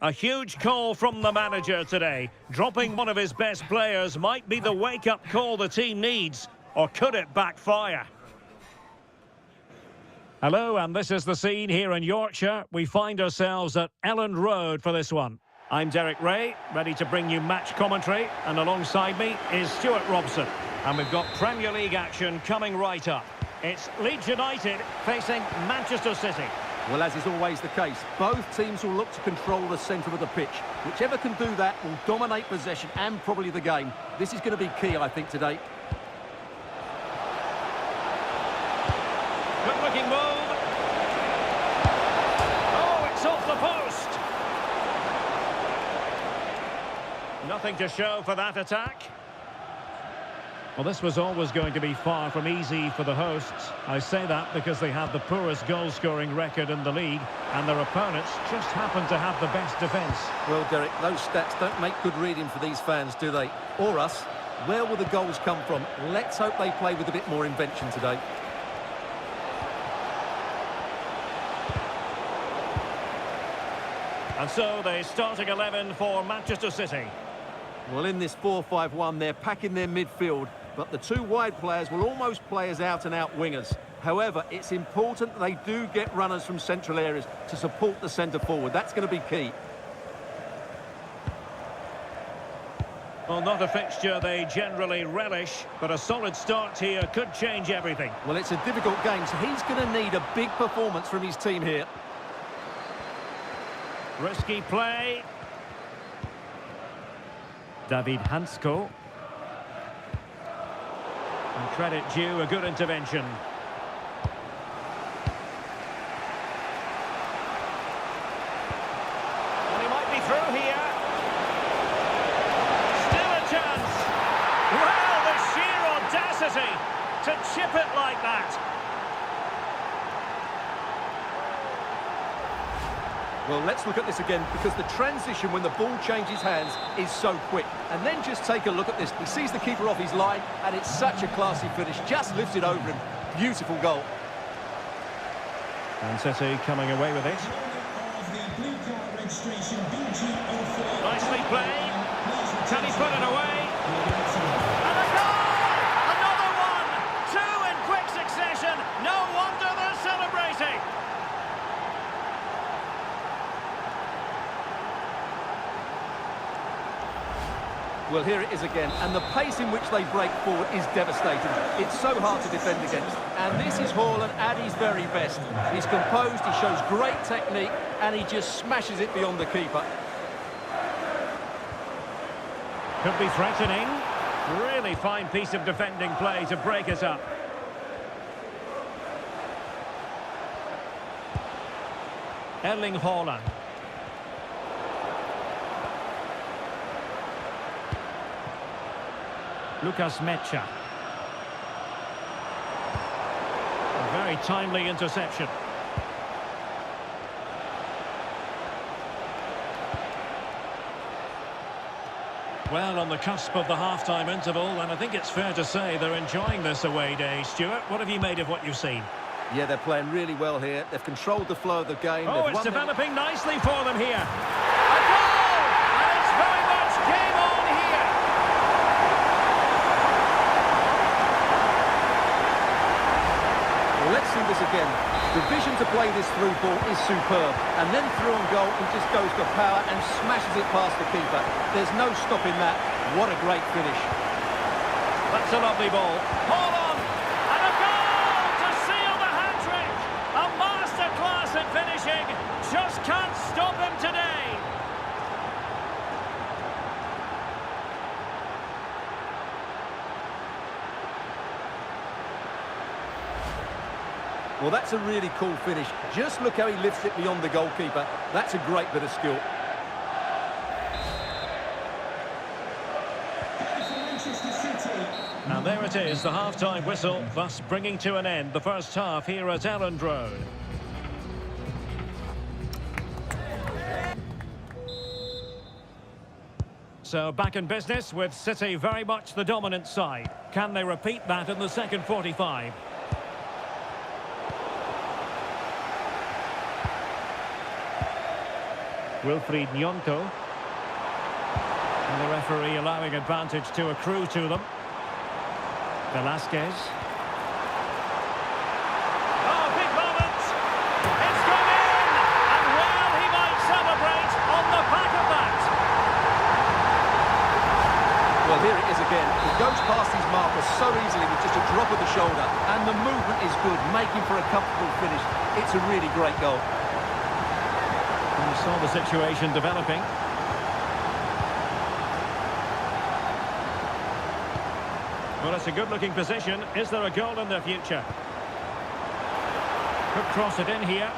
A huge call from the manager today. Dropping one of his best players might be the wake-up call the team needs, or could it backfire? Hello, and this is the scene here in Yorkshire. We find ourselves at Elland Road for this one. I'm Derek Ray, ready to bring you match commentary, and alongside me is Stuart Robson. And we've got Premier League action coming right up. It's Leeds United facing Manchester City. Well, as is always the case, both teams will look to control the centre of the pitch. Whichever can do that will dominate possession and probably the game. This is going to be key, I think, today. Good-looking move. Oh, it's off the post. Nothing to show for that attack. Well, this was always going to be far from easy for the hosts. I say that because they have the poorest goal-scoring record in the league, and their opponents just happen to have the best defence. Well, Derek, those stats don't make good reading for these fans, do they? Or us. Where will the goals come from? Let's hope they play with a bit more invention today. And so the starting 11 for Manchester City. Well, in this 4-5-1, they're packing their midfield, but the two wide players will almost play as out-and-out wingers. However, it's important that they do get runners from central areas to support the centre forward. That's going to be key. Well, not a fixture they generally relish, but a solid start here could change everything. Well, it's a difficult game, so he's going to need a big performance from his team here. Risky play. David Hansko. And credit due, a good intervention. Well, he might be through here. Still a chance. Well, the sheer audacity to chip it like that. Well, let's look at this again, because the transition when the ball changes hands is so quick. And then just take a look at this. He sees the keeper off his line, and it's such a classy finish. Just lifts it over him. Beautiful goal. And City coming away with it. Nicely played. Can he put it away? And a goal! Another one! Two in quick succession. No wonder they're celebrating. Well, here it is again, and the pace in which they break forward is devastating. It's so hard to defend against. And this is Haaland at his very best. He's composed, he shows great technique, and he just smashes it beyond the keeper. Could be threatening. Really fine piece of defending play to break it up. Erling Haaland. Lucas Mecha. A very timely interception. Well, on the cusp of the half-time interval, and I think it's fair to say they're enjoying this away day. Stuart, what have you made of what you've seen? Yeah, they're playing really well here. They've controlled the flow of the game. Oh, it's developing nicely for them here. A goal! And it's very much game on here. Let's see this again. The vision to play this through ball is superb. And then through on goal, he just goes for power and smashes it past the keeper. There's no stopping that. What a great finish. That's a lovely ball. Haaland! And a goal to seal the hat-trick! A masterclass at finishing. Just can't stop him today. Well, that's a really cool finish. Just look how he lifts it beyond the goalkeeper. That's a great bit of skill. And there it is, the half-time whistle, thus bringing to an end the first half here at Elland Road. So back in business with City very much the dominant side. Can they repeat that in the second 45? Wilfried Gnonto. And the referee allowing advantage to accrue to them. Velasquez. Oh, big moment! It's gone in! And well, he might celebrate on the back of that. Well, here it is again. He goes past his marker so easily with just a drop of the shoulder, and the movement is good, making for a comfortable finish. It's a really great goal. And we saw the situation developing. Well, it's a good-looking position. Is there a goal in the future? Could cross it in here.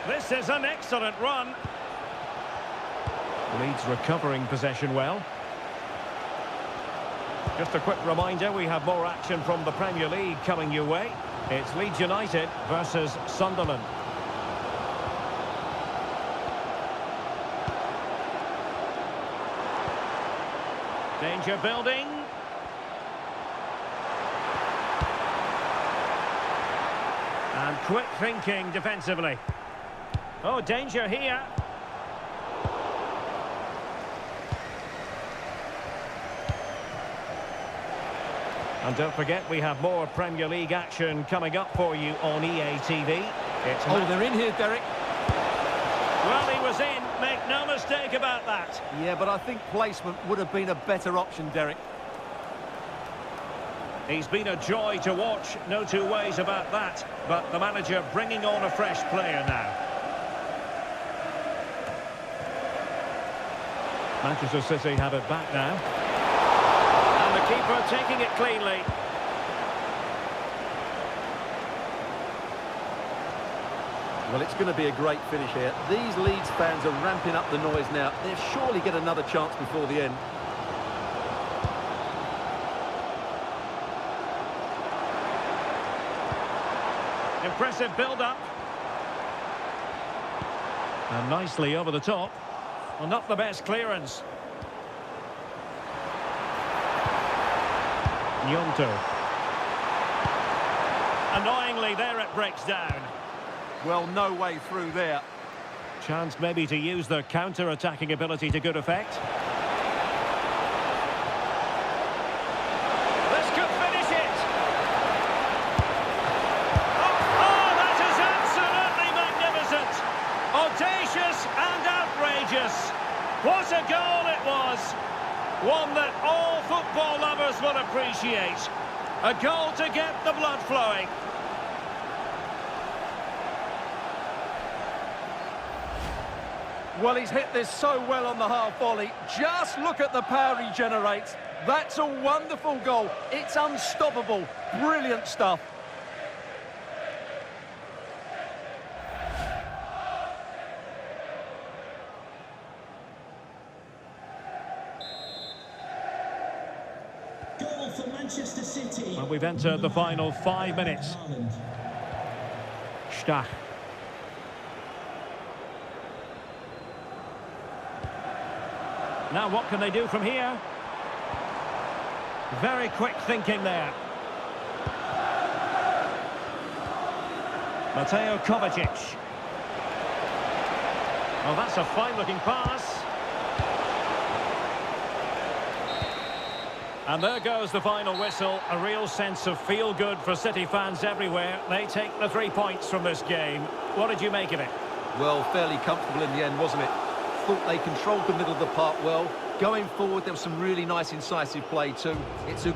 This is an excellent run. Leeds recovering possession well. Just a quick reminder, we have more action from the Premier League coming your way. It's Leeds United versus Sunderland. Danger building. And quick thinking defensively. Oh, danger here. And don't forget, we have more Premier League action coming up for you on EA TV. Oh, they're in here, Derek. Well, he was in. Make no mistake about that. Yeah, but I think placement would have been a better option, Derek. He's been a joy to watch, no two ways about that. But the manager bringing on a fresh player now. Manchester City have it back now. And the keeper taking it cleanly. Well, it's going to be a great finish here. These Leeds fans are ramping up the noise now. They'll surely get another chance before the end. Impressive build-up. And nicely over the top. Well, not the best clearance. Gnonto. Annoyingly, there it breaks down. Well, no way through there. Chance maybe to use their counter-attacking ability to good effect. This could finish it. Oh, that is absolutely magnificent. Audacious and outrageous. What a goal it was. One that all football lovers will appreciate. A goal to get the blood flowing. Well, he's hit this so well on the half volley. Just look at the power he generates. That's a wonderful goal. It's unstoppable. Brilliant stuff. Goal for Manchester City. Well, we've entered the final 5 minutes. Stach. Now what can they do from here? Very quick thinking there. Mateo Kovacic. Well, that's a fine-looking pass. And there goes the final whistle. A real sense of feel-good for City fans everywhere. They take the 3 points from this game. What did you make of it? Well, fairly comfortable in the end, wasn't it? Thought they controlled the middle of the park well. Going forward, there was some really nice incisive play too. It's a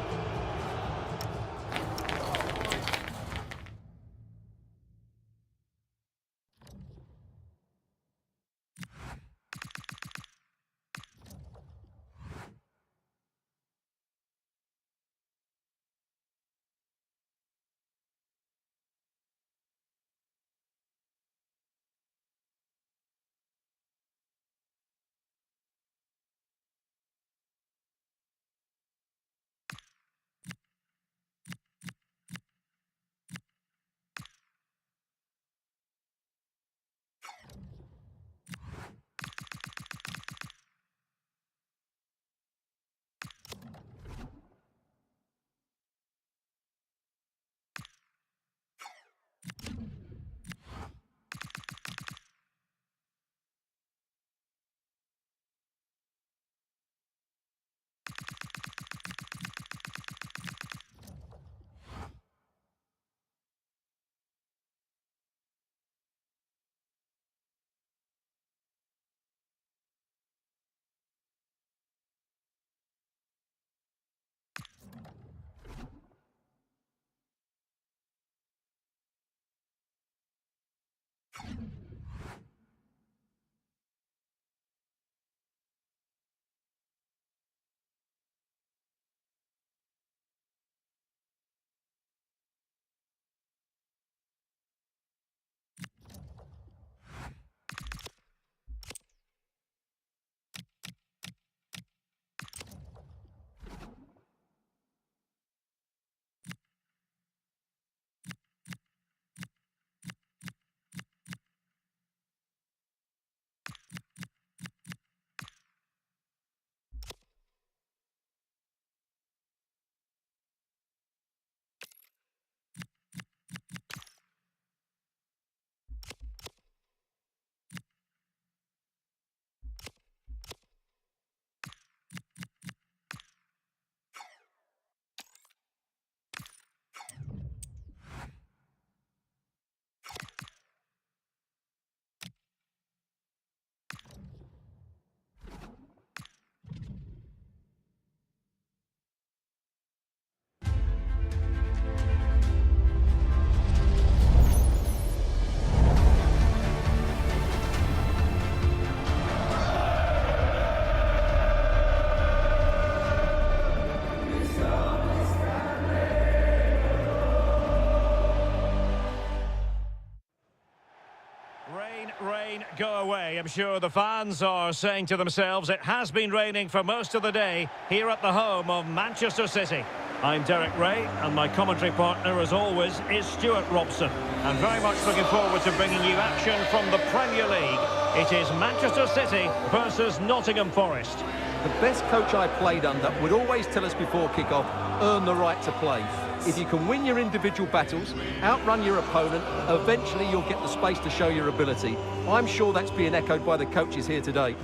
rain go away. I'm sure the fans are saying to themselves it has been raining for most of the day here at the home of Manchester City. I'm Derek Ray, and my commentary partner, as always, is Stuart Robson. I'm very much looking forward to bringing you action from the Premier League. It is Manchester City versus Nottingham Forest. The best coach I played under would always tell us before kick-off, earn the right to play. If you can win your individual battles, outrun your opponent, eventually you'll get the space to show your ability. I'm sure that's being echoed by the coaches here today.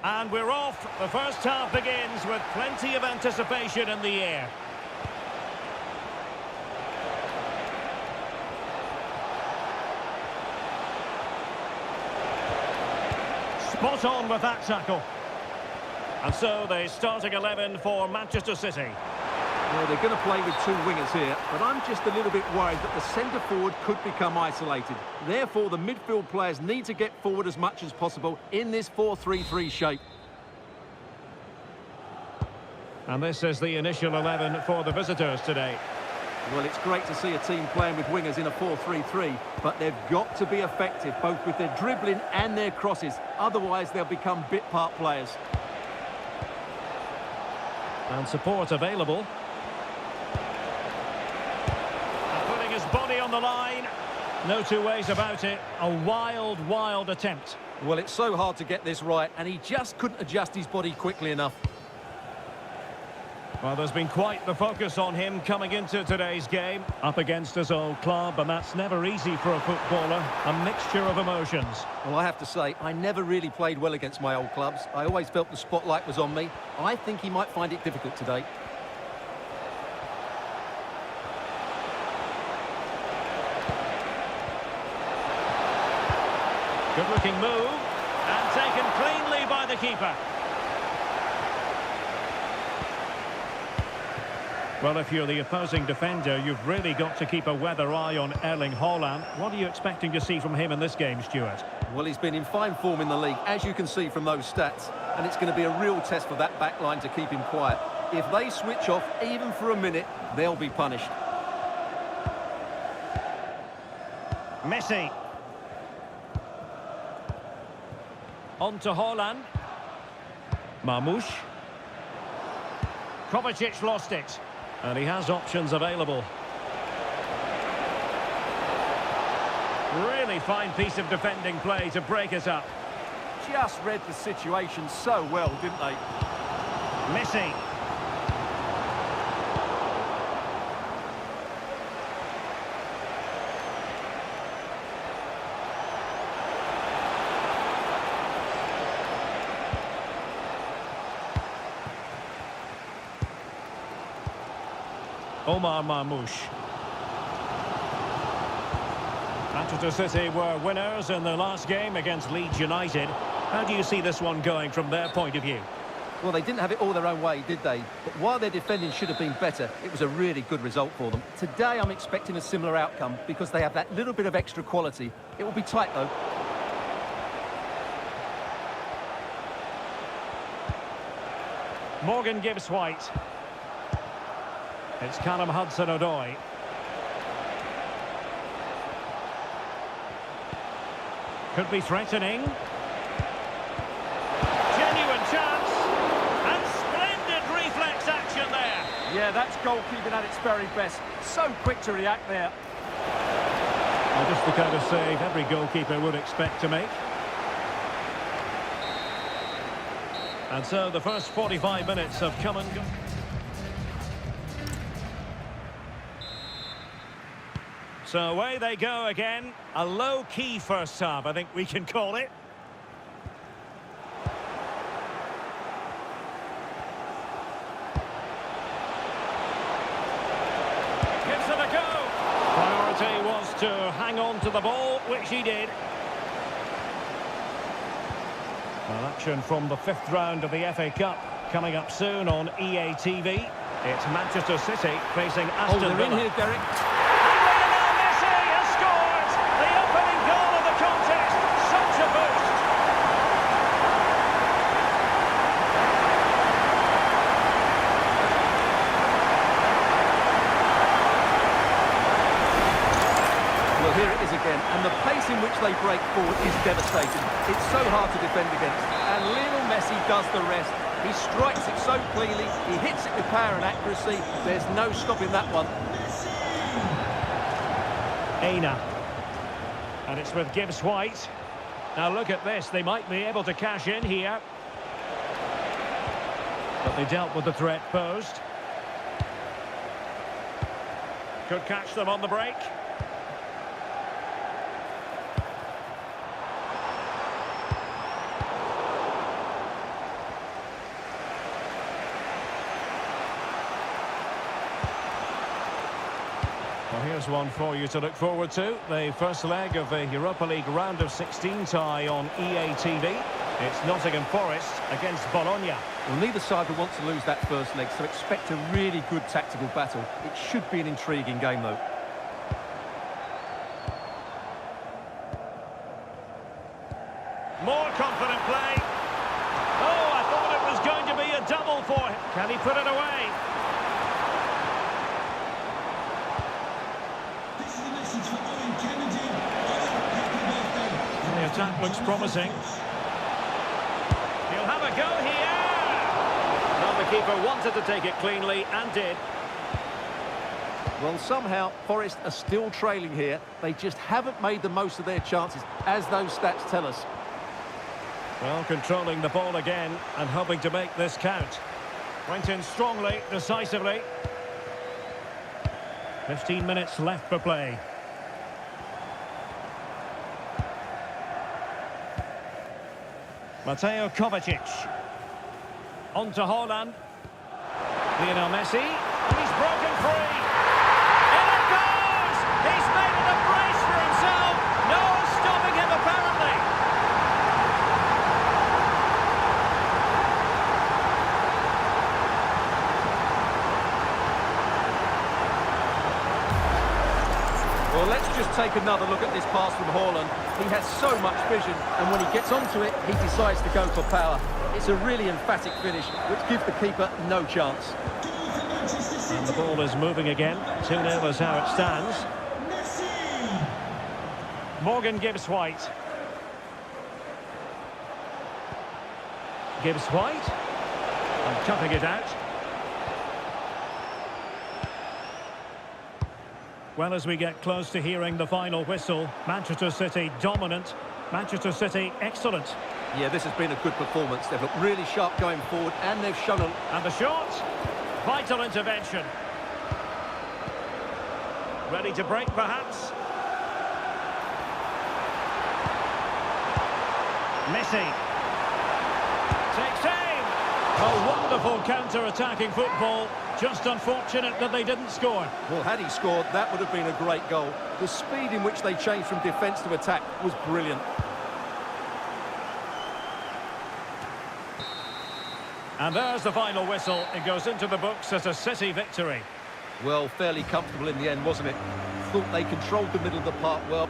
And we're off. The first half begins with plenty of anticipation in the air. Spot on with that tackle. And so the starting 11 for Manchester City. Well, they're going to play with two wingers here, but I'm just a little bit worried that the centre-forward could become isolated. Therefore, the midfield players need to get forward as much as possible in this 4-3-3 shape. And this is the initial 11 for the visitors today. Well, it's great to see a team playing with wingers in a 4-3-3, but they've got to be effective, both with their dribbling and their crosses. Otherwise, they'll become bit-part players. And support available. And putting his body on the line. No two ways about it. A wild, wild attempt. Well, it's so hard to get this right, and he just couldn't adjust his body quickly enough. Well, there's been quite the focus on him coming into today's game. Up against his old club, and that's never easy for a footballer. A mixture of emotions. Well, I have to say, I never really played well against my old clubs. I always felt the spotlight was on me. I think he might find it difficult today. Good-looking move, and taken cleanly by the keeper. Well, if you're the opposing defender, you've really got to keep a weather eye on Erling Haaland. What are you expecting to see from him in this game, Stuart? Well, he's been in fine form in the league, as you can see from those stats. And it's going to be a real test for that back line to keep him quiet. If they switch off, even for a minute, they'll be punished. Messi. On to Haaland. Marmoush. Kovacic lost it. And he has options available. Really fine piece of defending play to break it up. Just read the situation so well, didn't they? Messi. Omar Marmoush. Manchester City were winners in the last game against Leeds United. How do you see this one going from their point of view? Well, they didn't have it all their own way, did they? But while their defending should have been better, it was a really good result for them. Today, I'm expecting a similar outcome because they have that little bit of extra quality. It will be tight, though. Morgan Gibbs-White. It's Callum Hudson-Odoi. Could be threatening. Genuine chance. And splendid reflex action there. Yeah, that's goalkeeping at its very best. So quick to react there. Well, just the kind of save every goalkeeper would expect to make. And so the first 45 minutes have come and gone. So away they go again. A low-key first half, I think we can call it. Gives it a go. Priority was to hang on to the ball, which he did. Well, action from the fifth round of the FA Cup coming up soon on EA TV. It's Manchester City facing Aston Villa. They're in here, Derek. here it is again, and the pace in which they break forward is devastating. It's so hard to defend against, and Lionel Messi does the rest. He strikes it so cleanly, he hits it with power and accuracy. There's no stopping that one. Aina. And it's with Gibbs White. Now look at this, they might be able to cash in here. But they dealt with the threat posed. Could catch them on the break. Well, here's one for you to look forward to. The first leg of the Europa League round of 16 tie on EA TV. It's Nottingham Forest against Bologna. Well, neither side will want to lose that first leg, so expect a really good tactical battle. It should be an intriguing game, though. More confident play. Oh, I thought it was going to be a double for him. Can he put it away? This is a message for Owen Kennedy. Happy birthday. The attack looks promising. He'll have a go here. Well, the keeper wanted to take it cleanly and did. Well, somehow, Forest are still trailing here. They just haven't made the most of their chances, as those stats tell us. Well, controlling the ball again and hoping to make this count. Went in strongly, decisively. 15 minutes left for play. Mateo Kovacic. On to Haaland. Lionel Messi. And he's broken free. In it goes! He's made it a brace for himself. No stopping him, apparently. Well, let's just take another look at this pass from Haaland. He has so much vision, and when he gets onto it, he decides to go for power. It's a really emphatic finish, which gives the keeper no chance. Goal for Manchester City. And the ball is moving again. 2-0 is how it stands. Messi. Morgan Gibbs White. Gibbs White. And cutting it out. Well, as we get close to hearing the final whistle, Manchester City dominant, Manchester City excellent. Yeah, this has been a good performance. They've looked really sharp going forward, and they've shown a... And the shot, vital intervention. Ready to break, perhaps. Messi. Takes aim. A wonderful counter-attacking football. Just unfortunate that they didn't score. Well, had he scored, that would have been a great goal. The speed in which they changed from defence to attack was brilliant. And there's the final whistle. It goes into the books as a City victory. Well, fairly comfortable in the end, wasn't it? Thought they controlled the middle of the park well.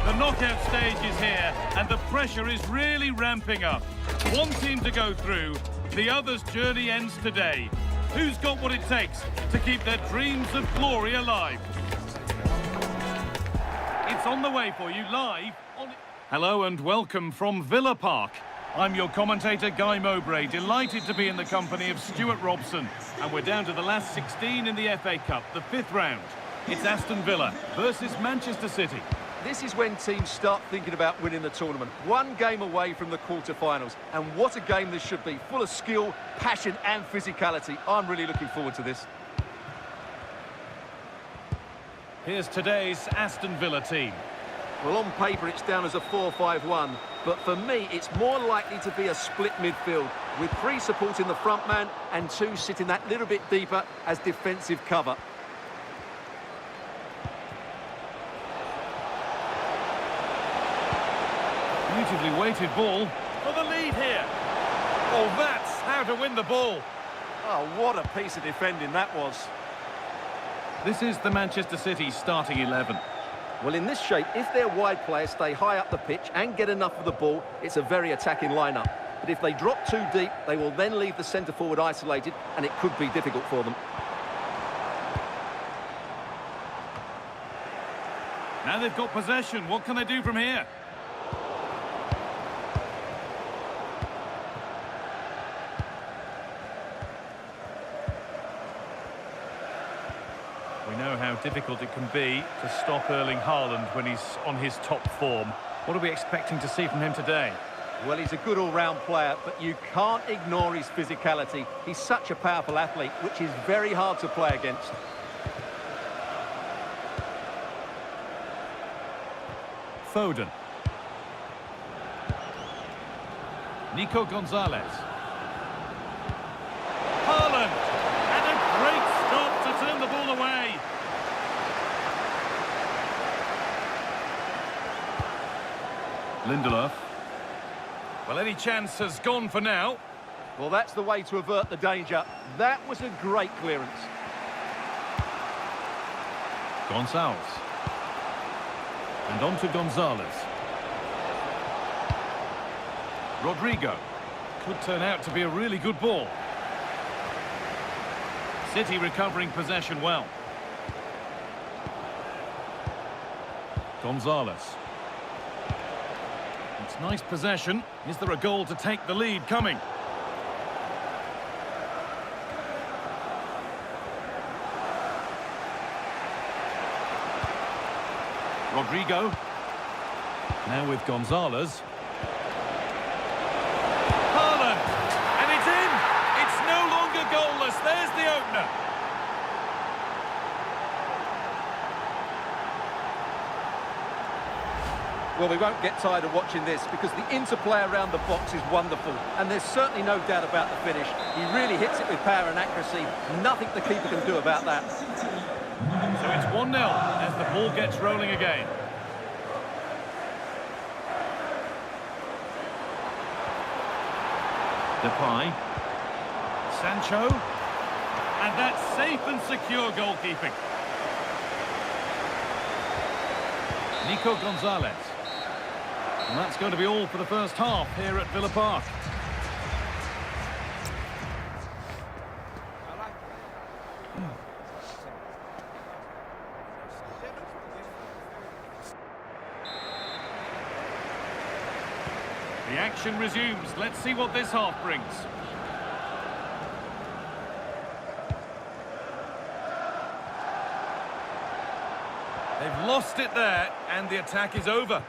The knockout stage is here, and the pressure is really ramping up. One team to go through, the other's journey ends today. Who's got what it takes to keep their dreams of glory alive? It's on the way for you live on... Hello and welcome from Villa Park. I'm your commentator, Guy Mowbray, delighted to be in the company of Stuart Robson. And we're down to the last 16 in the FA Cup, the 5th round. It's Aston Villa versus Manchester City. This is when teams start thinking about winning the tournament. One game away from the quarter-finals. And what a game this should be. Full of skill, passion and physicality. I'm really looking forward to this. Here's today's Aston Villa team. Well, on paper, it's down as a 4-5-1. But for me, it's more likely to be a split midfield, with 3 supporting the front man and 2 sitting that little bit deeper as defensive cover. Beautifully weighted ball for the lead here. Oh, that's how to win the ball. Oh, what a piece of defending that was. This is the Manchester City starting 11. Well, in this shape, if their wide players stay high up the pitch and get enough of the ball, it's a very attacking lineup. But if they drop too deep, they will then leave the centre-forward isolated, and it could be difficult for them. Now they've got possession. What can they do from here? We know how difficult it can be to stop Erling Haaland when he's on his top form. What are we expecting to see from him today? Well, he's a good all-round player, but you can't ignore his physicality. He's such a powerful athlete, which is very hard to play against. Foden. Nico Gonzalez. Haaland! And a great stop to turn the ball away. Lindelof. Well, any chance has gone for now. Well, that's the way to avert the danger. That was a great clearance. Gonçalves. And on to Gonzalez. Rodrigo. Could turn out to be a really good ball. City recovering possession well. Gonzalez. It's nice possession. Is there a goal to take the lead coming? Rodrigo. Now with Gonzalez. Haaland! And it's in! It's no longer goalless. There's the opener. Well, we won't get tired of watching this because the interplay around the box is wonderful. And there's certainly no doubt about the finish. He really hits it with power and accuracy. Nothing the keeper can do about that. So it's 1-0 as the ball gets rolling again. Depay. Sancho. And that's safe and secure goalkeeping. Nico Gonzalez. And that's going to be all for the first half here at Villa Park. The action resumes. Let's see what this half brings. They've lost it there, and the attack is over.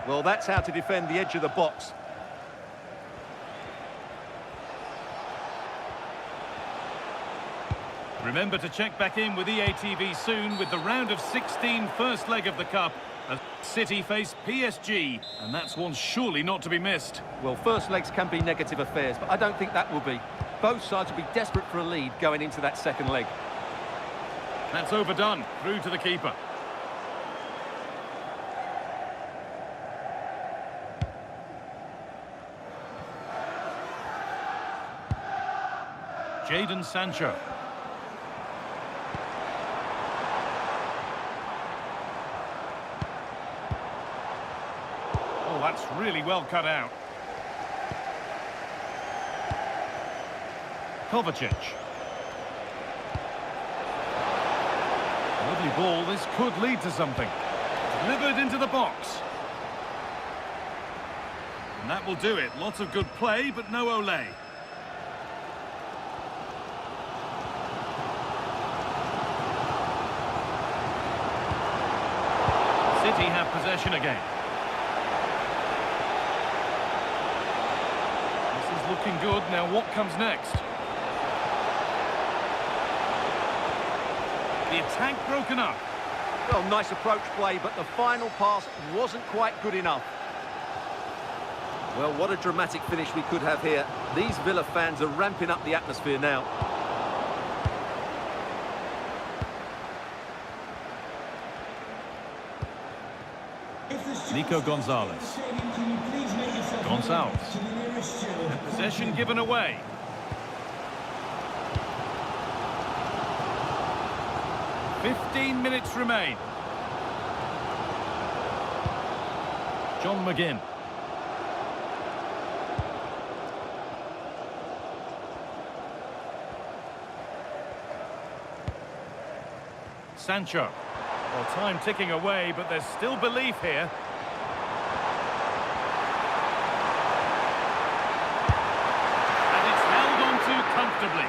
Well, that's how to defend the edge of the box. Remember to check back in with EA TV soon with the round of 16 first leg of the Cup as City face PSG, and that's one surely not to be missed. Well, first legs can be negative affairs, but I don't think that will be. Both sides will be desperate for a lead going into that second leg. That's overdone, through to the keeper. Jadon Sancho. Well, that's really well cut out. Kovacic. Lovely ball, this could lead to something. Delivered into the box. And that will do it. Lots of good play, but no Olé. City have possession again. This is looking good. Now what comes next? The attack broken up. Well, nice approach play, but the final pass wasn't quite good enough. Well, what a dramatic finish we could have here. These Villa fans are ramping up the atmosphere now. Nico Gonzalez. Gonzalez. Possession given away. "15 minutes remain. John McGinn. Sancho. Well, time ticking away, but there's still belief here. And it's held on to comfortably.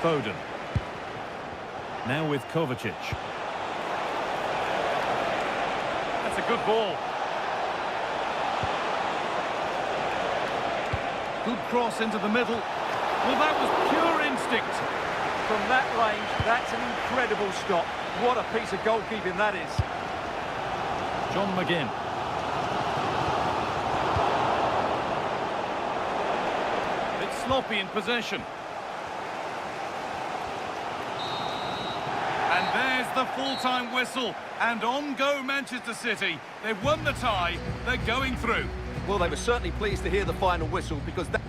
Foden. Now with Kovacic. That's a good ball. Good cross into the middle. Well, that was pure instinct. From that range, that's an incredible stop. What a piece of goalkeeping that is. John McGinn. It's sloppy in possession. And there's the full-time whistle. And on go Manchester City. They've won the tie. They're going through. Well, they were certainly pleased to hear the final whistle because that...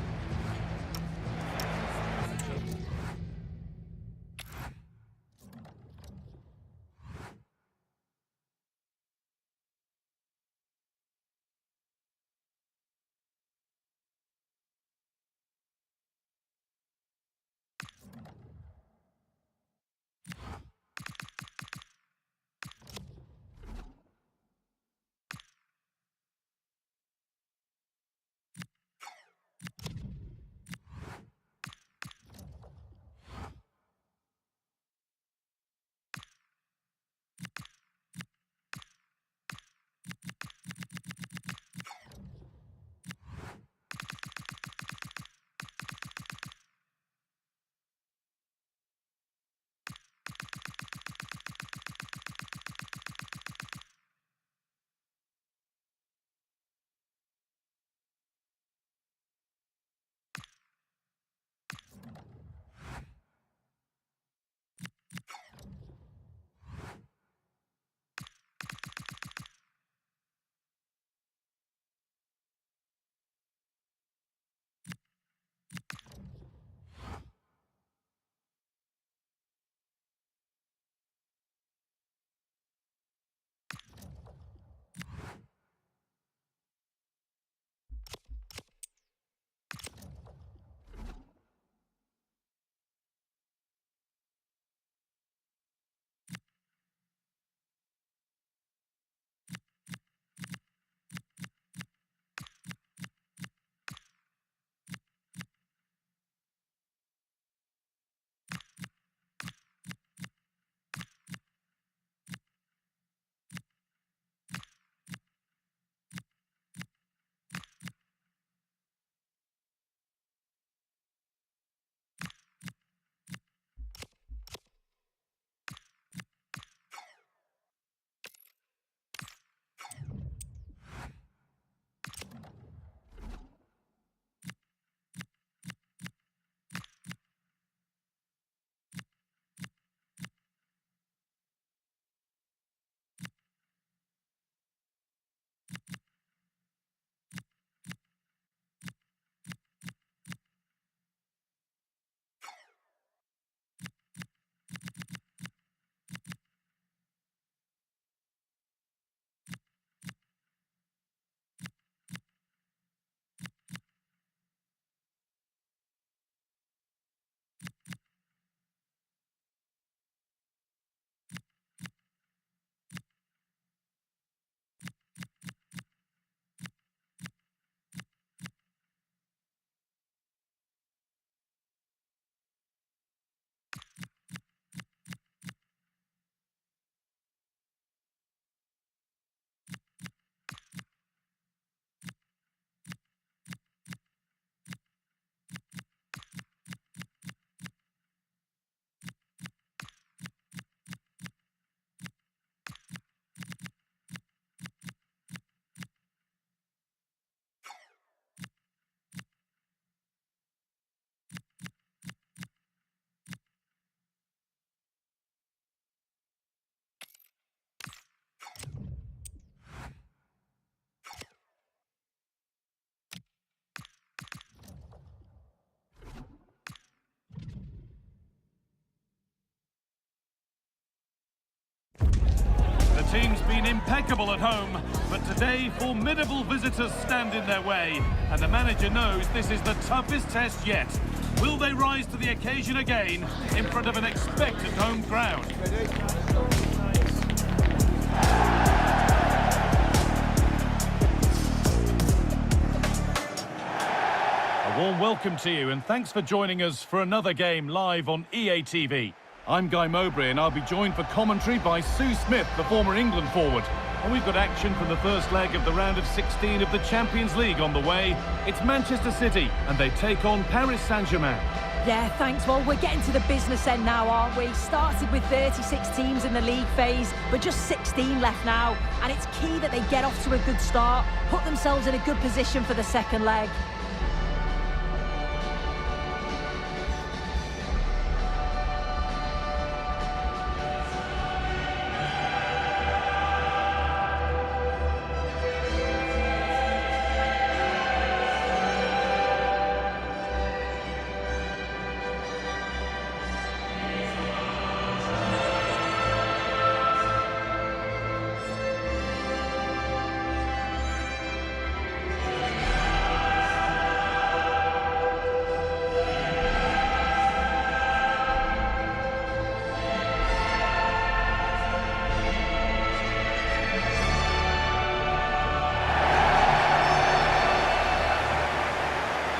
team's been impeccable at home, but today formidable visitors stand in their way, and the manager knows this is the toughest test yet. Will they rise to the occasion again in front of an expectant home crowd? A warm welcome to you, and thanks for joining us for another game live on EA TV. I'm Guy Mowbray, and I'll be joined for commentary by Sue Smith, the former England forward. And we've got action from the first leg of the round of 16 of the Champions League on the way. It's Manchester City, and they take on Paris Saint-Germain. Yeah, thanks. Well, we're getting to the business end now, aren't we? Started with 36 teams in the league phase, but just 16 left now. And it's key that they get off to a good start, put themselves in a good position for the second leg.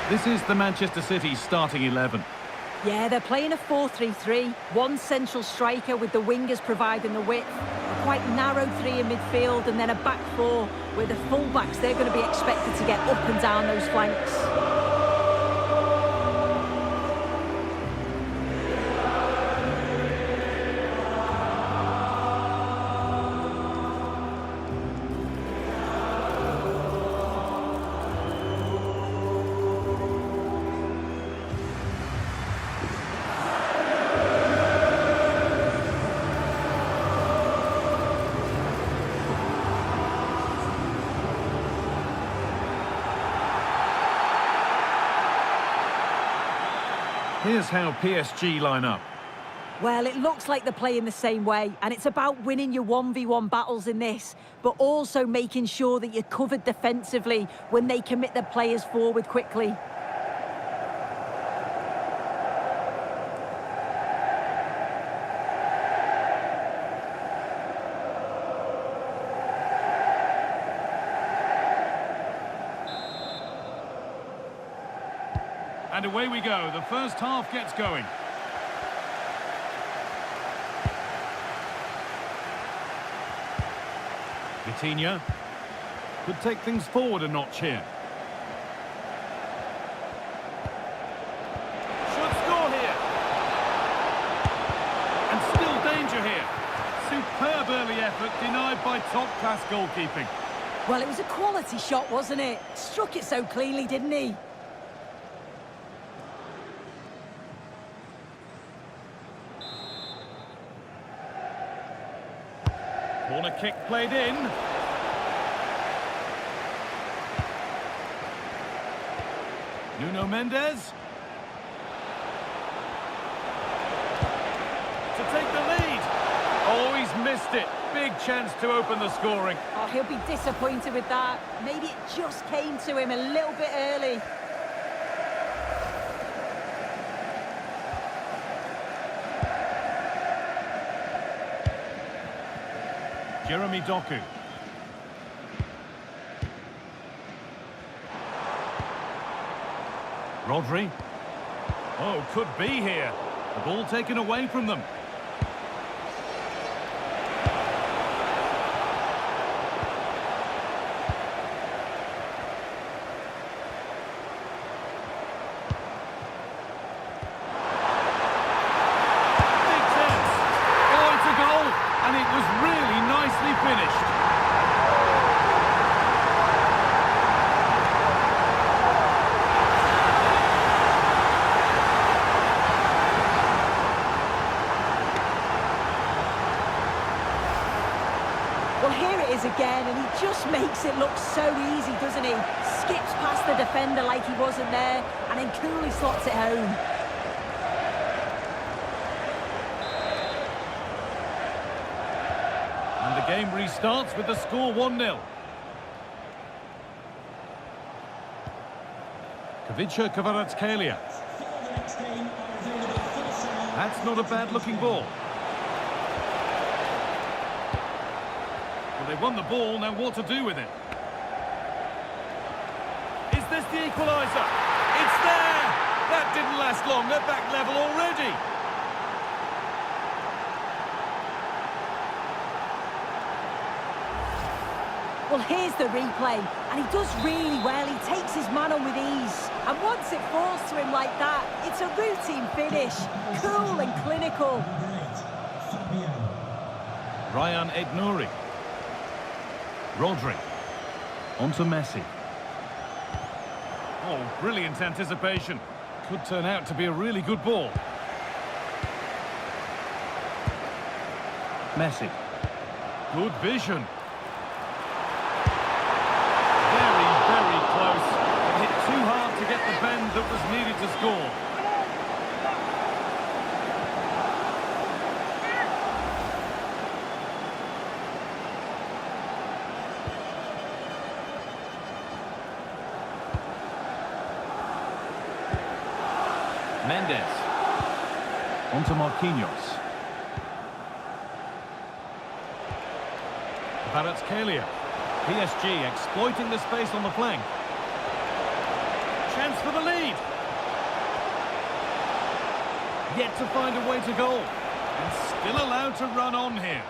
This is the Manchester City starting 11. Yeah, they're playing a 4-3-3. One central striker with the wingers providing the width. A quite narrow three in midfield, and then a back four where the full-backs, they're going to be expected to get up and down those flanks. Here's how PSG line up. Well, it looks like they're playing the same way, and it's about winning your 1v1 battles in this, but also making sure that you're covered defensively when they commit their players forward quickly. And away we go. The first half gets going. Vitinha could take things forward a notch here. Should score here. And still danger here. Superb early effort denied by top-class goalkeeping. Well, it was a quality shot, wasn't it? Struck it so cleanly, didn't he? Corner kick played in. Nuno Mendes. To take the lead. Oh, he's missed it. Big chance to open the scoring. Oh, he'll be disappointed with that. Maybe it just came to him a little bit early. Jeremy Doku. Rodri. Oh, could be here. The ball taken away from them. Big chance. Oh, it's a goal. And it was really nicely finished. Well, here it is again, and he just makes it look so easy, doesn't he? Skips past the defender like he wasn't there, and then coolly slots it home. And the game restarts with the score 1-0. Kavica Kvaratskhelia. That's not a bad-looking ball. Well, they've won the ball, now what to do with it? Is this the equaliser? It's there! That didn't last long, they're back level already. Well, here's the replay, and he does really well. He takes his man on with ease. And once it falls to him like that, it's a routine finish. Cool and clinical. Ryan Aït-Nouri. Rodri. On to Messi. Oh, brilliant anticipation. Could turn out to be a really good ball. Messi. Good vision. Very close. It hit too hard to get the bend that was needed to score. Mendes. On to Marquinhos. Kvaratskhelia. PSG exploiting the space on the flank. Chance for the lead. Yet to find a way to goal. And still allowed to run on here.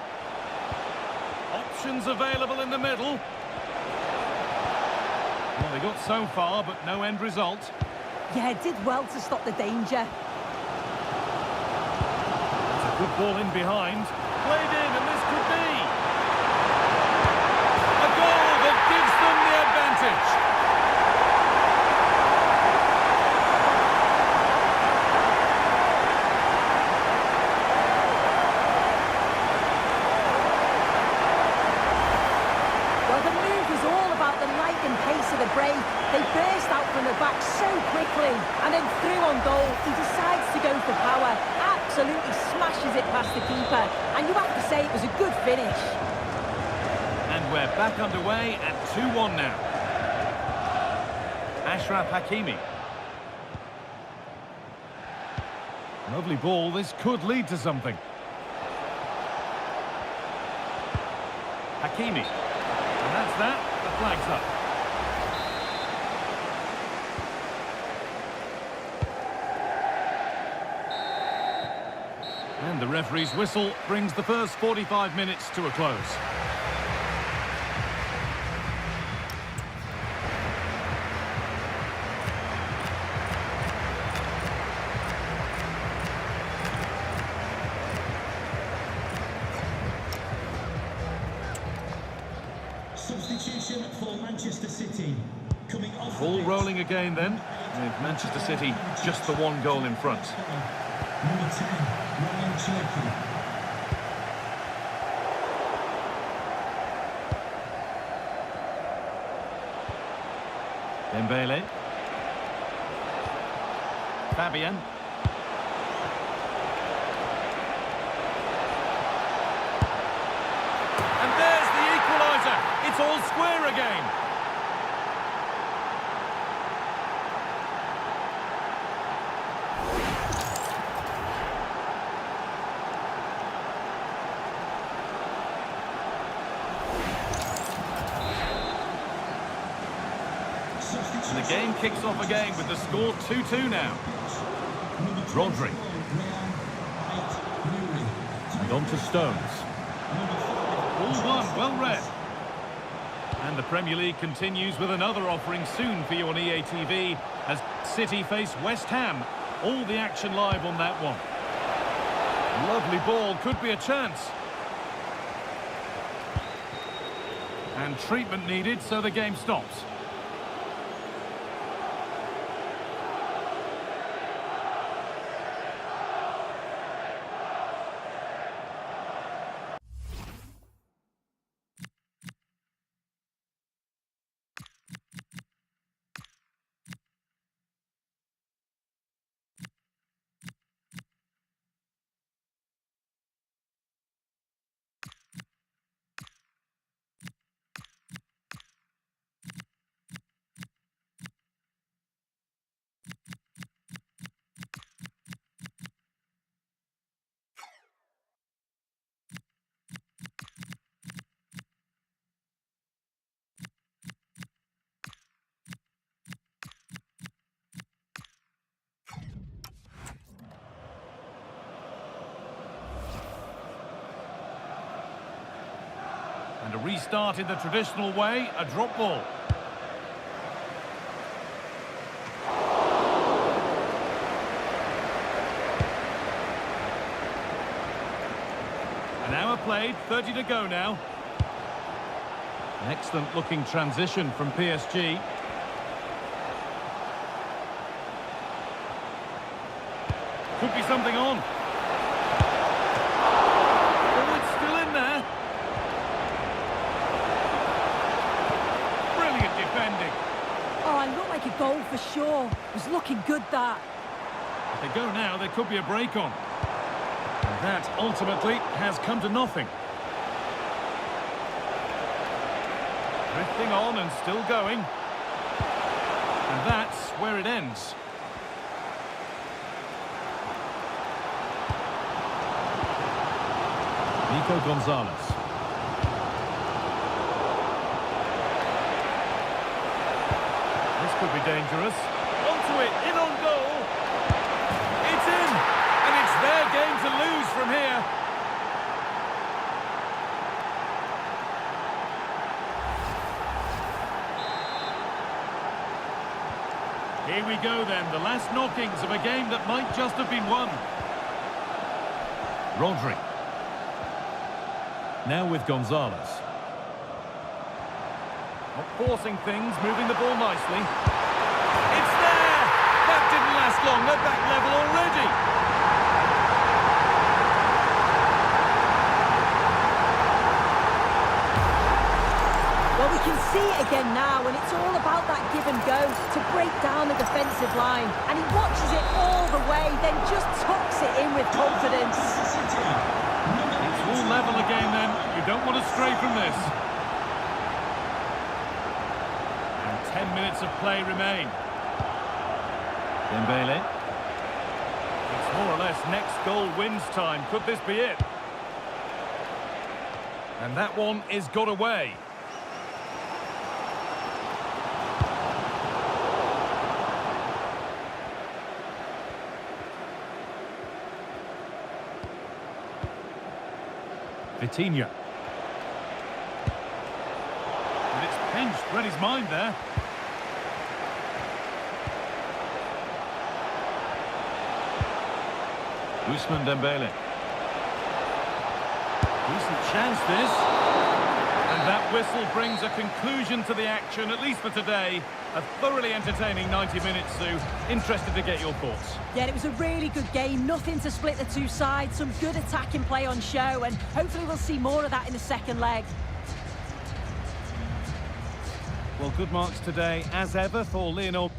Options available in the middle. Well, they got so far, but no end result. Yeah, did well to stop the danger. It's a good ball in behind. Played in, and this could be a goal that gives them the advantage. Well, the move was all about the light and pace of the break. They burst out from the back so quickly, and then through on goal, he decides to go for power. Absolutely smashes it past the keeper, and you have to say it was a good finish. And we're back underway at 2-1 now. Achraf Hakimi. Lovely ball, this could lead to something. Hakimi. And that's that, the flag's up. And the referee's whistle brings the first 45 minutes to a close. Substitution for Manchester City. Coming off Ball rolling again then, with Manchester City just the one goal in front. Number 10, Ryan Cherki. Dembele. Fabian. And there's the equaliser. It's all square again. And the game kicks off again with the score 2-2 now. Rodri. And on to Stones. All one, well read. And the Premier League continues with another offering soon for you on EA TV as City face West Ham. All the action live on that one. Lovely ball, could be a chance. And treatment needed, so the game stops. And a restart in the traditional way, a drop ball. An hour played, 30 to go now. An excellent looking transition from PSG. Could be something on. Oh, it's still in there. Brilliant defending. Oh, it looked like a goal for sure. It was looking good, that. If they go now, there could be a break on. And that ultimately has come to nothing. Drifting on and still going. And that's where it ends. Nico Gonzalez. This could be dangerous. Onto it, in on goal. It's in, and it's their game to lose from here. Here we go then, the last knockings of a game that might just have been won. Rodri. Now with Gonzalez. Not forcing things, moving the ball nicely. It's there! That didn't last long, they're back level already! Well, we can see it again now, and it's all about that give and go to break down the defensive line. And he watches it all the way, then just tucks it in with confidence. It's all level again then. You don't want to stray from this. And 10 minutes of play remain. Dembele. It's more or less next goal wins time. Could this be it? And that one is got away. Vitinha. And it's pinched, read his mind there. Ousmane Dembele. Decent chance this. And that whistle brings a conclusion to the action, at least for today. A thoroughly entertaining 90 minutes, Sue. Interested to get your thoughts. Yeah, it was a really good game. Nothing to split the two sides. Some good attacking play on show, and hopefully we'll see more of that in the second leg. Well, good marks today, as ever, for Lionel.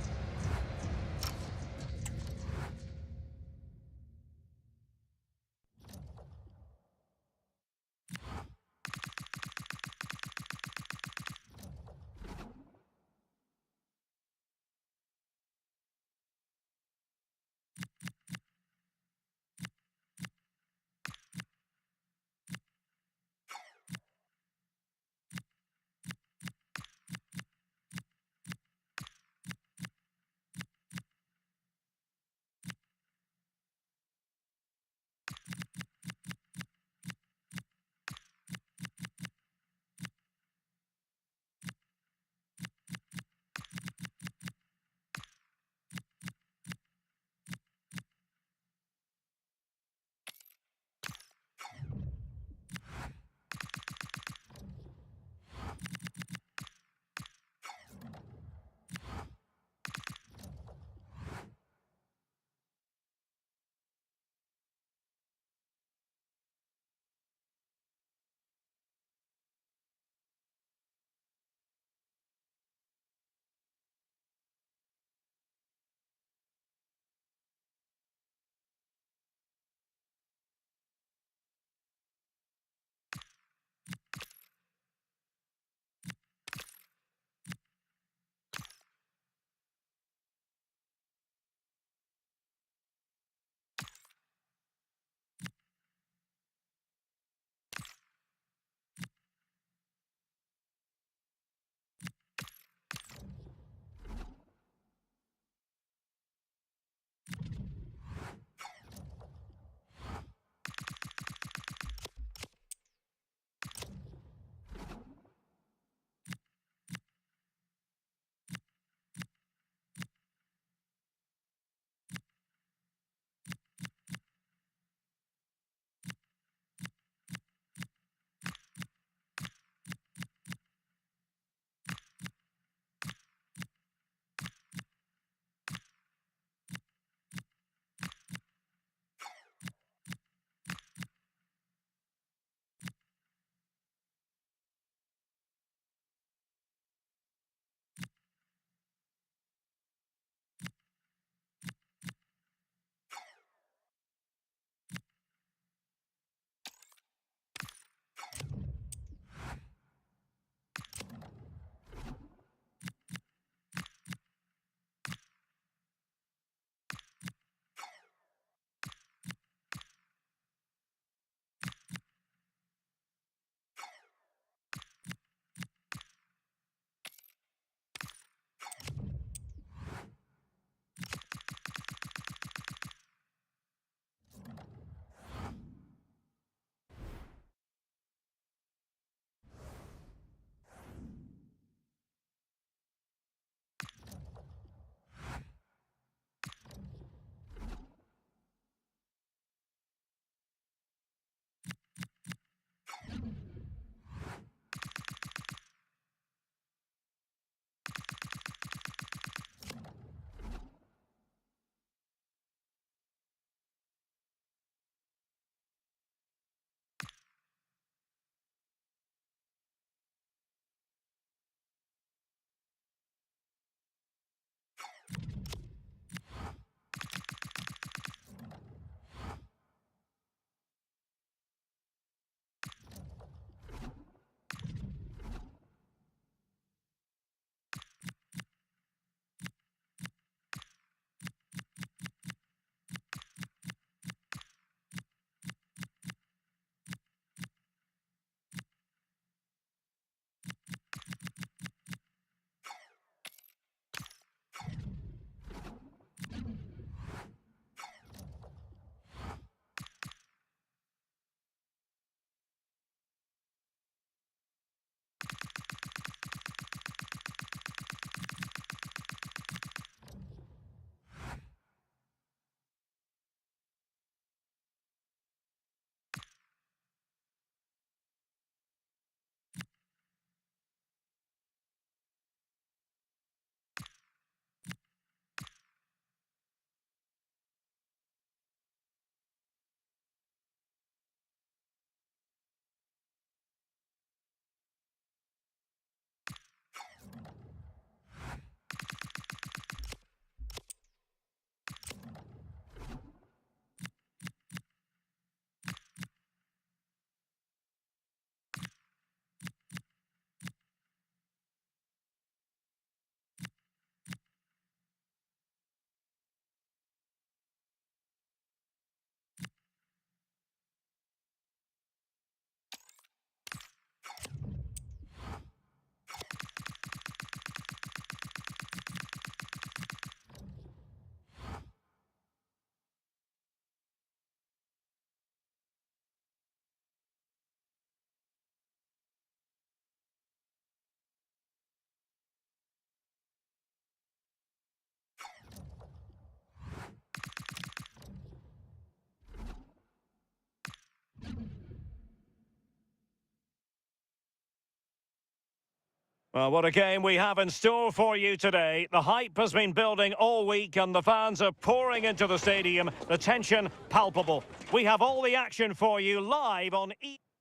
Well, what a game we have in store for you today. The hype has been building all week and the fans are pouring into the stadium. The tension palpable. We have all the action for you live on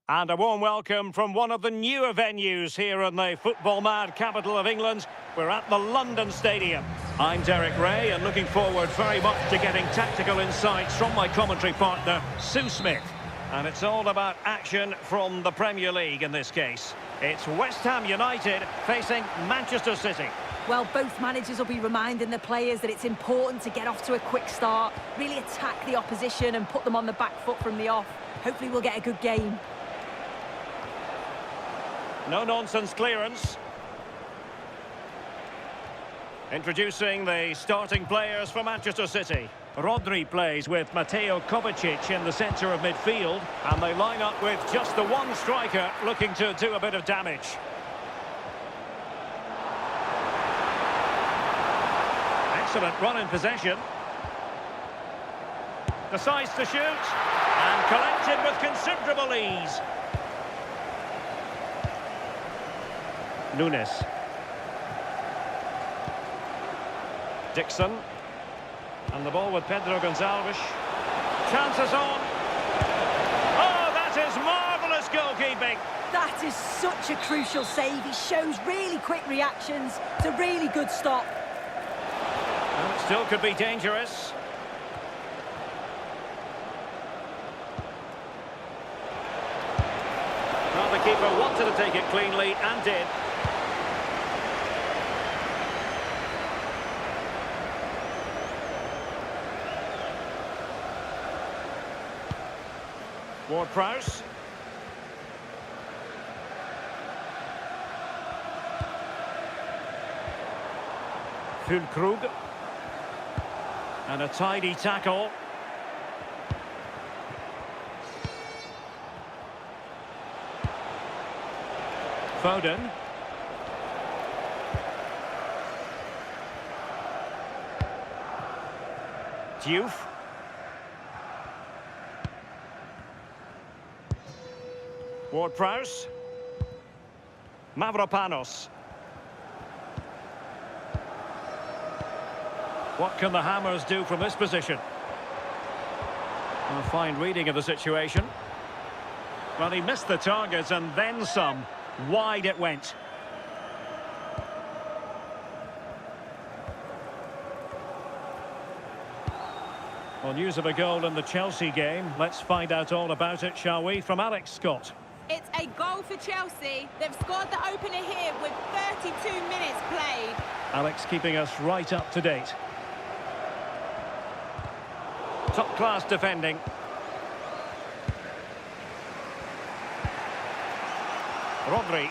And a warm welcome from one of the newer venues here in the football-mad capital of England. We're at the London Stadium. I'm Derek Ray and looking forward very much to getting tactical insights from my commentary partner, Sue Smith. And it's all about action from the Premier League in this case. It's West Ham United facing Manchester City. Well, both managers will be reminding the players that it's important to get off to a quick start, really attack the opposition and put them on the back foot from the off. Hopefully we'll get a good game. No-nonsense clearance. Introducing the starting players for Manchester City. Rodri plays with Mateo Kovacic in the centre of midfield. And they line up with just the one striker looking to do a bit of damage. Excellent run in possession. Decides to shoot. And collected with considerable ease. Nunes. Dixon. And the ball with Pedro Gonçalves. Chances on. Oh, that is marvellous goalkeeping. That is such a crucial save. He shows really quick reactions. It's a really good stop. And it still could be dangerous. Well, the keeper wanted to take it cleanly and did. Ward-Prowse. Füllkrug. And a tidy tackle. Foden. Diouf. Ward-Prowse. Mavropanos. What can the Hammers do from this position? A fine reading of the situation. Well, he missed the target and then some. Wide it went. Well, news of a goal in the Chelsea game. Let's find out all about it, shall we, from Alex Scott. It's a goal for Chelsea. They've scored the opener here with 32 minutes played. Alex keeping us right up to date. Top-class defending. Rodri.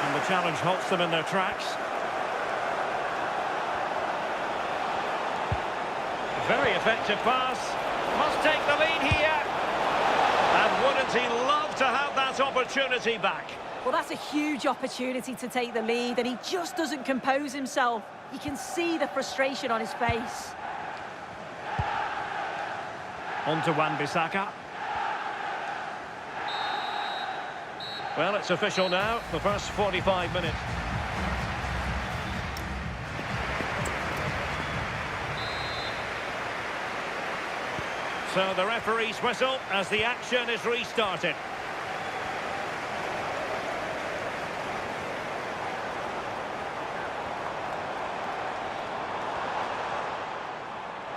And the challenge halts them in their tracks. Very effective pass. Must take the lead here. And wouldn't he love to have that opportunity back? Well, that's a huge opportunity to take the lead, and he just doesn't compose himself. You can see the frustration on his face. On to Wan-Bissaka. Well, it's official now, the first 45 minutes. So the referee's whistle as the action is restarted.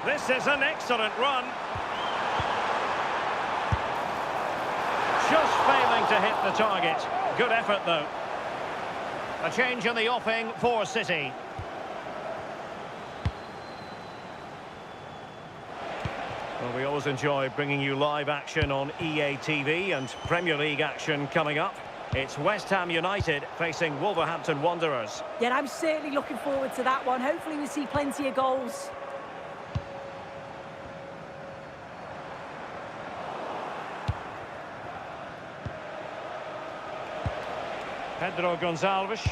This is an excellent run. Just failing to hit the target. Good effort, though. A change in the offing for City. Well, we always enjoy bringing you live action on EA TV and Premier League action coming up. It's West Ham United facing Wolverhampton Wanderers. Yeah, I'm certainly looking forward to that one. Hopefully we see plenty of goals. Pedro Gonçalves.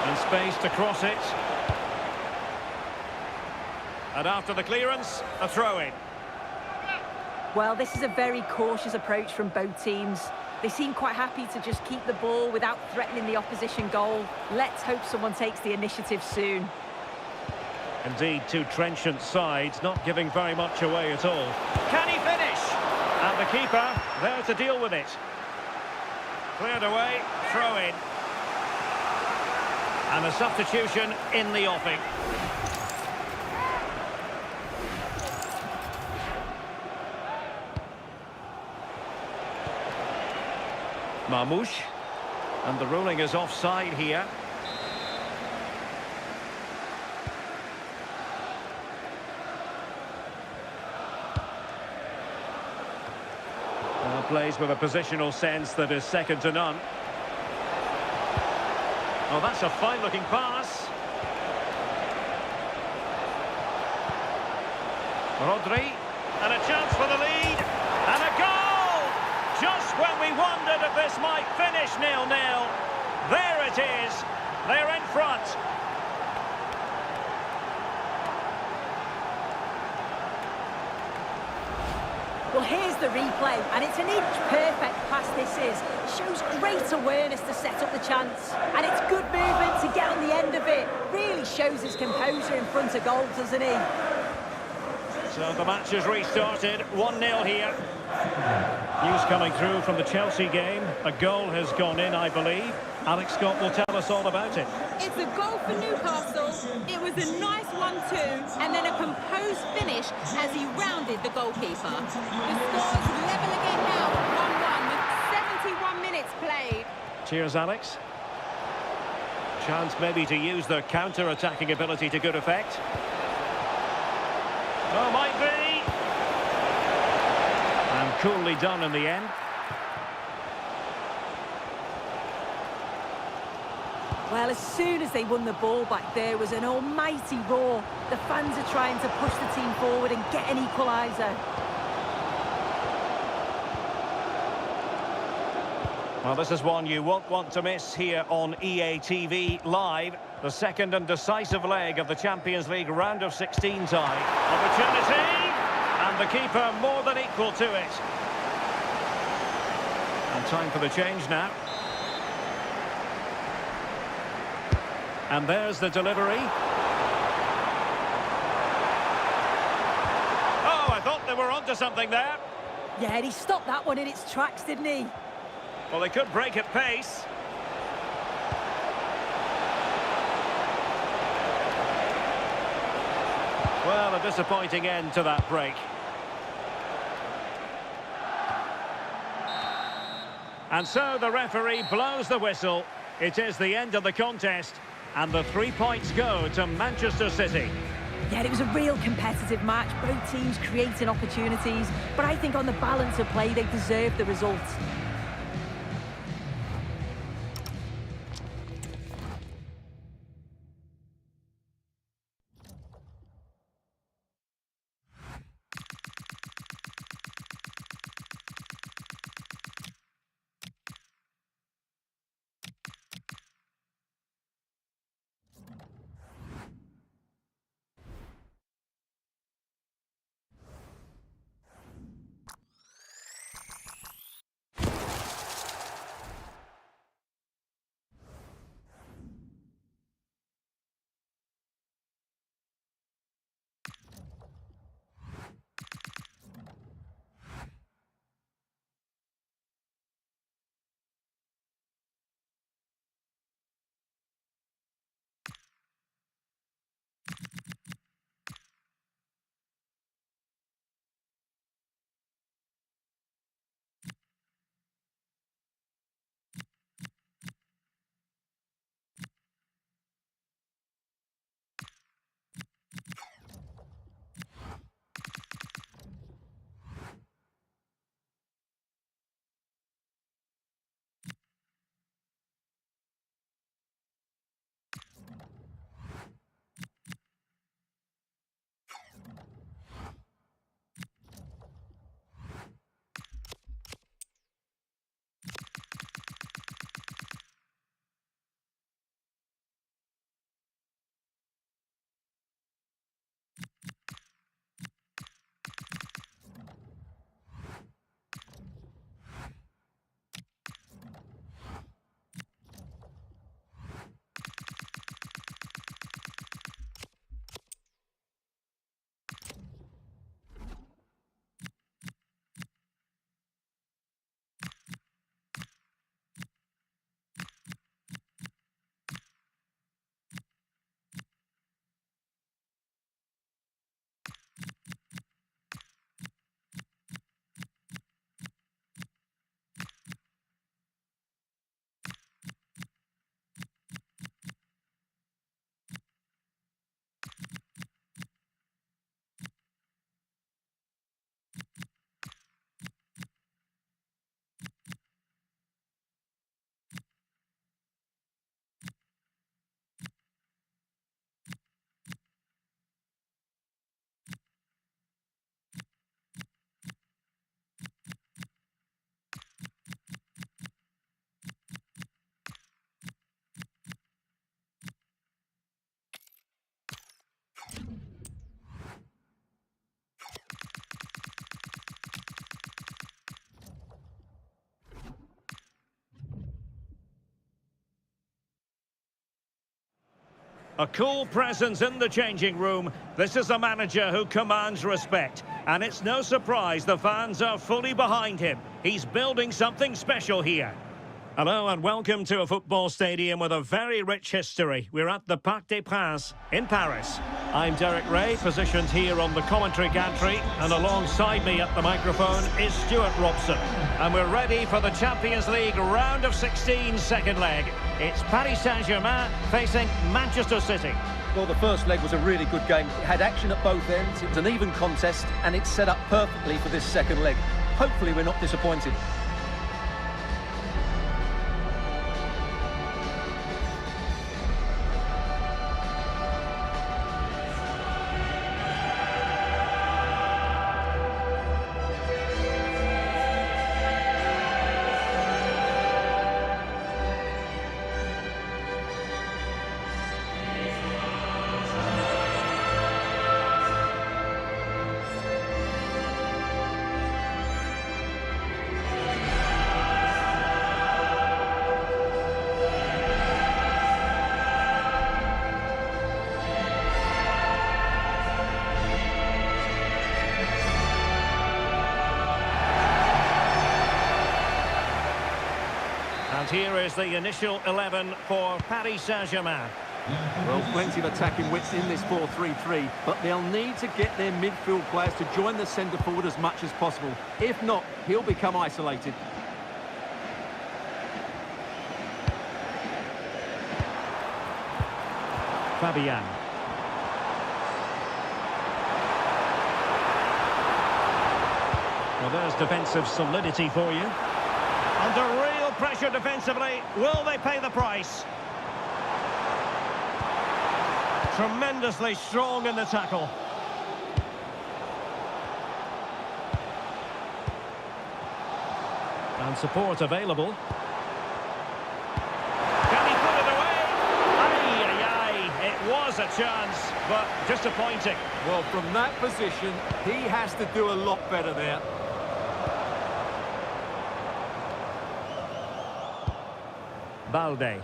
And space to cross it. And after the clearance, a throw-in. Well, this is a very cautious approach from both teams. They seem quite happy to just keep the ball without threatening the opposition goal. Let's hope someone takes the initiative soon. Indeed, two trenchant sides, not giving very much away at all. Can he finish? And the keeper there to deal with it. Cleared away, throw in. And a substitution in the offing. Marmoush. And the ruling is offside here. Plays with a positional sense that is second to none. Oh, that's a fine-looking pass. Rodri, and a chance for the lead, and a goal! Just when we wondered if this might finish 0-0. There it is, they're in front. Well, here's the replay, and it's an inch-perfect pass this is. Shows great awareness to set up the chance. And it's good movement to get on the end of it. Really shows his composure in front of goal, doesn't he? So the match has restarted, 1-0 here. News coming through from the Chelsea game. A goal has gone in, I believe. Alex Scott will tell us all about it. It's a goal for Newcastle. It was a nice 1-2 and then a composed finish as he rounded the goalkeeper. The score's level again now, 1-1 with 71 minutes played. Cheers, Alex. Chance maybe to use their counter-attacking ability to good effect. Oh, might be. And coolly done in the end. Well, as soon as they won the ball back, there was an almighty roar. The fans are trying to push the team forward and get an equaliser. Well, this is one you won't want to miss here on EA TV Live. The second and decisive leg of the Champions League round of 16 tie. Opportunity! And the keeper more than equal to it. And time for the change now. And there's the delivery. Oh, I thought they were onto something there. Yeah, and he stopped that one in its tracks, didn't he? Well, they could break at pace. Well, a disappointing end to that break. And so the referee blows the whistle. It is the end of the contest. And the 3 points go to Manchester City. Yeah, it was a real competitive match. Both teams creating opportunities. But I think on the balance of play, they deserved the result. A cool presence in the changing room. This is a manager who commands respect. And it's no surprise the fans are fully behind him. He's building something special here. Hello and welcome to a football stadium with a very rich history. We're at the Parc des Princes in Paris. I'm Derek Ray, positioned here on the commentary gantry, and alongside me at the microphone is Stuart Robson. And we're ready for the Champions League round of 16 second leg. It's Paris Saint-Germain facing Manchester City. Well, the first leg was a really good game. It had action at both ends, it was an even contest, and it's set up perfectly for this second leg. Hopefully we're not disappointed. And here is the initial 11 for Paris Saint-Germain. Well, plenty of attacking width in this 4-3-3, but they'll need to get their midfield players to join the centre forward as much as possible. If not, he'll become isolated. Fabian. Well, there's defensive solidity for you. Under real pressure defensively, will they pay the price? Tremendously strong in the tackle. And support available. Can he put it away? Aye, aye, aye. It was a chance, but disappointing. Well, from that position, he has to do a lot better there. Balde.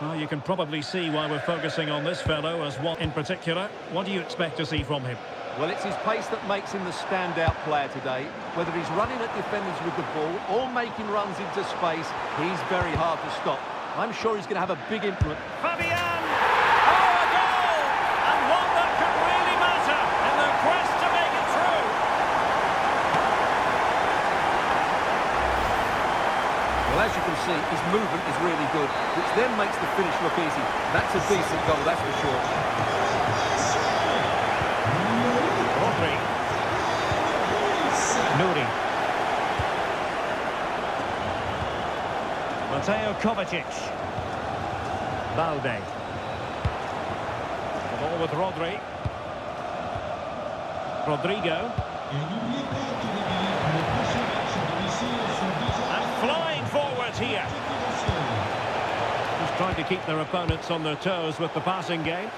Well, you can probably see why we're focusing on this fellow as one in particular. What do you expect to see from him? Well, it's his pace that makes him the standout player today. Whether he's running at defenders with the ball or making runs into space, he's very hard to stop. I'm sure he's going to have a big influence. Fabian! Oh, a goal! And one that could really matter in the quest to make it through. Well, as you can see, his movement is really good, which then makes the finish look easy. That's a decent goal, that's for sure. Rodri. Nuri. Mateo Kovacic. Balde. The ball with Rodri. Rodrigo. And flying forward here. Just trying to keep their opponents on their toes with the passing game.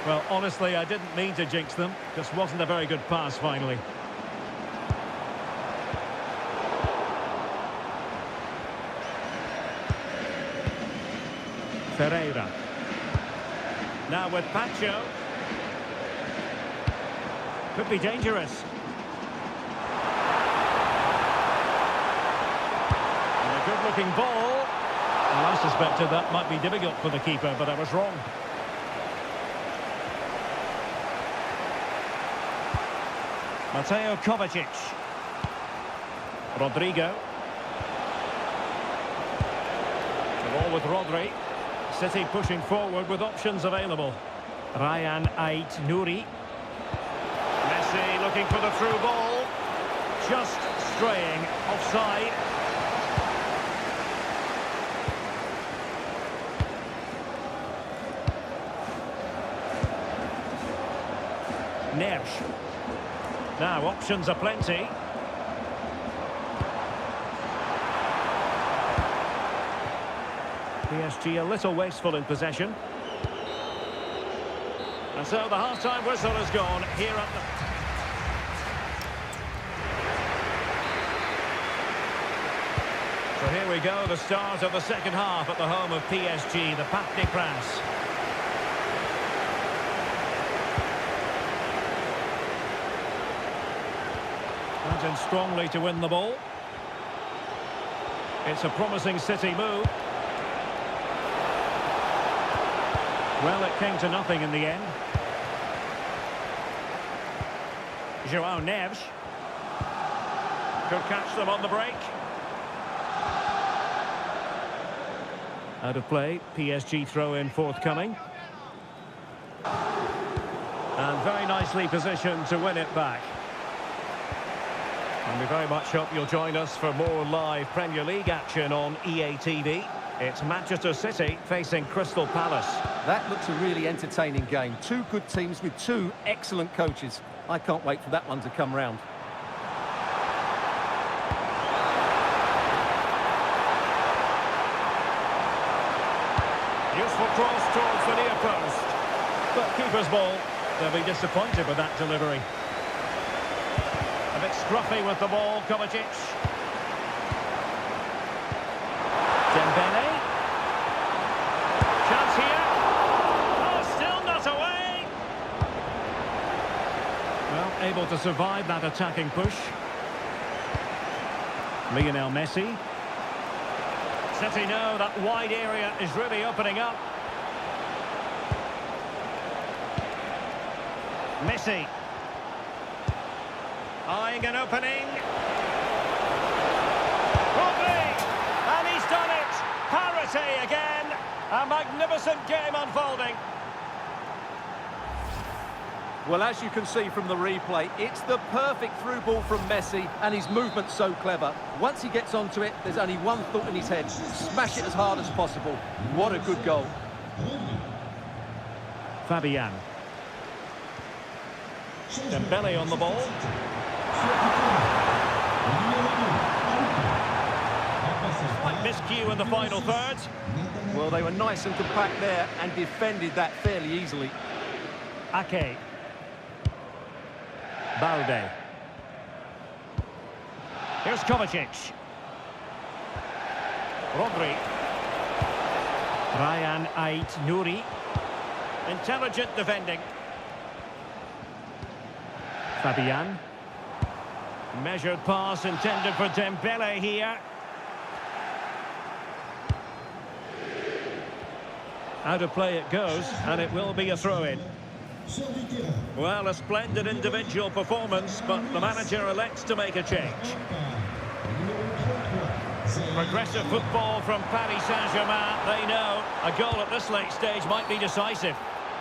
Well, honestly, I didn't mean to jinx them. Just wasn't a very good pass, finally. Ferreira. Now with Pacho. Could be dangerous. And a good-looking ball. Well, I suspected that might be difficult for the keeper, but I was wrong. Mateo Kovacic. Rodrigo. The ball with Rodri. City pushing forward with options available. Ryan Ait-Nouri. Messi looking for the through ball. Just straying offside. Nersch. Now options are plenty. PSG a little wasteful in possession. And so the half-time whistle has gone here at the... So here we go, the start of the second half at the home of PSG, the Parc des Princes. Went in strongly to win the ball. It's a promising City move. Well, it came to nothing in the end. João Neves could catch them on the break. Out of play, PSG throw-in forthcoming. And very nicely positioned to win it back. And we very much hope you'll join us for more live Premier League action on EA TV. It's Manchester City facing Crystal Palace. That looks a really entertaining game. Two good teams with two excellent coaches. I can't wait for that one to come round. Useful cross towards the near post. But keeper's ball. They'll be disappointed with that delivery. A bit scruffy with the ball, Kovacic. Dembele. Chance here. Oh, still not away. Well, able to survive that attacking push. Lionel Messi. City know that wide area is really opening up. Messi. Eyeing an opening. Rodri! And he's done it! Parity again! A magnificent game unfolding. Well, as you can see from the replay, it's the perfect through ball from Messi, and his movement's so clever. Once he gets onto it, there's only one thought in his head: smash it as hard as possible. What a good goal. Fabian. Dembele on the ball. Slight miscue in the final third. Well, they were nice and compact there and defended that fairly easily. Ake. Balde. Here's Kovacic. Rodri. Ryan Ait-Nouri. Intelligent defending. Fabian. Measured pass intended for Dembele here. Out of play it goes, and it will be a throw-in. Well, a splendid individual performance, but the manager elects to make a change. Progressive football from Paris Saint-Germain. They know a goal at this late stage might be decisive.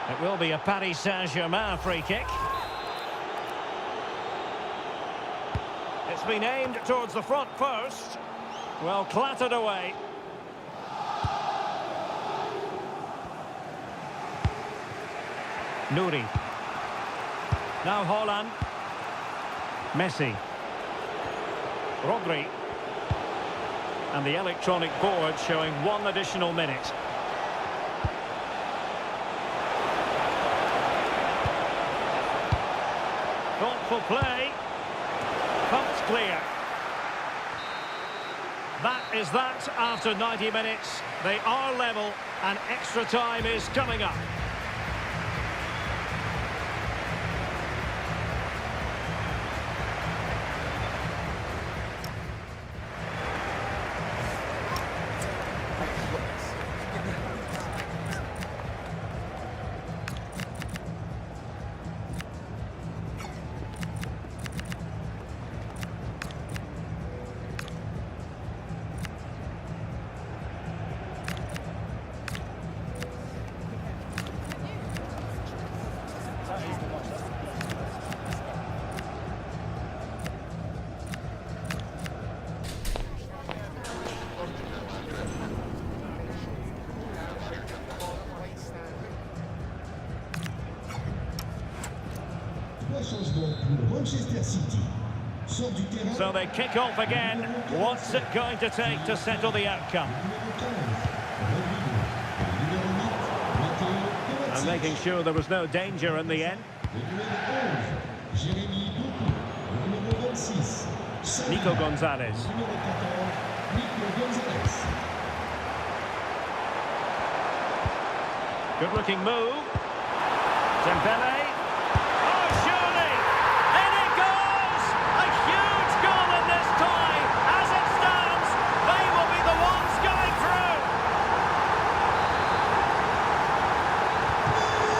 It will be a Paris Saint-Germain free kick. It's been aimed towards the front post. Well, clattered away. Nouri. Now Haaland. Messi. Rodri. And the electronic board showing one additional minute. Thoughtful play. Pumped clear. That is that after 90 minutes. They are level and extra time is coming up. So they kick off again. What's it going to take to settle the outcome? And making sure there was no danger in the end. Nico Gonzalez. Nico Gonzalez. Good looking move. Dembele. Oh, surely! In it goes! A huge goal in this tie. As it stands, they will be the ones going through.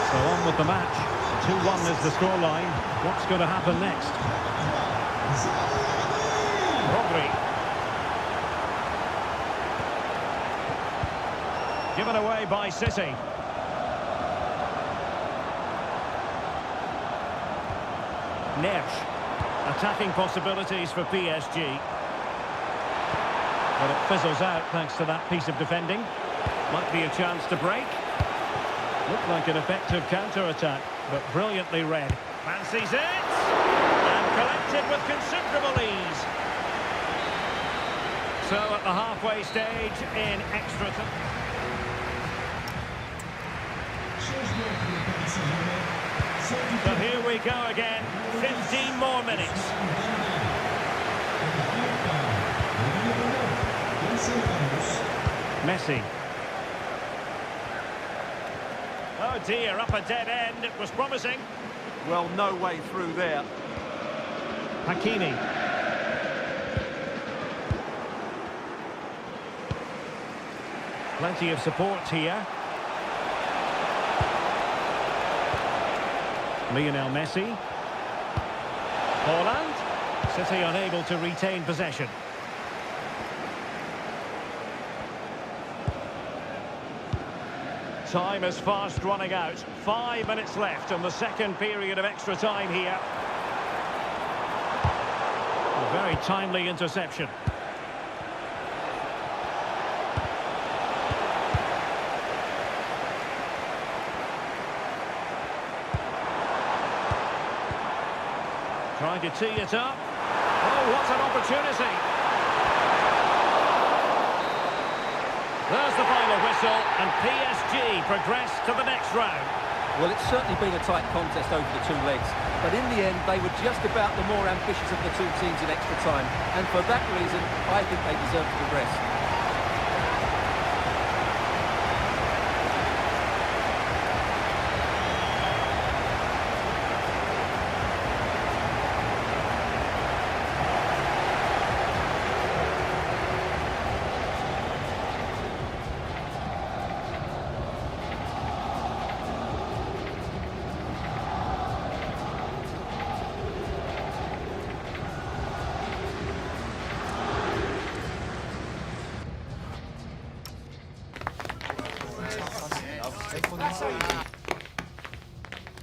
So on with the match. 2-1 is the scoreline. What's going to happen next? Rodri. Given away by City. Neves. Attacking possibilities for PSG. But it fizzles out thanks to that piece of defending. Might be a chance to break. Looked like an effective counter-attack, but brilliantly read. Fancies it! And collected with considerable ease. So at the halfway stage in extra time. So here we go again. 15 more minutes. Messi. Oh dear, up a dead end. It was promising. Well, no way through there. Hakimi. Plenty of support here. Lionel Messi. Haaland. City unable to retain possession. Time is fast running out. 5 minutes left in the second period of extra time here. A very timely interception. Trying to tee it up. Oh, what an opportunity. There's the final whistle, and PSG progress to the next round. Well, it's certainly been a tight contest over the two legs, but in the end, they were just about the more ambitious of the two teams in extra time, and for that reason, I think they deserve to progress.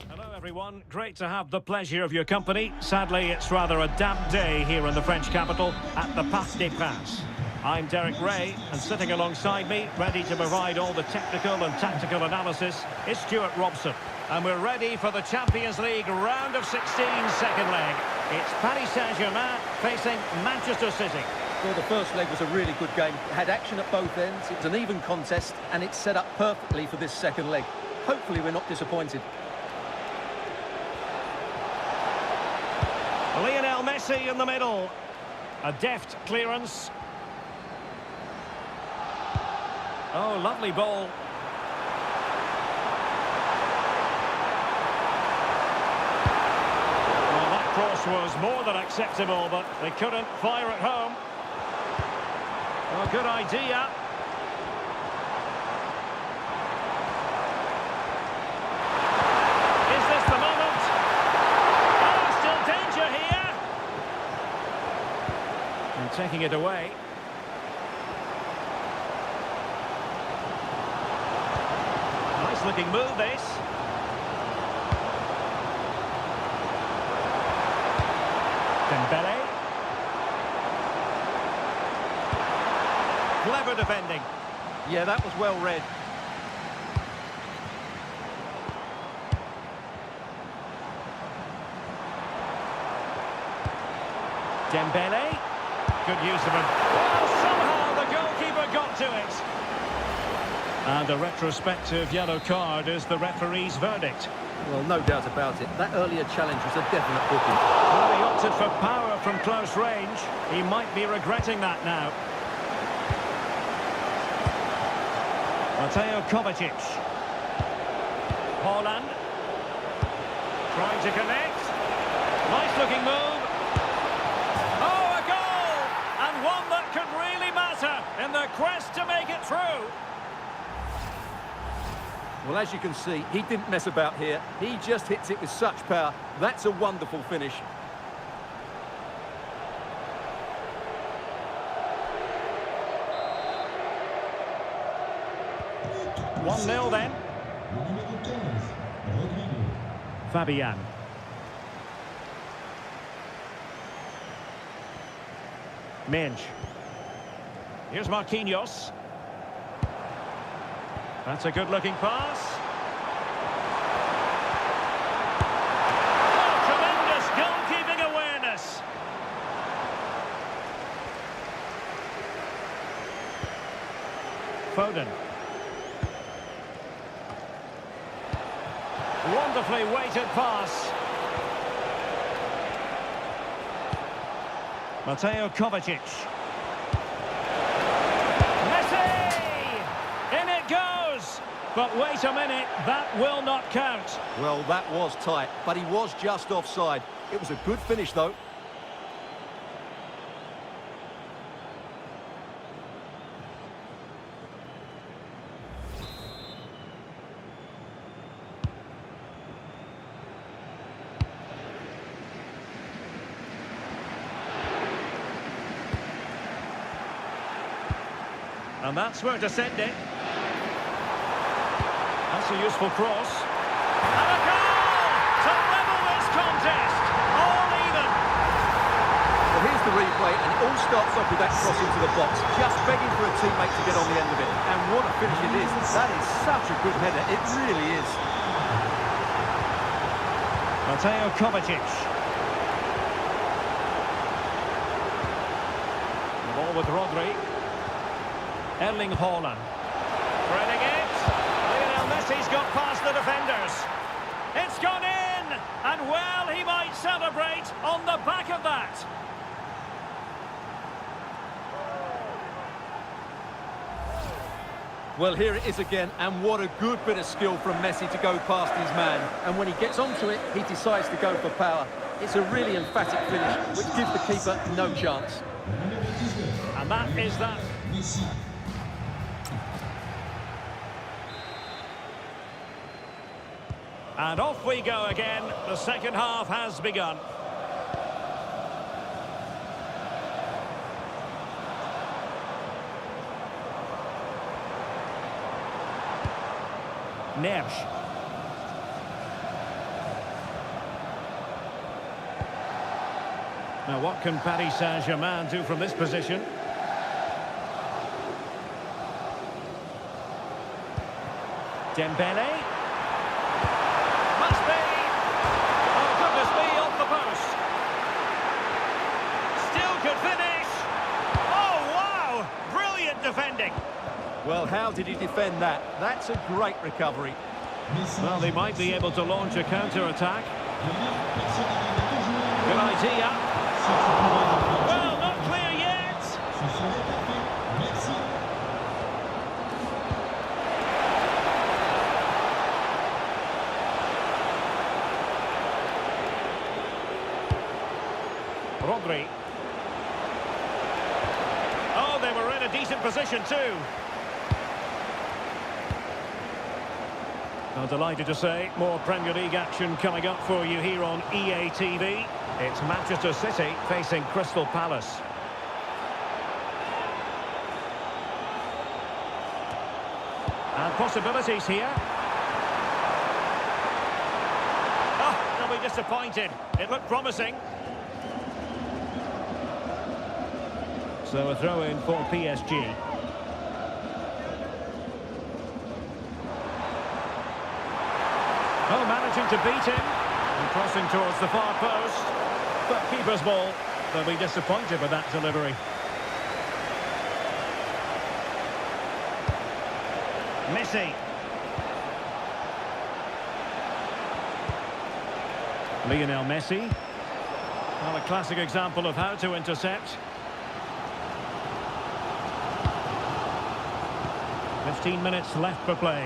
Hello everyone, great to have the pleasure of your company. Sadly, it's rather a damp day here in the French capital at the Parc des Princes. I'm Derek Ray, and sitting alongside me, ready to provide all the technical and tactical analysis, is Stuart Robson. And we're ready for the Champions League round of 16 second leg. It's Paris Saint-Germain facing Manchester City. Well, the first leg was a really good game. It had action at both ends, it was an even contest, and it's set up perfectly for this second leg. Hopefully we're not disappointed. Lionel Messi in the middle. A deft clearance. Oh, lovely ball. Well, that cross was more than acceptable, but they couldn't fire it home. Oh, good idea. Is this the moment? Oh, still danger here. And taking it away. Nice looking move, this. Dembele. Clever defending. Yeah, that was well read. Dembele. Good use of him. Oh, somehow the goalkeeper got to it. And a retrospective yellow card is the referee's verdict. Well, no doubt about it. That earlier challenge was a definite booking. Well, he opted for power from close range. He might be regretting that now. Mateo Kovacic. Haaland. Trying to connect. Nice looking move. Oh, a goal! And one that could really matter in the quest to make it through. Well, as you can see, he didn't mess about here. He just hits it with such power. That's a wonderful finish. 1-0 then. Fabian. Menj. Here's Marquinhos. That's a good-looking pass. Oh, tremendous goalkeeping awareness. Foden. Wonderfully weighted pass. Mateo Kovacic. Messi! In it goes! But wait a minute, that will not count. Well, that was tight, but he was just offside. It was a good finish, though. And that's where to send it. That's a useful cross. And a goal to level this contest. All even. Well, here's the replay, and it all starts off with that cross into the box, just begging for a teammate to get on the end of it. And what a finish it is. That is such a good header. It really is. Mateo Kovacic. The ball with Rodri. Erling Haaland. Threading it. Lionel Messi's got past the defenders. It's gone in! And well, he might celebrate on the back of that. Well, here it is again, and what a good bit of skill from Messi to go past his man. And when he gets onto it, he decides to go for power. It's a really emphatic finish, which gives the keeper no chance. And that is that. And off we go again. The second half has begun. Neves. Now what can Paris Saint-Germain do from this position? Dembele. Must be. Oh, goodness me, off the post. Still could finish. Oh, wow. Brilliant defending. Well, how did he defend that? That's a great recovery. Well, they might be able to launch a counter-attack. Good idea. Well, not clear yet. Rodri. Oh, they were in a decent position too. I'm delighted to say more Premier League action coming up for you here on EA TV. It's Manchester City facing Crystal Palace. And possibilities here. Oh, they'll be disappointed. It looked promising. So a throw in for PSG. Oh, managing to beat him. And crossing towards the far post. But keeper's ball. They'll be disappointed with that delivery. Messi. Lionel Messi. Well, a classic example of how to intercept. 15 minutes left for play.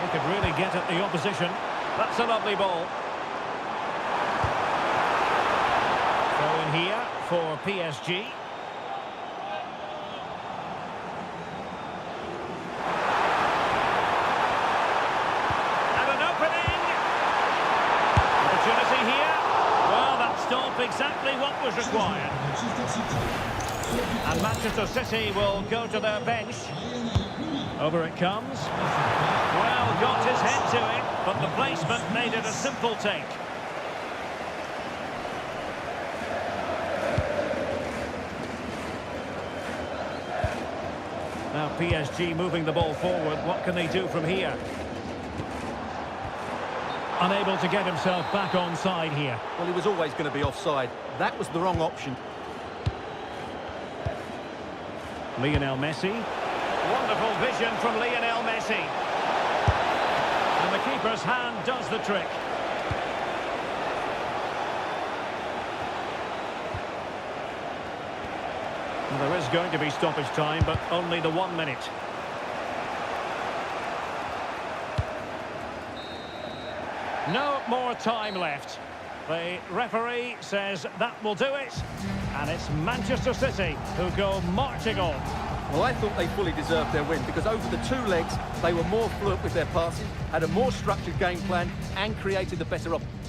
He could really get at the opposition. That's a lovely ball. Throw in here for PSG. And an opening. Opportunity here. Well, that stopped exactly what was required. And Manchester City will go to their bench. Over it comes. Well, got his head to it, but the placement made it a simple take. Now PSG moving the ball forward. What can they do from here? Unable to get himself back onside here. Well, he was always going to be offside. That was the wrong option. Lionel Messi. Wonderful vision from Lionel Messi. And the keeper's hand does the trick. Well, there is going to be stoppage time, but only the 1 minute. No more time left. The referee says that will do it. And it's Manchester City who go marching on. Well, I thought they fully deserved their win because over the two legs, they were more fluent with their passes, had a more structured game plan and created the better opportunity.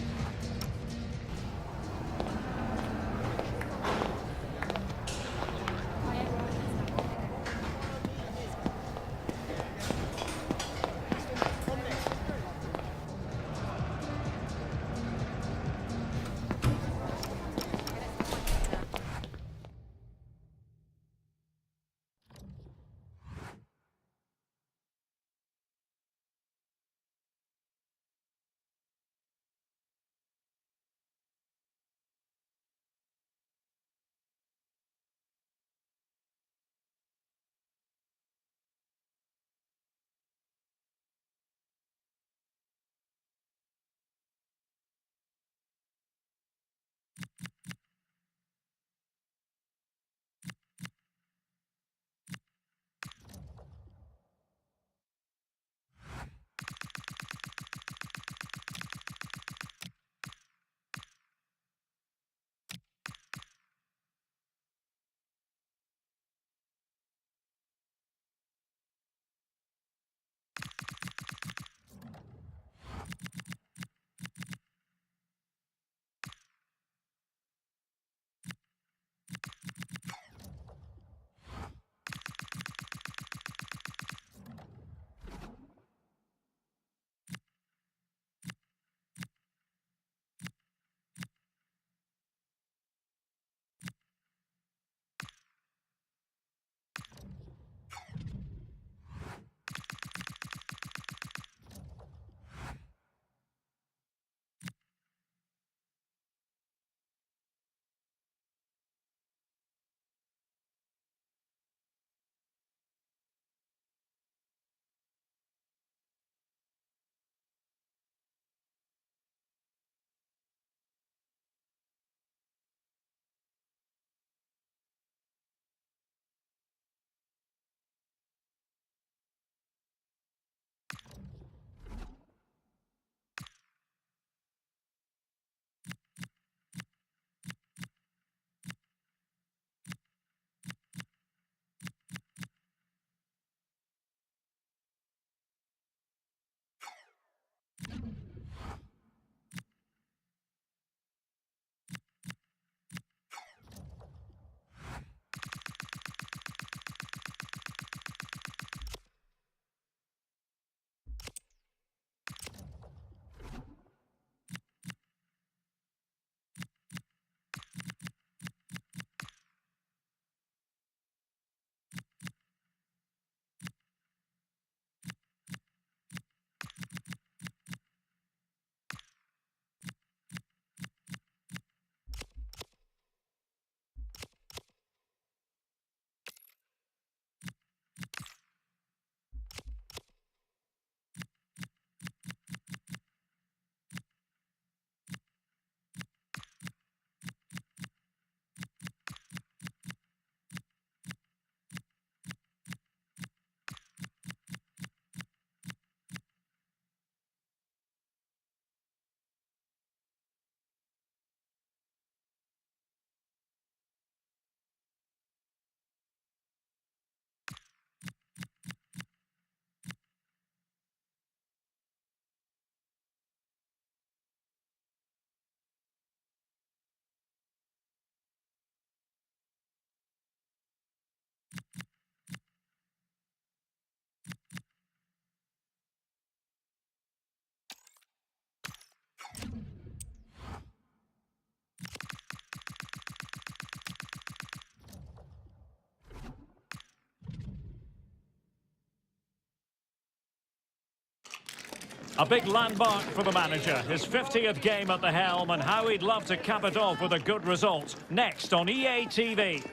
A big landmark for the manager. His 50th game at the helm, and how he'd love to cap it off with a good result. Next on EA TV.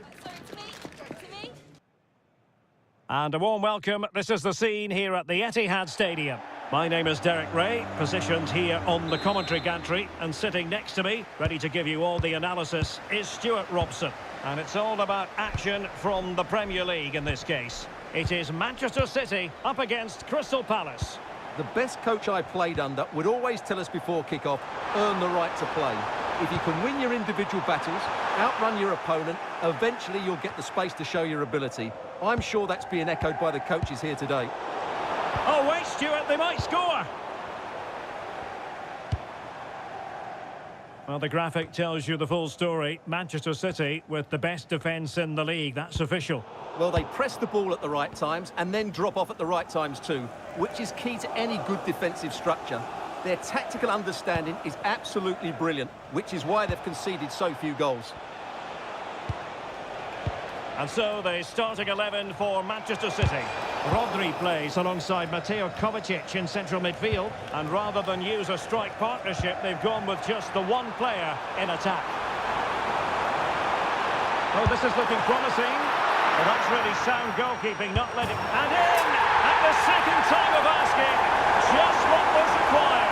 And a warm welcome. This is the scene here at the Etihad Stadium. My name is Derek Ray, positioned here on the commentary gantry, and sitting next to me, ready to give you all the analysis, is Stuart Robson. And it's all about action from the Premier League in this case. It is Manchester City up against Crystal Palace. The best coach I played under would always tell us before kick-off, earn the right to play. If you can win your individual battles, outrun your opponent, eventually you'll get the space to show your ability. I'm sure that's being echoed by the coaches here today. Oh, wait, Stuart, they might score! Well, the graphic tells you the full story. Manchester City with the best defence in the league, that's official. Well, they press the ball at the right times and then drop off at the right times too, which is key to any good defensive structure. Their tactical understanding is absolutely brilliant, which is why they've conceded so few goals. And so the starting 11 for Manchester City. Rodri plays alongside Mateo Kovacic in central midfield. And rather than use a strike partnership, they've gone with just the one player in attack. Oh, this is looking promising. Well, that's really sound goalkeeping, not letting... And in! At the second time of asking, just what was required.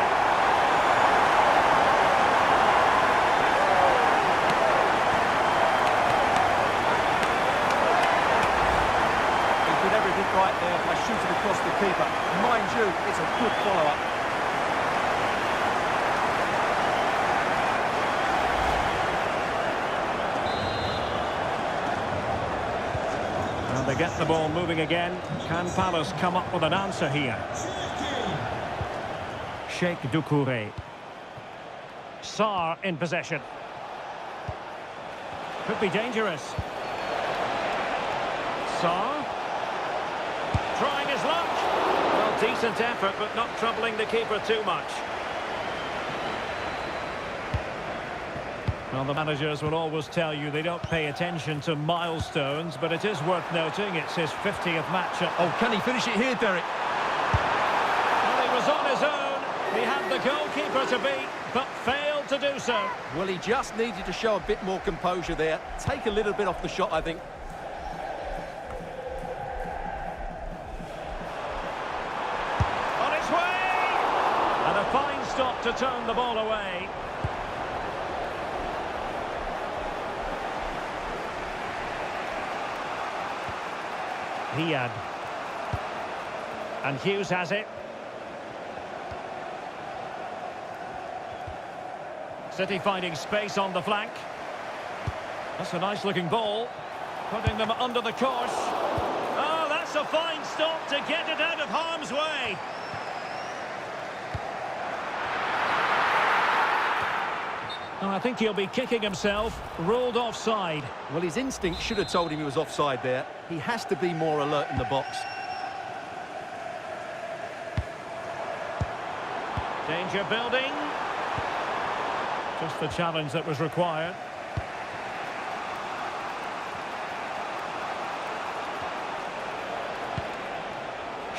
Everything right there by shooting across the keeper. Mind you, it's a good follow-up. And they get the ball moving again. Can Palace come up with an answer here? Sheikh Doucouré. Sarr in possession. Could be dangerous. Sarr. Trying his luck. Well, decent effort, but not troubling the keeper too much. Well, the managers will always tell you they don't pay attention to milestones, but it is worth noting it's his 50th match at... Oh, can he finish it here, Derek? Well, he was on his own. He had the goalkeeper to beat, but failed to do so. Well, he just needed to show a bit more composure there. Take a little bit off the shot, I think. Fine stop to turn the ball away. Hiad. And Hughes has it. City finding space on the flank. That's a nice looking ball. Putting them under the course. Oh, that's a fine stop to get it out of harm's way. Oh, I think he'll be kicking himself. Ruled offside. Well, his instinct should have told him he was offside there. He has to be more alert in the box. Danger building. Just the challenge that was required.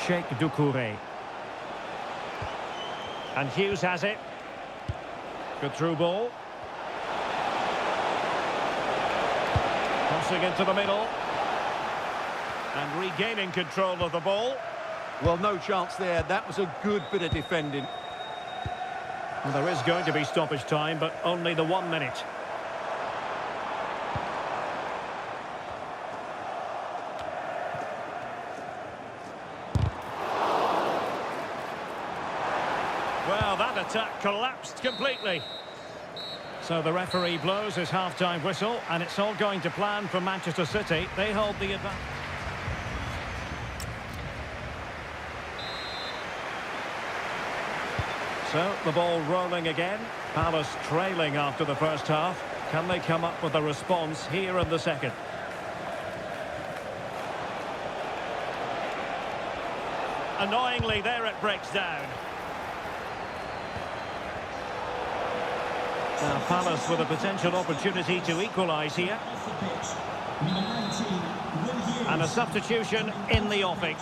Sheikh Doucouré. And Hughes has it. Good through ball. Crossing into the middle. And regaining control of the ball. Well, no chance there. That was a good bit of defending. Well, there is going to be stoppage time, but only the 1 minute. Well, that attack collapsed completely. So the referee blows his half-time whistle, and it's all going to plan for Manchester City. They hold the advantage. So the ball rolling again. Palace trailing after the first half. Can they come up with a response here in the second? Annoyingly, there it breaks down. Now Palace with a potential opportunity to equalise here. And a substitution in the offing.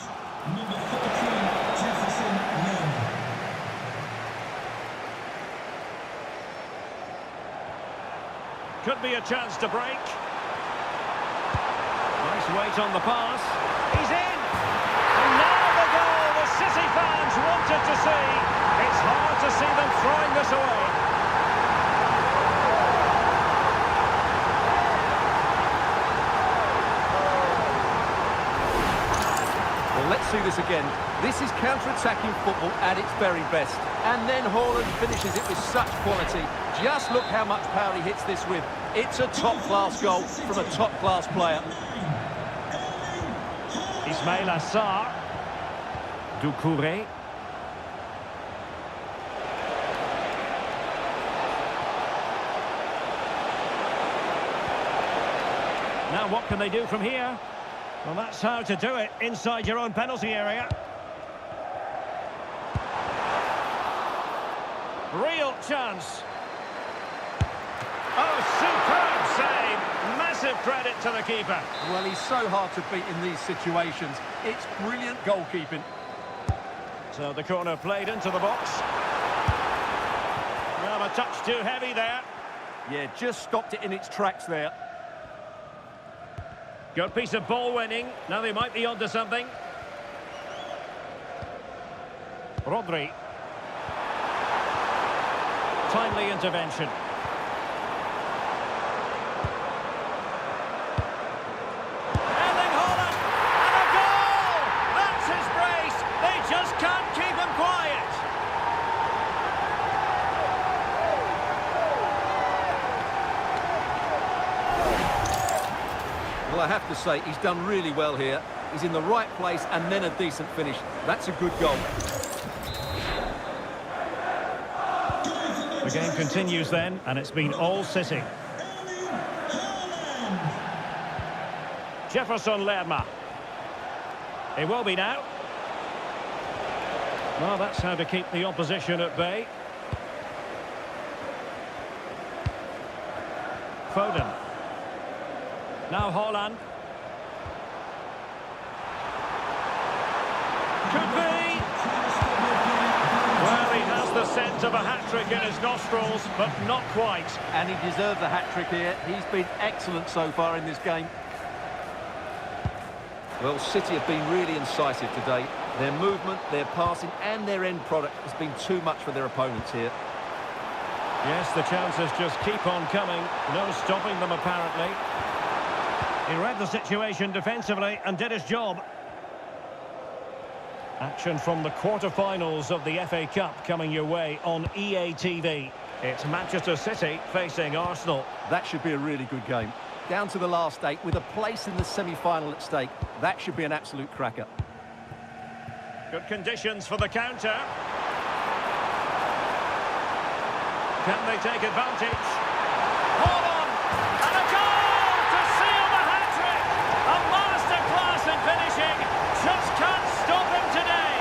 could be a chance to break. Nice weight on the pass. He's in! And now the goal the City fans wanted to see. It's hard to see them throwing this away. Well, let's see this again. This is counter-attacking football at its very best. And then Haaland finishes it with such quality. Just look how much power he hits this with. It's a top-class goal from a top-class player. Ismail Assar. Doucouré. Now what can they do from here? Well, that's how to do it inside your own penalty area. Real chance. Oh, superb save. Massive credit to the keeper. Well, he's so hard to beat in these situations. It's brilliant goalkeeping. So the corner played into the box. Well, a touch too heavy there. Yeah, just stopped it in its tracks there. Good piece of ball winning. Now they might be onto something. Rodri. Timely intervention. Erling Haaland! And a goal! That's his brace! They just can't keep him quiet! Well, I have to say, he's done really well here. He's in the right place and then a decent finish. That's a good goal. The game continues then, and it's been all City. Jefferson Lerma. It will be now. Well, that's how to keep the opposition at bay. Foden. Now Haaland. Could be. Well, he has the scent of a hat-trick in his nostrils, but not quite. And he deserves a hat-trick here. He's been excellent so far in this game. Well, City have been really incisive today. Their movement, their passing and their end product has been too much for their opponents here. Yes, the chances just keep on coming. No stopping them, apparently. He read the situation defensively and did his job. Action from the quarter-finals of the FA Cup coming your way on EA TV. It's Manchester City facing Arsenal. That should be a really good game. Down to the last 8 with a place in the semi-final at stake. That should be an absolute cracker. Good conditions for the counter. Can they take advantage? Haaland! And a goal to seal the hat-trick! A masterclass in finishing. Just can't stop him today.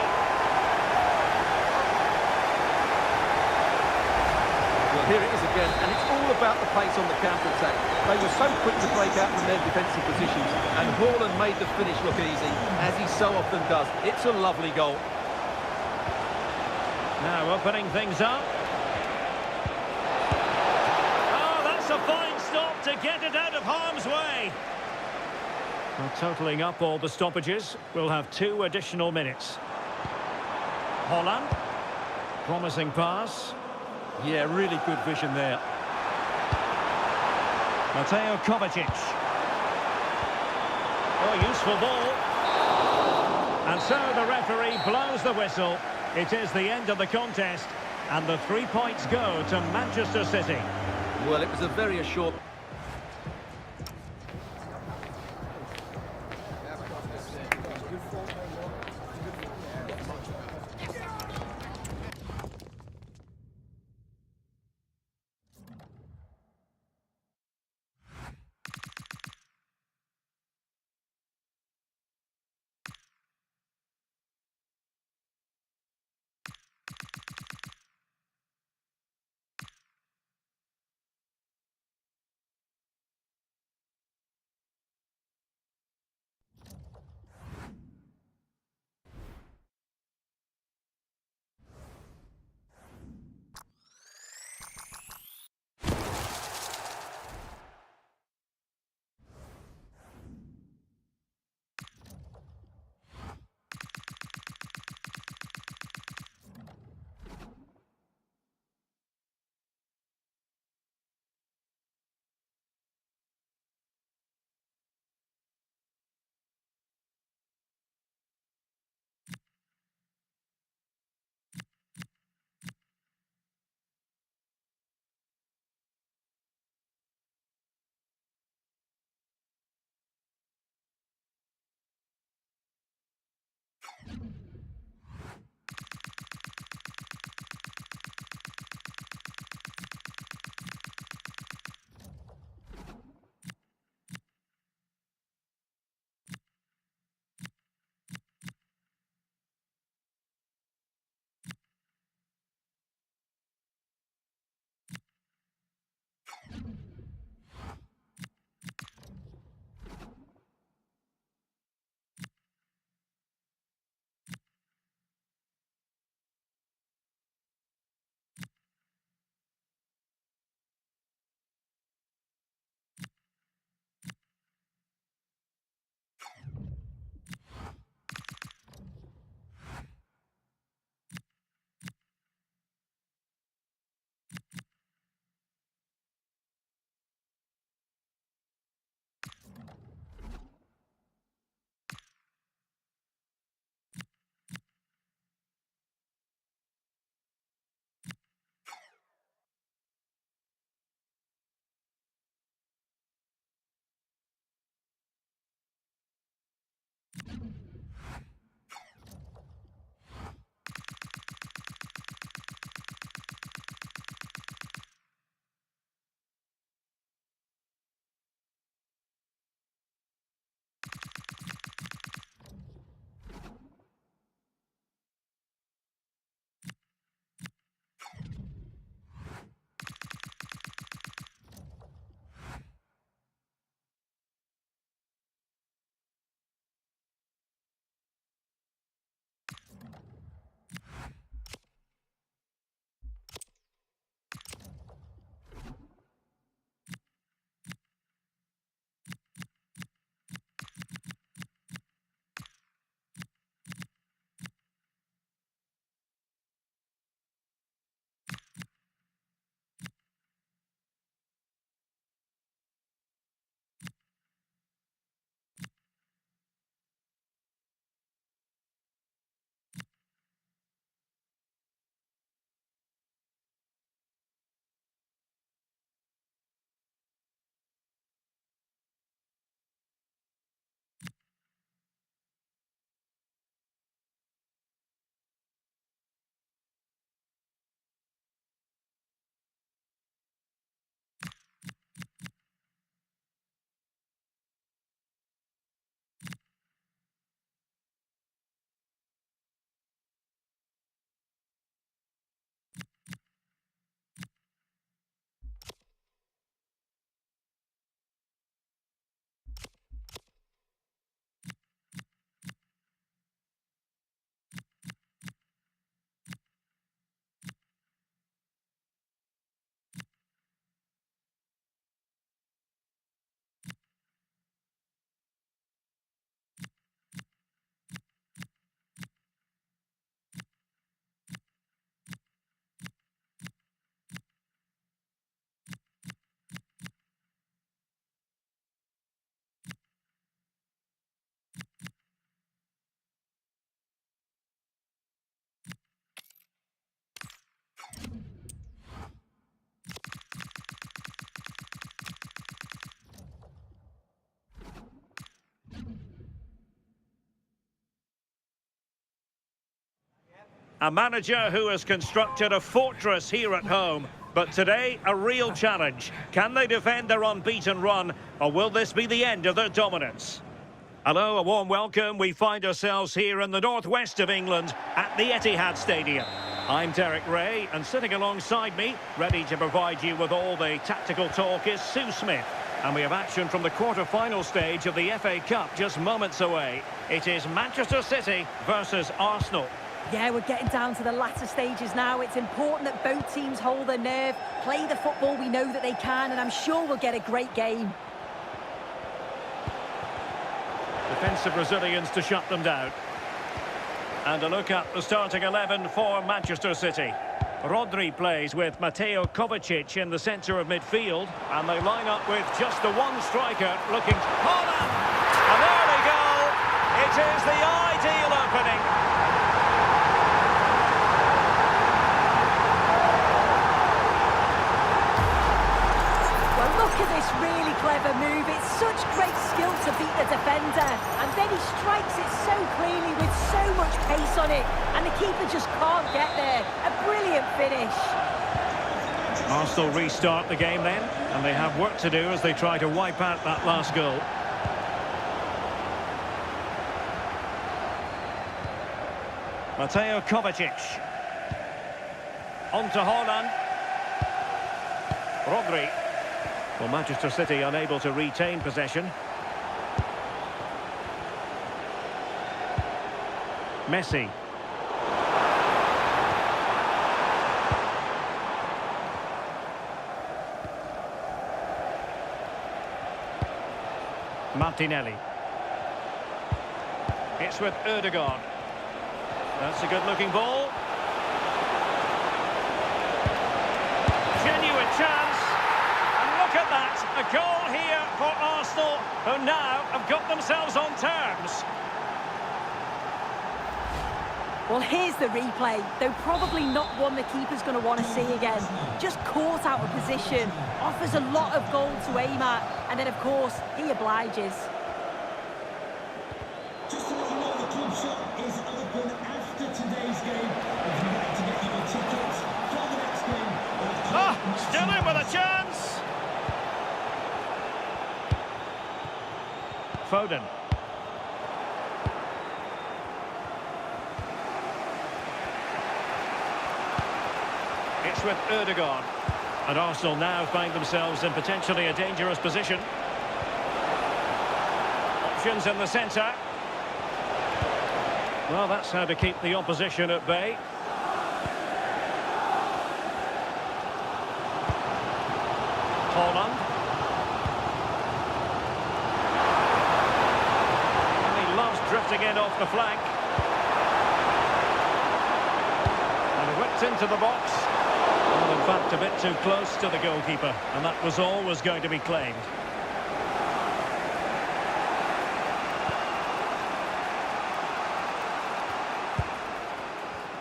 Well, here it is again, and it's all about the pace on the counter-attack. They were so quick to break out from their defensive positions, and Haaland made the finish look easy, as he so often does. It's a lovely goal. Now opening things up. Oh, that's a fine stop to get it out of harm's way. Well, totalling up all the stoppages, we'll have 2 additional minutes. Haaland. Promising pass. Yeah, really good vision there. Mateo Kovacic. Oh, useful ball. And so the referee blows the whistle. It is the end of the contest, and the 3 points go to Manchester City. Well, it was a very assured... A manager who has constructed a fortress here at home. But today, a real challenge. Can they defend their unbeaten run, or will this be the end of their dominance? Hello, a warm welcome. We find ourselves here in the northwest of England at the Etihad Stadium. I'm Derek Ray, and sitting alongside me, ready to provide you with all the tactical talk, is Sue Smith. And we have action from the quarter-final stage of the FA Cup just moments away. It is Manchester City versus Arsenal. Yeah, we're getting down to the latter stages now. It's important that both teams hold their nerve, play the football we know that they can, and I'm sure we'll get a great game. Defensive Brazilians to shut them down. And a look at the starting 11 for Manchester City. Rodri plays with Mateo Kovacic in the centre of midfield. And they line up with just the one striker looking... Haaland! And there we go! It is the ideal opening. Well, look at this really clever move. It's such great skill to beat the defender. And then he strikes it so cleanly with so much pace on it. And the keeper just can't get there. A brilliant finish. Arsenal restart the game then. And they have work to do as they try to wipe out that last goal. Mateo Kovacic. On to Haaland. Rodri. Well, Manchester City unable to retain possession. Messi. Martinelli. It's with Ødegaard. That's a good-looking ball. Genuine chance. And look at that. A goal here for Arsenal, who now have got themselves on terms. Well, here's the replay, though probably not one the keeper's going to want to see again. Just caught out of position, offers a lot of goal to aim at, and then, of course, he obliges. Just to let you know, the club shop is open after today's game. If you'd like to get your tickets for the next game... Still in with a chance. Foden. It's with Ødegaard. And Arsenal now find themselves in potentially a dangerous position. Options in the centre. Well, that's how to keep the opposition at bay. Haaland. And he loves drifting in off the flank. And whipped into the box. Well, in fact, a bit too close to the goalkeeper, and that was always going to be claimed.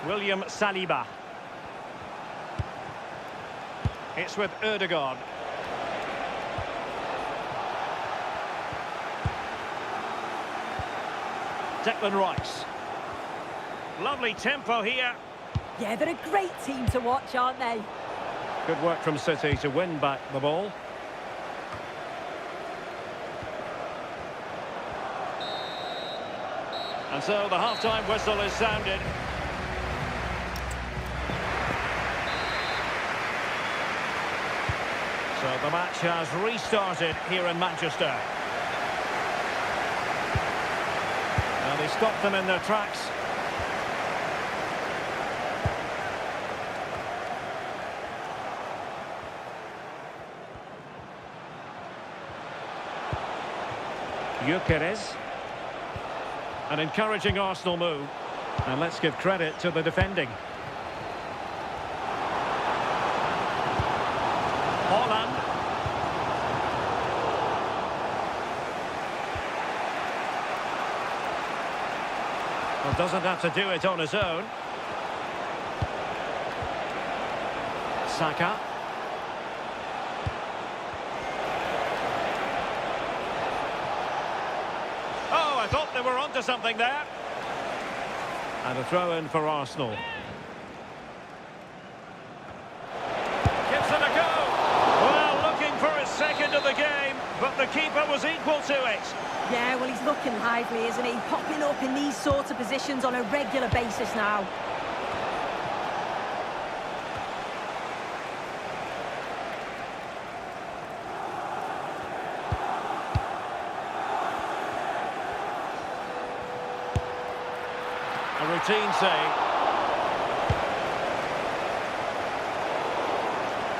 William Saliba. It's with Ødegaard. Declan Rice. Lovely tempo here. Yeah, they're a great team to watch, aren't they? Good work from City to win back the ball. And so the half-time whistle is sounded. So the match has restarted here in Manchester. Now they stopped them in their tracks. Gyökeres. An encouraging Arsenal move. And let's give credit to the defending. Haaland. Well, doesn't have to do it on his own. Saka. Oh, I thought they were onto something there. And a throw-in for Arsenal. the keeper was equal to it. Yeah, well, he's looking lively, isn't he? Popping up in these sorts of positions on a regular basis now. A routine save.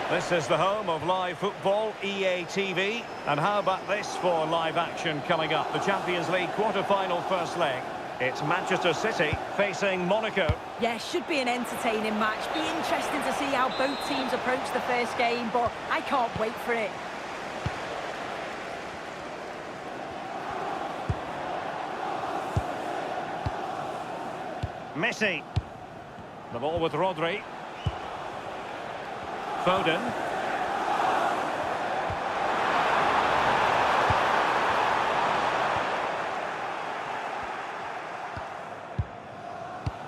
This is the home of live football, EA TV. And how about this for live action coming up? The Champions League quarter-final first leg. It's Manchester City facing Monaco. Yeah, should be an entertaining match. Be interesting to see how both teams approach the first game, but I can't wait for it. Messi. The ball with Rodri. Foden.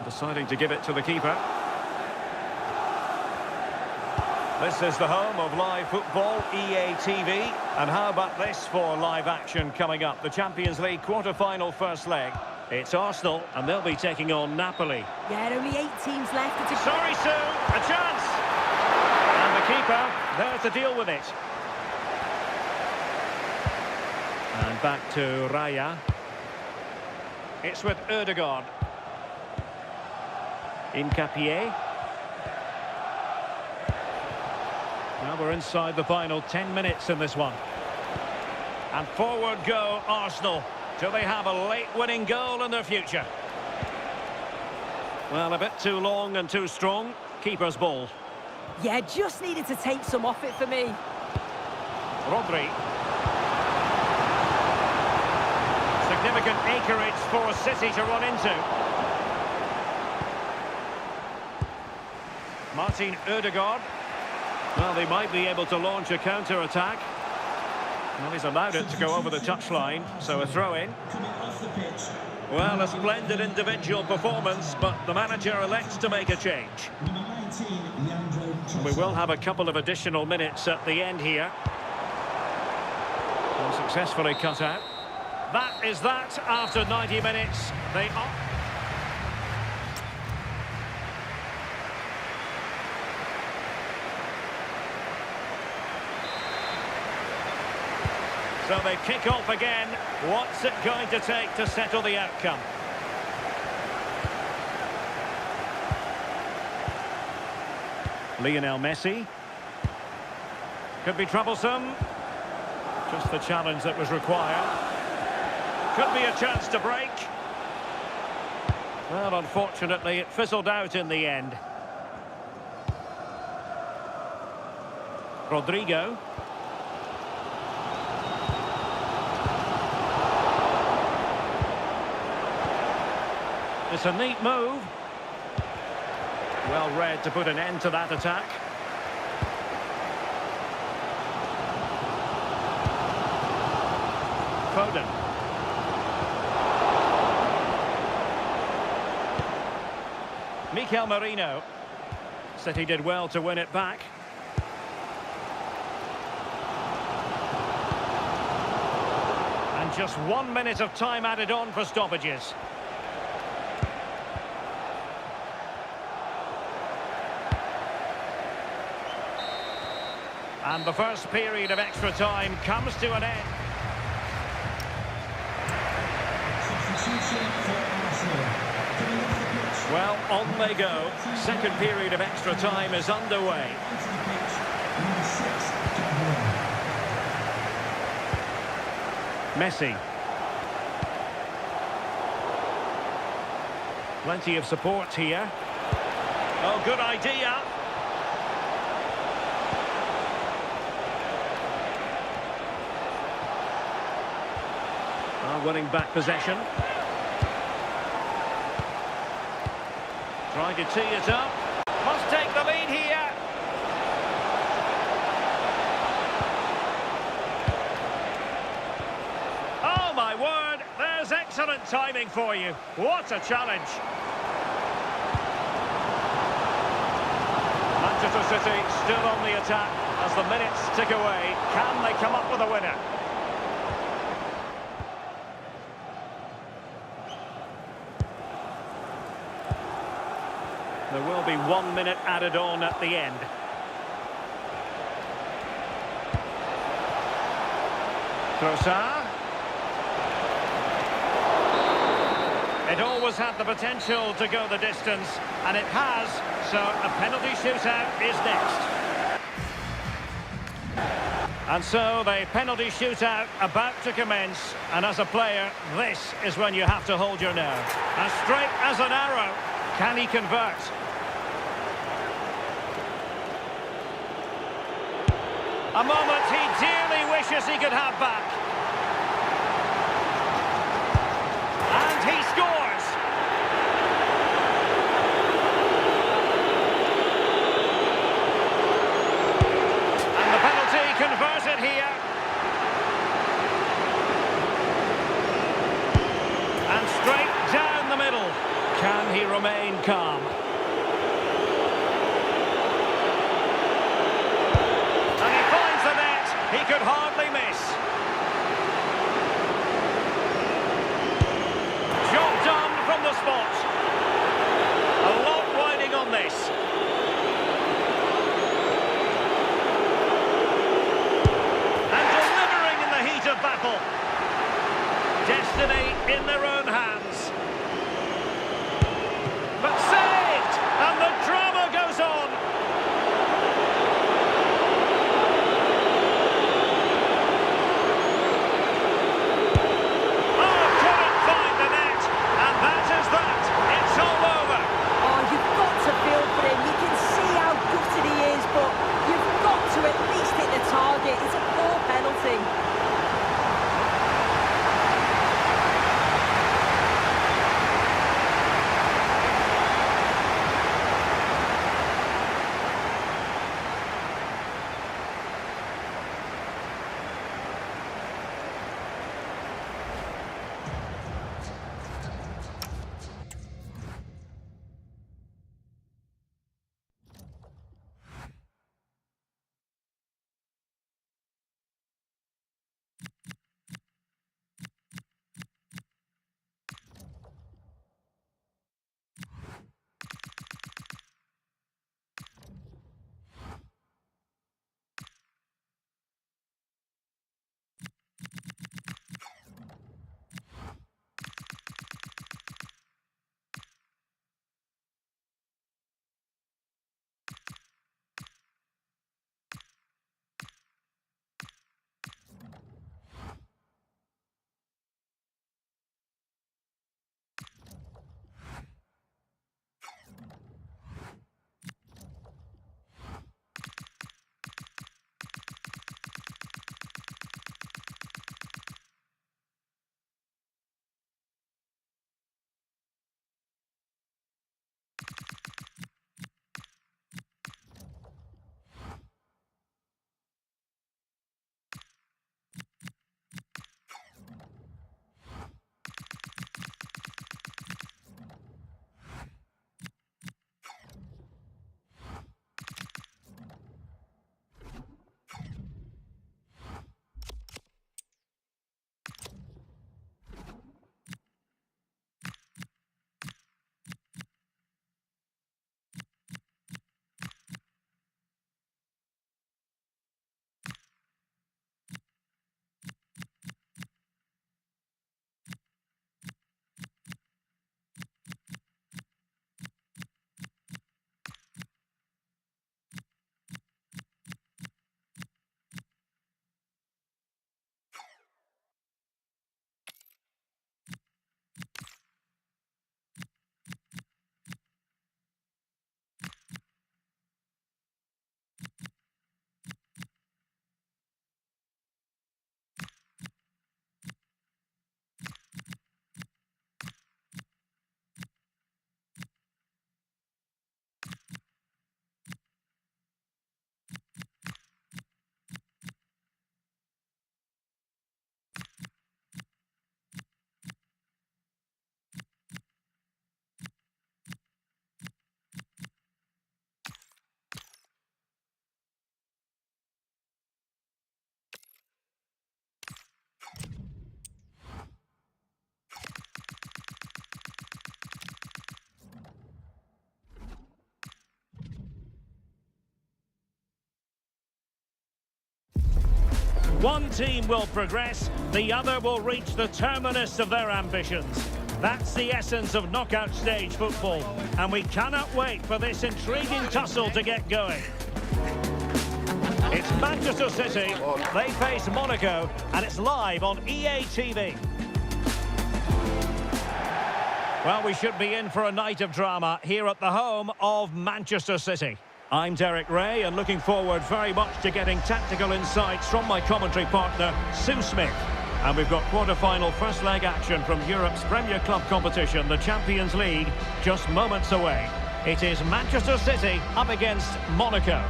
Deciding to give it to the keeper. This is the home of live football, EA TV. And how about this for live action coming up? The Champions League quarter-final first leg. It's Arsenal, and they'll be taking on Napoli. Yeah, only 8 teams left. It's Sorry, Sue, a chance! And the keeper there to deal with it. And back to Raya. It's with Ødegaard. Hincapié. Now we're inside the final 10 minutes in this one. And forward go Arsenal. Do they have a late winning goal in their future? Well, a bit too long and too strong. Keeper's ball. Yeah, just needed to take some off it for me. Rodri. Significant acreage for City to run into. Martin Ødegaard. Well, they might be able to launch a counter-attack. Well, he's allowed it to go over the touchline, so a throw-in. Well, a splendid individual performance, but the manager elects to make a change. We will have a couple of additional minutes at the end here. And successfully cut out. That is that after 90 minutes. They are... So they kick off again. What's it going to take to settle the outcome? Lionel Messi. Could be troublesome. Just the challenge that was required. Could be a chance to break. Well, unfortunately, it fizzled out in the end. Rodrigo. It's a neat move. Well read to put an end to that attack. Foden. Mikel Merino. Said he did well to win it back. And just 1 minute of time added on for stoppages. And the first period of extra time comes to an end. Well, on they go. Second period of extra time is underway. Messi. Plenty of support here. Oh, good idea. Winning back possession. Trying to tee it up. Must take the lead here. Oh my word, there's excellent timing for you. What a challenge. Manchester City still on the attack as the minutes tick away. Can they come up with a winner? There will be 1 minute added on at the end. Trossard. It always had the potential to go the distance, and it has, so a penalty shootout is next. And so the penalty shootout about to commence, and as a player, this is when you have to hold your nerve. As straight as an arrow, can he convert? A moment he dearly wishes he could have back. And he scores! And the penalty converted here. And straight down the middle. Can he remain calm? And he finds the net. He could hardly miss. Job done from the spot. A lot riding on this. And delivering in the heat of battle. Destiny in their own hands. But saved! And the drama goes on. Oh, couldn't find the net. And that is that. It's all over. Oh, you've got to feel for him. You can see how gutted he is, but you've got to at least hit the target. It's a poor penalty. One team will progress, the other will reach the terminus of their ambitions. That's the essence of knockout stage football, and we cannot wait for this intriguing tussle to get going. It's Manchester City, they face Monaco, and it's live on EA TV. Well, we should be in for a night of drama here at the home of Manchester City. I'm Derek Ray, and looking forward very much to getting tactical insights from my commentary partner, Sue Smith. And we've got quarter-final first leg action from Europe's Premier Club competition, the Champions League, just moments away. It is Manchester City up against Monaco.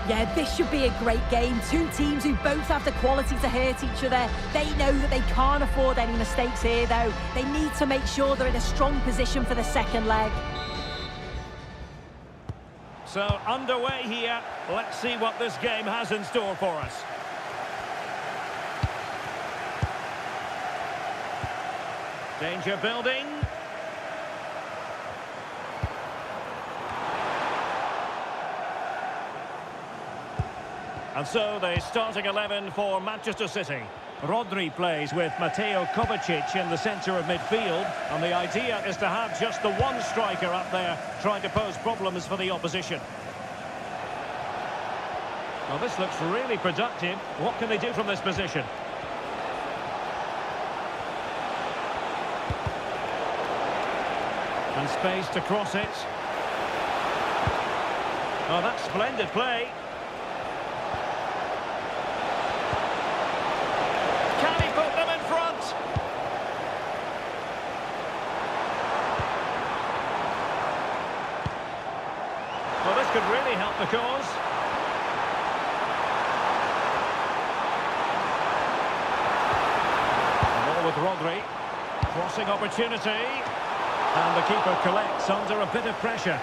Yeah, this should be a great game. Two teams who both have the quality to hurt each other. They know that they can't afford any mistakes here, though. They need to make sure they're in a strong position for the second leg. So, underway here. Let's see what this game has in store for us. Danger building. And so the starting 11 for Manchester City. Rodri plays with Mateo Kovacic in the centre of midfield, and the idea is to have just the one striker up there trying to pose problems for the opposition. Well, this looks really productive. What can they do from this position? And space to cross it. Oh, that's splendid play. Can he put them in front? Well, this could really help the cause. The ball with Rodri. Crossing opportunity. And the keeper collects under a bit of pressure.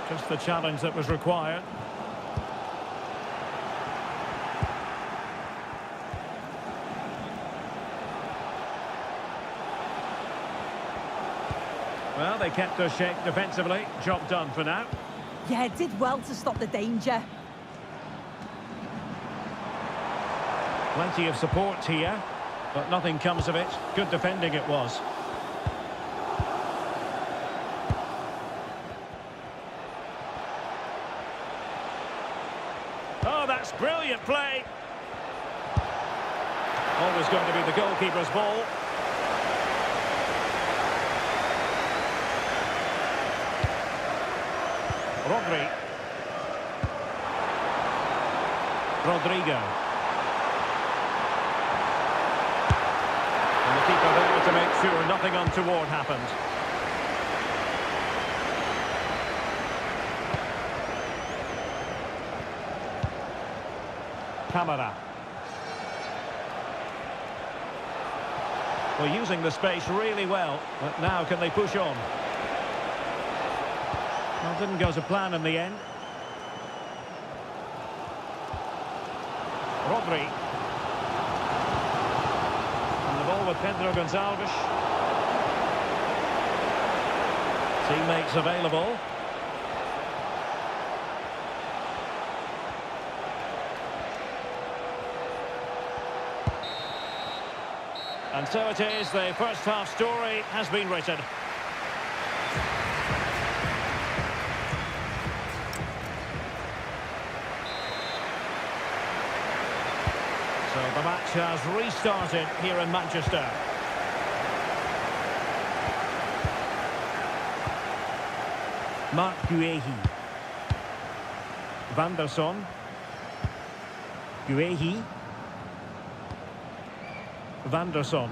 Just the challenge that was required. Well, they kept their shape defensively. Job done for now. Yeah, did well to stop the danger. Plenty of support here, but nothing comes of it. Good defending it was. Oh, that's brilliant play. Always going to be the goalkeeper's ball. Rodri. Rodrigo. And the keeper there to make sure nothing untoward happened. Camara. Well, using the space really well, but now can they push on? Well, didn't go to plan in the end. Rodri. And the ball with Pedro Gonçalves. Teammates available. And so it is, the first half story has been written. So the match has restarted here in Manchester. Marc Guéhi. Van der Son. Guéhi. Van der Son.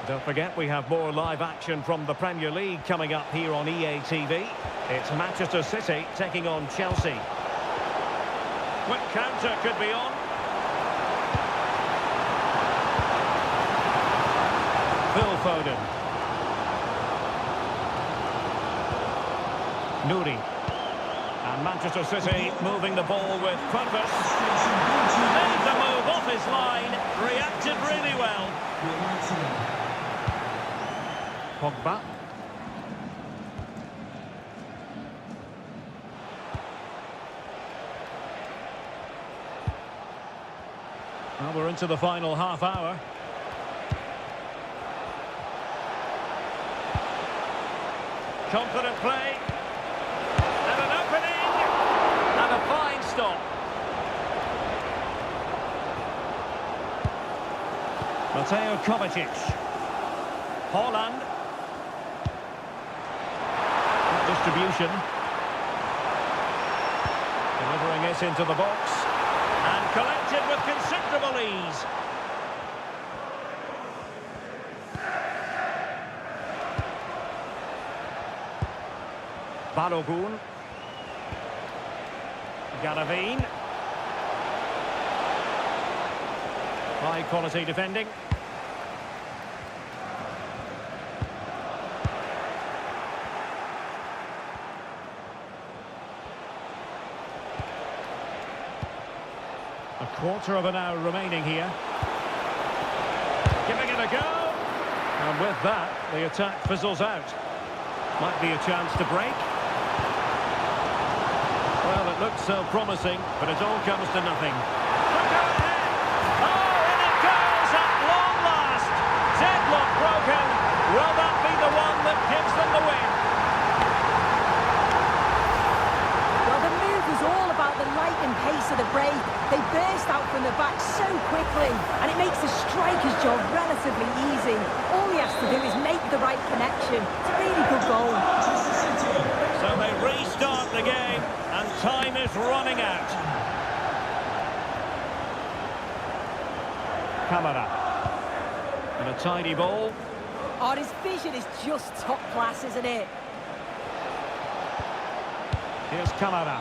Don't forget, we have more live action from the Premier League coming up here on EA TV. It's Manchester City taking on Chelsea. Quick counter could be on. Phil Foden. Nouri. And Manchester City moving the ball with purpose. Made the move off his line. Reacted really well. Pogba. Well, we're into the final half hour. Confident play. And an opening. And a fine stop. Mateo Kovacic. Haaland. Distribution. Delivering it into the box. And collected with considerable ease. Balogun. Garavine. High quality defending. A quarter of an hour remaining here. Giving it a go. And with that, the attack fizzles out. Might be a chance to break. Well, it looks so promising, but it all comes to nothing. Look out ahead! Oh, in it goes at long last! Deadlock broken. Will that be the one that gives them the win? Well, the move was all about the light and pace of the break. They burst out from the back so quickly, and it makes the striker's job relatively easy. All he has to do is make the right connection. It's a really good goal. So they restart the game, and time is running out. Kamara. And a tidy ball. Oh, his vision is just top class, isn't it? Here's Kamara.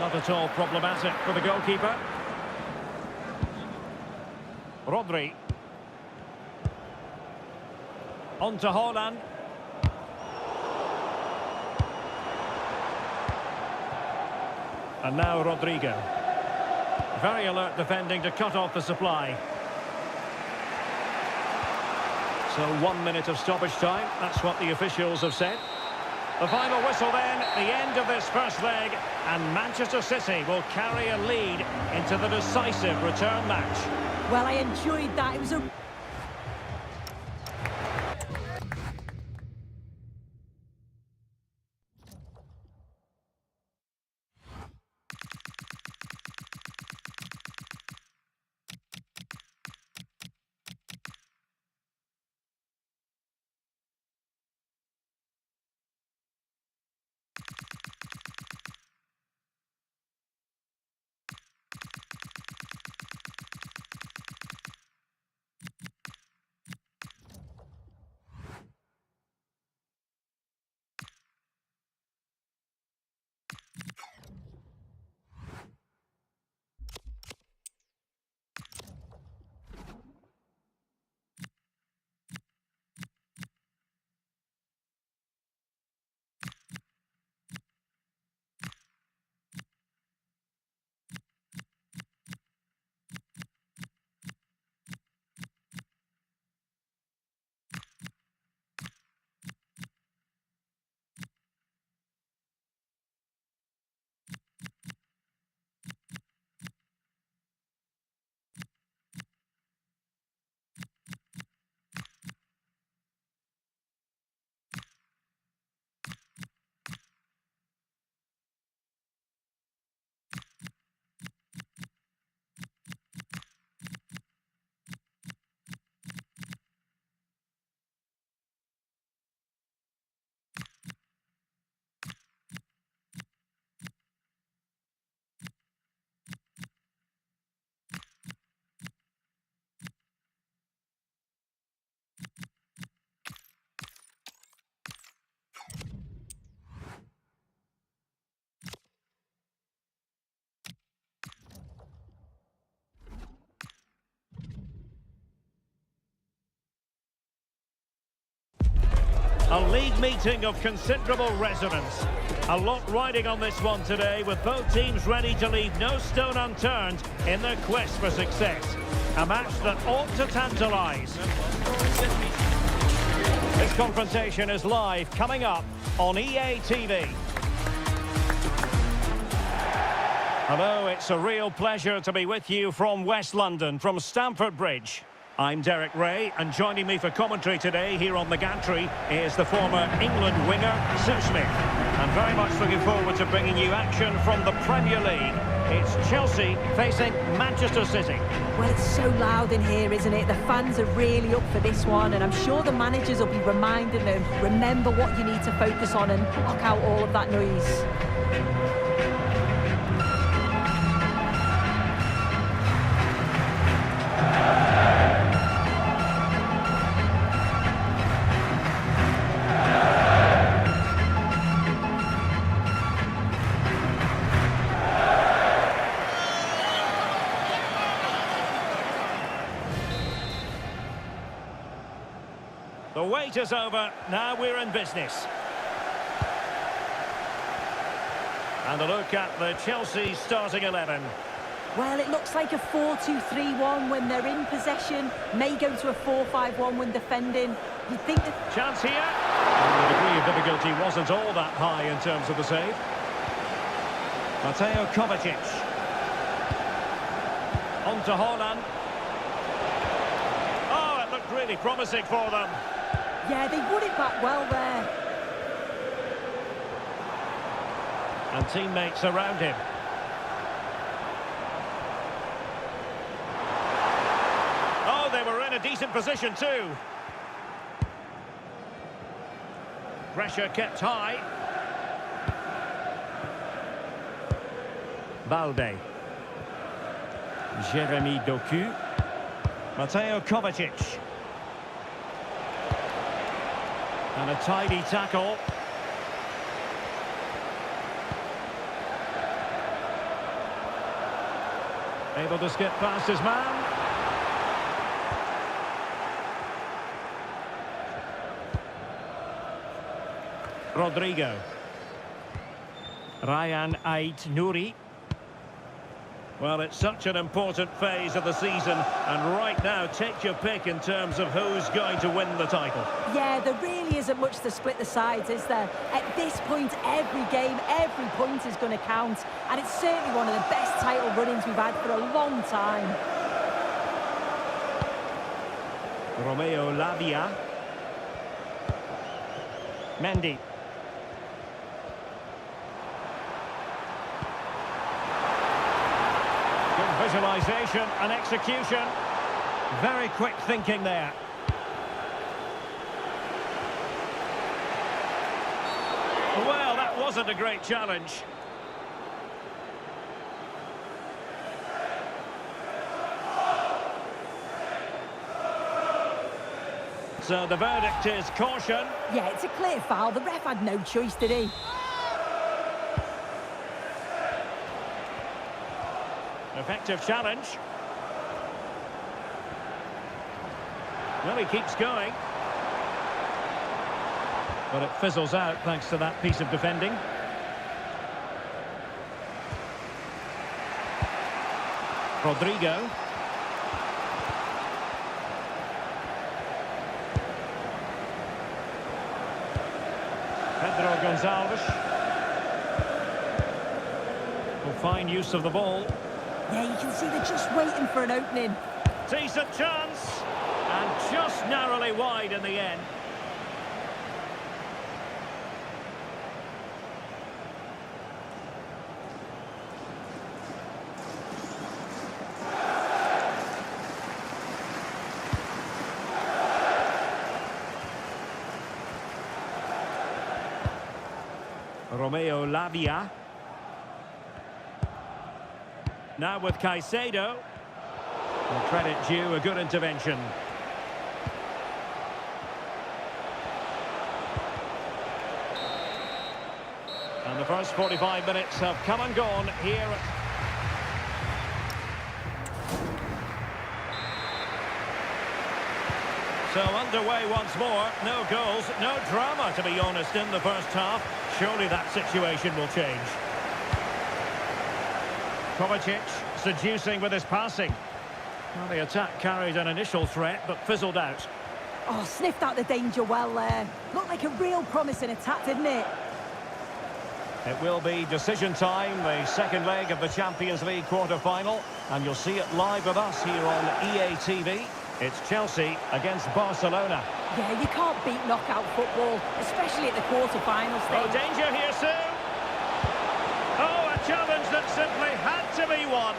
Not at all problematic for the goalkeeper. Rodri. On to Haaland. And now Rodrigo. Very alert defending to cut off the supply. So 1 minute of stoppage time. That's what the officials have said. The final whistle then, the end of this first leg, and Manchester City will carry a lead into the decisive return match. Well, I enjoyed that. It was a... meeting of considerable resonance. A lot riding on this one today, with both teams ready to leave no stone unturned in their quest for success. A match that ought to tantalise. This confrontation is live, coming up on EA TV. Hello, it's a real pleasure to be with you from West London, from Stamford Bridge. I'm Derek Ray, and joining me for commentary today here on the gantry is the former England winger, Sue Smith. And very much looking forward to bringing you action from the Premier League. It's Chelsea facing Manchester City. Well, it's so loud in here, isn't it? The fans are really up for this one, and I'm sure the managers will be reminding them, remember what you need to focus on and block out all of that noise. The wait is over, now we're in business. And a look at the Chelsea starting 11. Well, it looks like a 4-2-3-1 when they're in possession, may go to a 4-5-1 when defending. You'd think that... Chance here. And the degree of difficulty wasn't all that high in terms of the save. Mateo Kovacic. On to Haaland. Oh, it looked really promising for them. Yeah, they won it back well there. And teammates around him. Oh, they were in a decent position too. Pressure kept high. Balde. Jeremy Doku. Mateo Kovacic. And a tidy tackle. Able to skip past his man. Rodrigo. Ryan Ait-Nouri. Well, it's such an important phase of the season, and right now, take your pick in terms of who's going to win the title. Yeah, there really isn't much to split the sides, is there? At this point, every game, every point is going to count, and it's certainly one of the best title run-ins we've had for a long time. Romeo Lavia. Mendy. Good visualisation and execution. Very quick thinking there. Well, that wasn't a great challenge. So the verdict is caution. Yeah, it's a clear foul. The ref had no choice, did he? Effective challenge. Well, he keeps going. But it fizzles out thanks to that piece of defending. Rodrigo. Pedro Gonçalves will find use of the ball. Yeah, you can see they're just waiting for an opening. Decent chance, and just narrowly wide in the end. Romeo Lavia. Now with Caicedo. And credit due, a good intervention. And the first 45 minutes have come and gone here. So underway once more. No goals, no drama, to be honest, in the first half. Surely that situation will change. Kovacic seducing with his passing. Well, the attack carried an initial threat, but fizzled out. Oh, sniffed out the danger well there. Looked like a real promising attack, didn't it? It will be decision time, the second leg of the Champions League quarter-final, and you'll see it live with us here on EA TV. It's Chelsea against Barcelona. Yeah, you can't beat knockout football, especially at the quarter-final stage. Oh, danger here soon. Oh, a challenge that simply had to be won.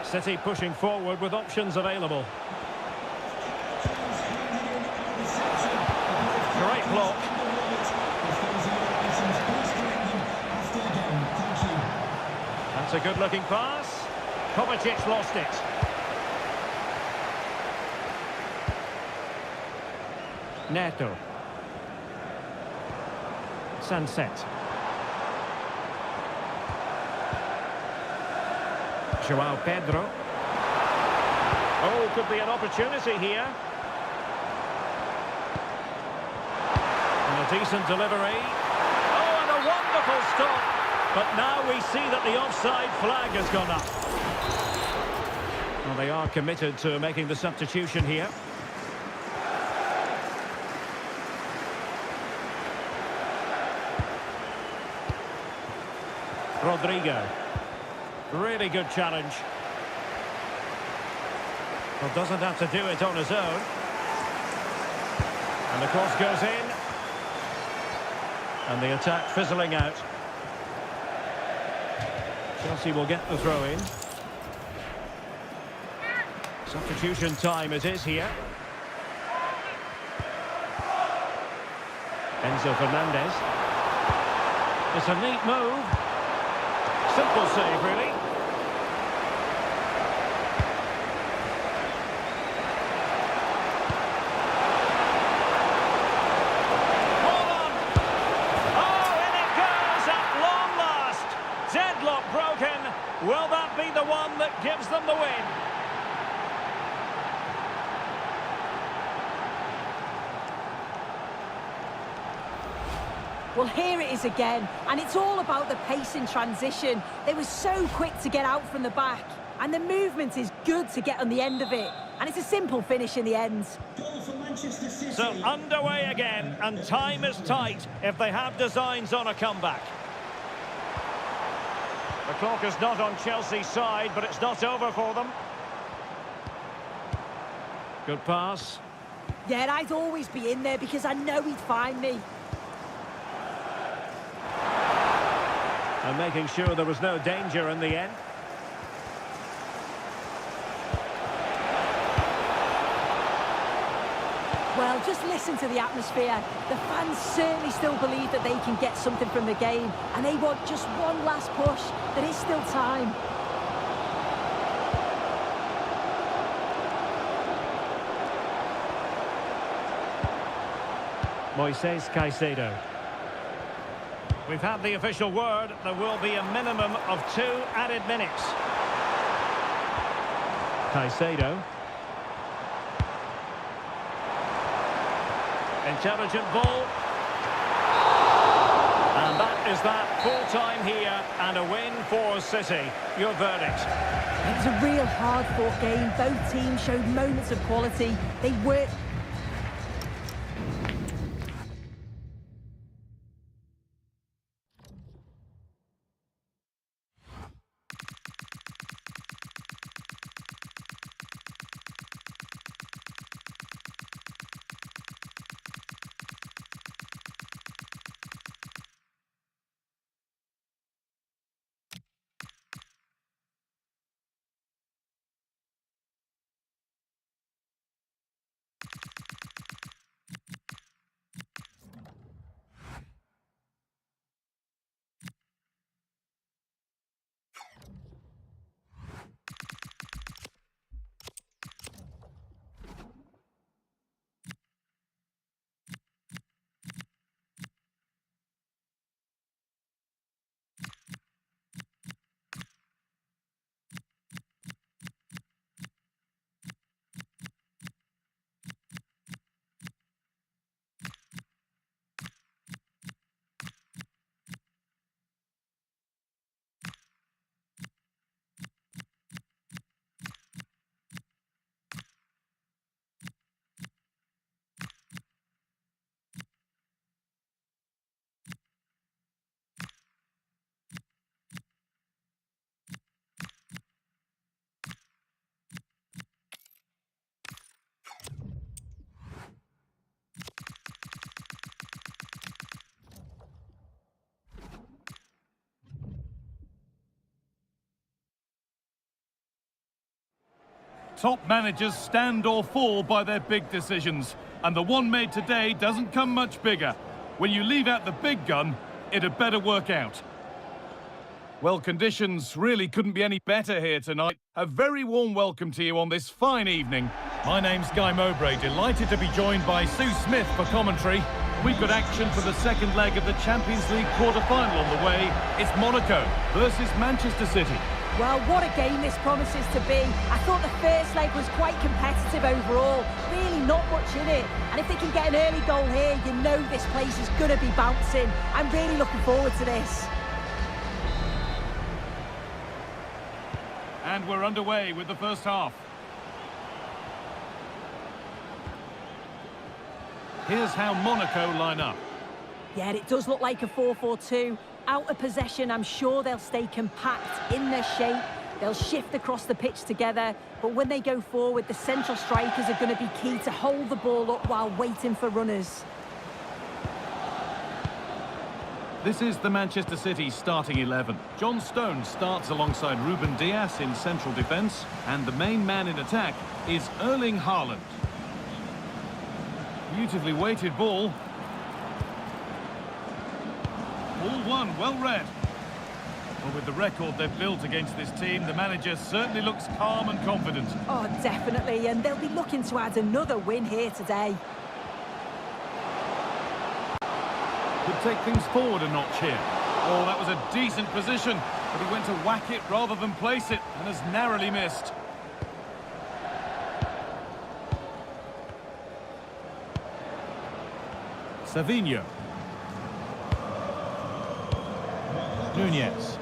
City pushing forward with options available. Great block. That's a good-looking pass. Kovacic lost it. Neto. Sunset. João Pedro. Oh, could be an opportunity here. And a decent delivery. Oh, and a wonderful stop. But now we see that the offside flag has gone up. Well, they are committed to making the substitution here. Rodrigo. Really good challenge. Well, doesn't have to do it on his own. And the cross goes in. And the attack fizzling out. Chelsea will get the throw in. Substitution time it is here. Enzo Fernandez. It's a neat move. Simple save, really. Hold on. Oh, in it goes at long last. Deadlock broken. Will that be the one that gives them the win? Well, here it is again, and it's all about the pace in transition. They were so quick to get out from the back, and the movement is good to get on the end of it. And it's a simple finish in the end. Goal for Manchester City. So underway again, and time is tight if they have designs on a comeback. The clock is not on Chelsea's side, but it's not over for them. Good pass. Yeah, I'd always be in there because I know he'd find me. And making sure there was no danger in the end. Well, just listen to the atmosphere. The fans certainly still believe that they can get something from the game, and they want just one last push. There is still time. Moises Caicedo. We've had the official word. There will be a minimum of 2 added minutes. Caicedo. Intelligent ball. And that is that. Full time here and a win for City. Your verdict? It was a real hard-fought game. Both teams showed moments of quality. They worked Top managers stand or fall by their big decisions, and the one made today doesn't come much bigger. When you leave out the big gun, it had better work out. Well, conditions really couldn't be any better here tonight. A very warm welcome to you on this fine evening. My name's Guy Mowbray, delighted to be joined by Sue Smith for commentary. We've got action for the second leg of the Champions League quarter-final on the way. It's Monaco versus Manchester City. Well, what a game this promises to be. I thought the first leg was quite competitive overall. Really not much in it. And if they can get an early goal here, you know this place is going to be bouncing. I'm really looking forward to this. And we're underway with the first half. Here's how Monaco line up. Yeah, it does look like a 4-4-2. Out of possession, I'm sure they'll stay compact in their shape. They'll shift across the pitch together. But when they go forward, the central strikers are going to be key to hold the ball up while waiting for runners. This is the Manchester City starting 11. John Stones starts alongside Ruben Dias in central defence. And the main man in attack is Erling Haaland. Beautifully weighted ball. Ball one, well read. Well, with the record they've built against this team, the manager certainly looks calm and confident. Oh, definitely, and they'll be looking to add another win here today. Could take things forward a notch here. Oh, that was a decent position, but he went to whack it rather than place it, and has narrowly missed. Savinho. Nunez.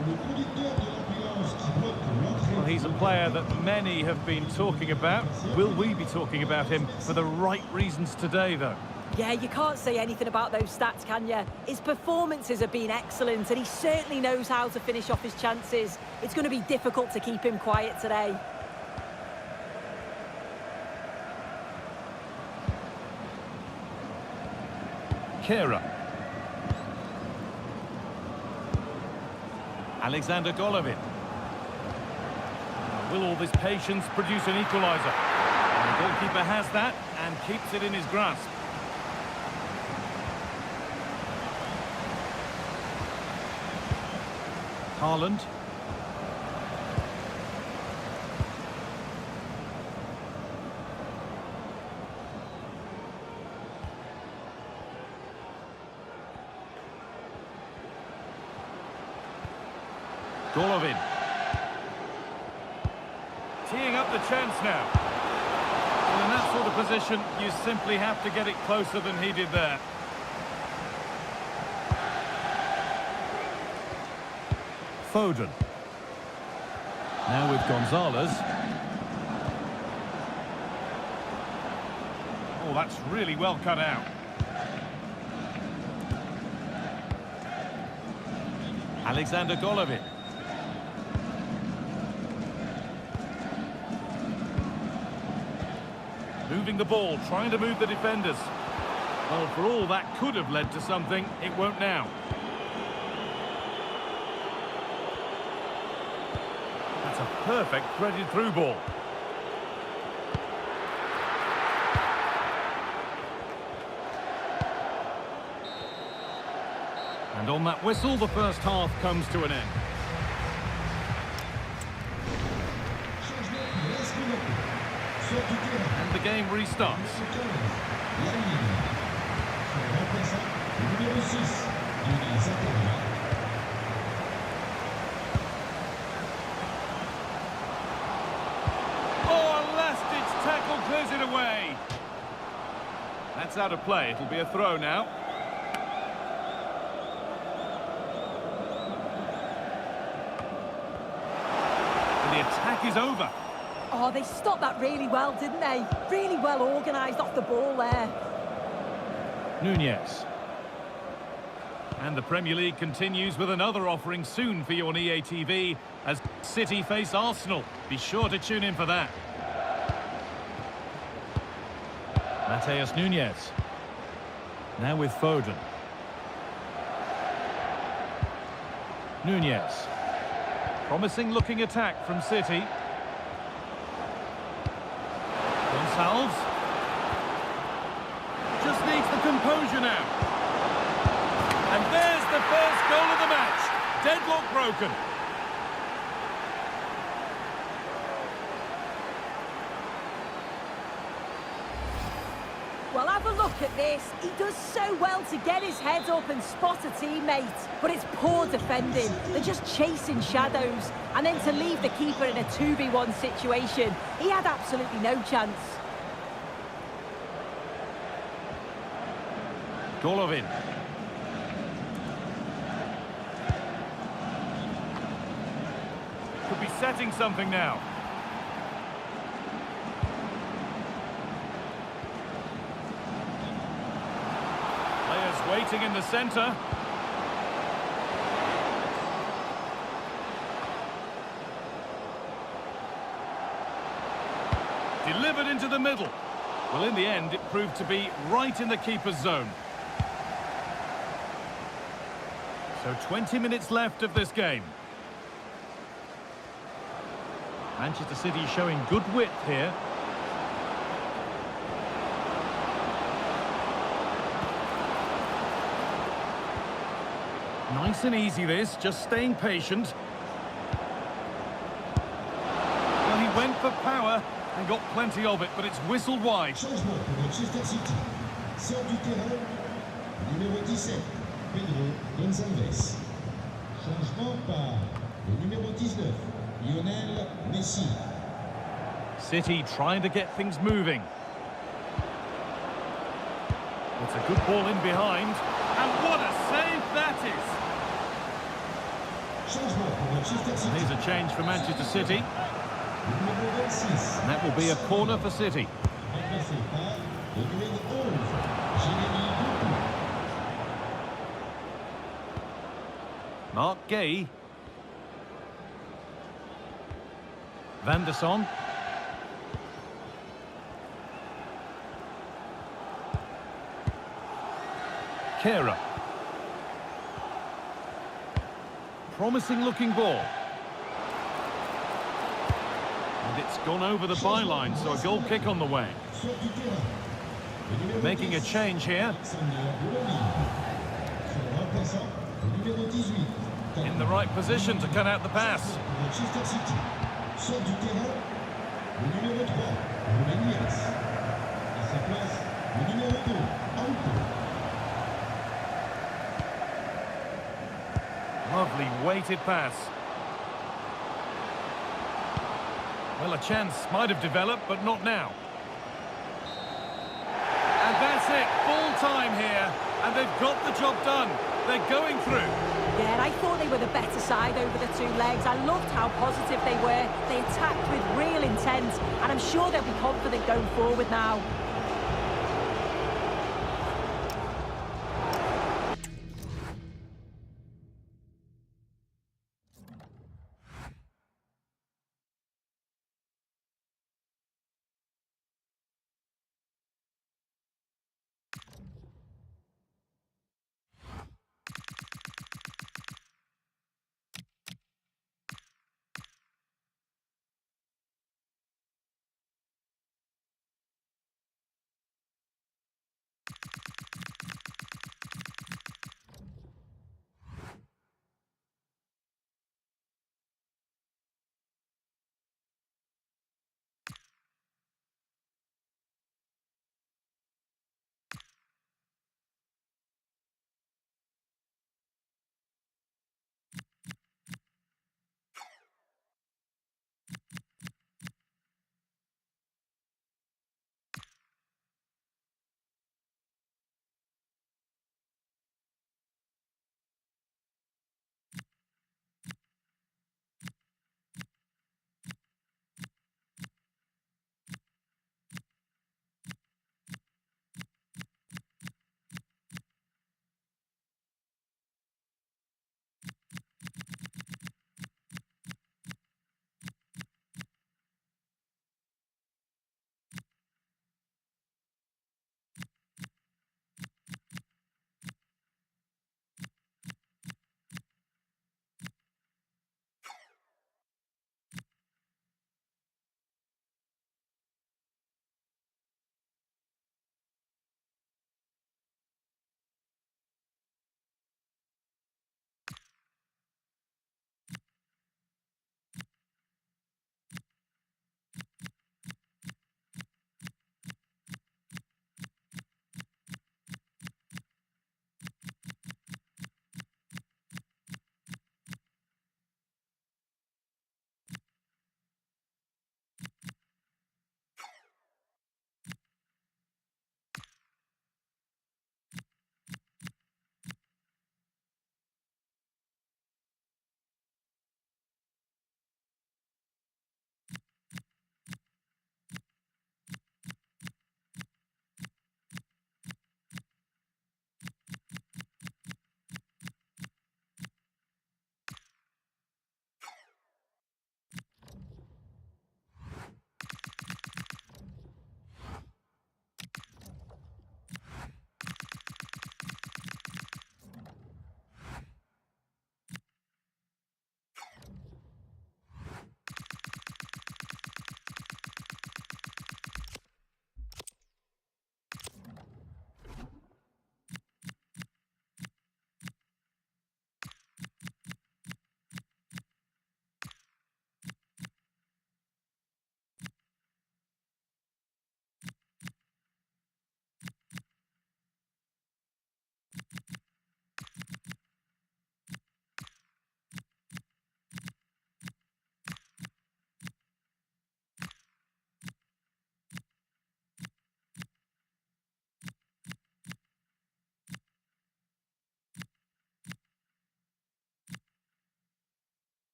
Well, he's a player that many have been talking about. Will we be talking about him for the right reasons today, though? Yeah, you can't say anything about those stats, can you? His performances have been excellent, and he certainly knows how to finish off his chances. It's going to be difficult to keep him quiet today. Kehrer. Alexander Golovin. Will all this patience produce an equaliser? The goalkeeper has that and keeps it in his grasp. Haaland. Golovin. Teeing up the chance now. Well, in that sort of position, you simply have to get it closer than he did there. Foden. Now with Gonzalez. Oh, that's really well cut out. Alexander Golovin. Moving the ball, trying to move the defenders. Well, for all that could have led to something, it won't now. That's a perfect threaded through ball. And on that whistle, the first half comes to an end. And the game restarts. Oh, a last-ditch tackle clears it away. That's out of play. It'll be a throw now. And the attack is over. Oh, they stopped that really well, didn't they? Really well organised off the ball there. Nunez. And the Premier League continues with another offering soon for you on EA TV as City face Arsenal. Be sure to tune in for that. Matheus Nunez. Now with Foden. Nunez. Promising looking attack from City. Salves. Just needs the composure now. And there's the first goal of the match. Deadlock broken. Well, have a look at this. He does so well to get his head up and spot a teammate. But it's poor defending. They're just chasing shadows. And then to leave the keeper in a 2v1 situation, he had absolutely no chance. Golovin. Could be setting something now. Players waiting in the centre. Delivered into the middle. Well, in the end, it proved to be right in the keeper's zone. So 20 minutes left of this game. Manchester City showing good width here. Nice and easy this, just staying patient. Well, he went for power and got plenty of it, but it's whistled wide. Changement pour Manchester City. Sort du terrain, numéro 17, Pedro Gonçalves. Changement par le numéro 19, Lionel Messi. City trying to get things moving. It's a good ball in behind. And what a save that is! Changement pour Manchester City. Here's a change for Manchester City. Numéro 26, And that will be a corner for City. remplacé par le numéro 11, Jérémy Doku. Mark Gay. Van der Son. Kehrer. Promising looking ball. And it's gone over the byline, so a goal kick on the way. Sort du terrain, le numéro Making a 10, change here. Alexander Golovin. Son remplaçant, le numéro 18, In the right position to cut out the pass. pour Manchester City. Sort du terrain, le numéro 3, Ruben Dias. À sa place, le numéro 2, Auto. Lovely weighted pass. Well, a chance might have developed, but not now. And that's it, full time here. And they've got the job done. They're going through. Yeah, I thought they were the better side over the two legs. I loved how positive they were. They attacked with real intent, and I'm sure they'll be confident going forward now.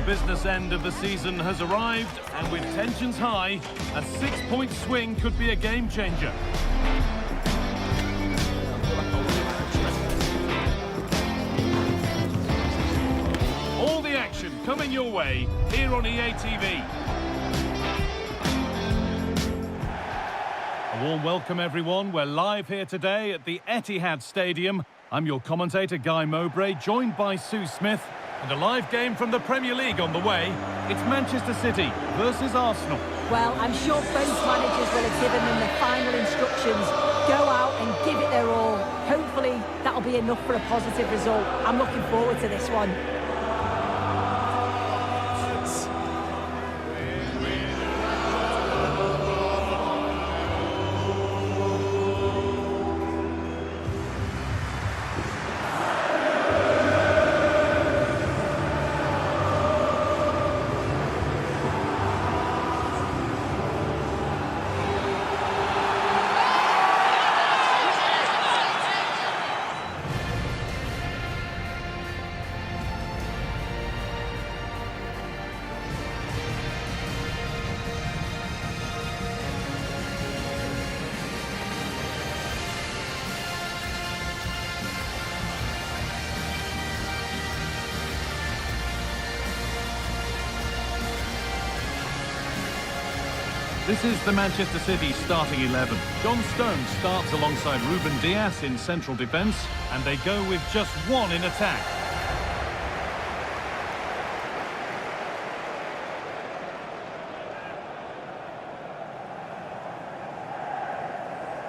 business end of the season has arrived, and with tensions high, a 6-point swing could be a game changer. All the action coming your way here on EA TV. A warm welcome, everyone. We're live here today at the Etihad Stadium. I'm your commentator, Guy Mowbray, joined by Sue Smith. And a live game from the Premier League on the way. It's Manchester City versus Arsenal. Well, I'm sure both managers will have given them the final instructions. Go out and give it their all. Hopefully, that'll be enough for a positive result. I'm looking forward to this one. This is the Manchester City starting 11. John Stones starts alongside Ruben Dias in central defence, and they go with just one in attack.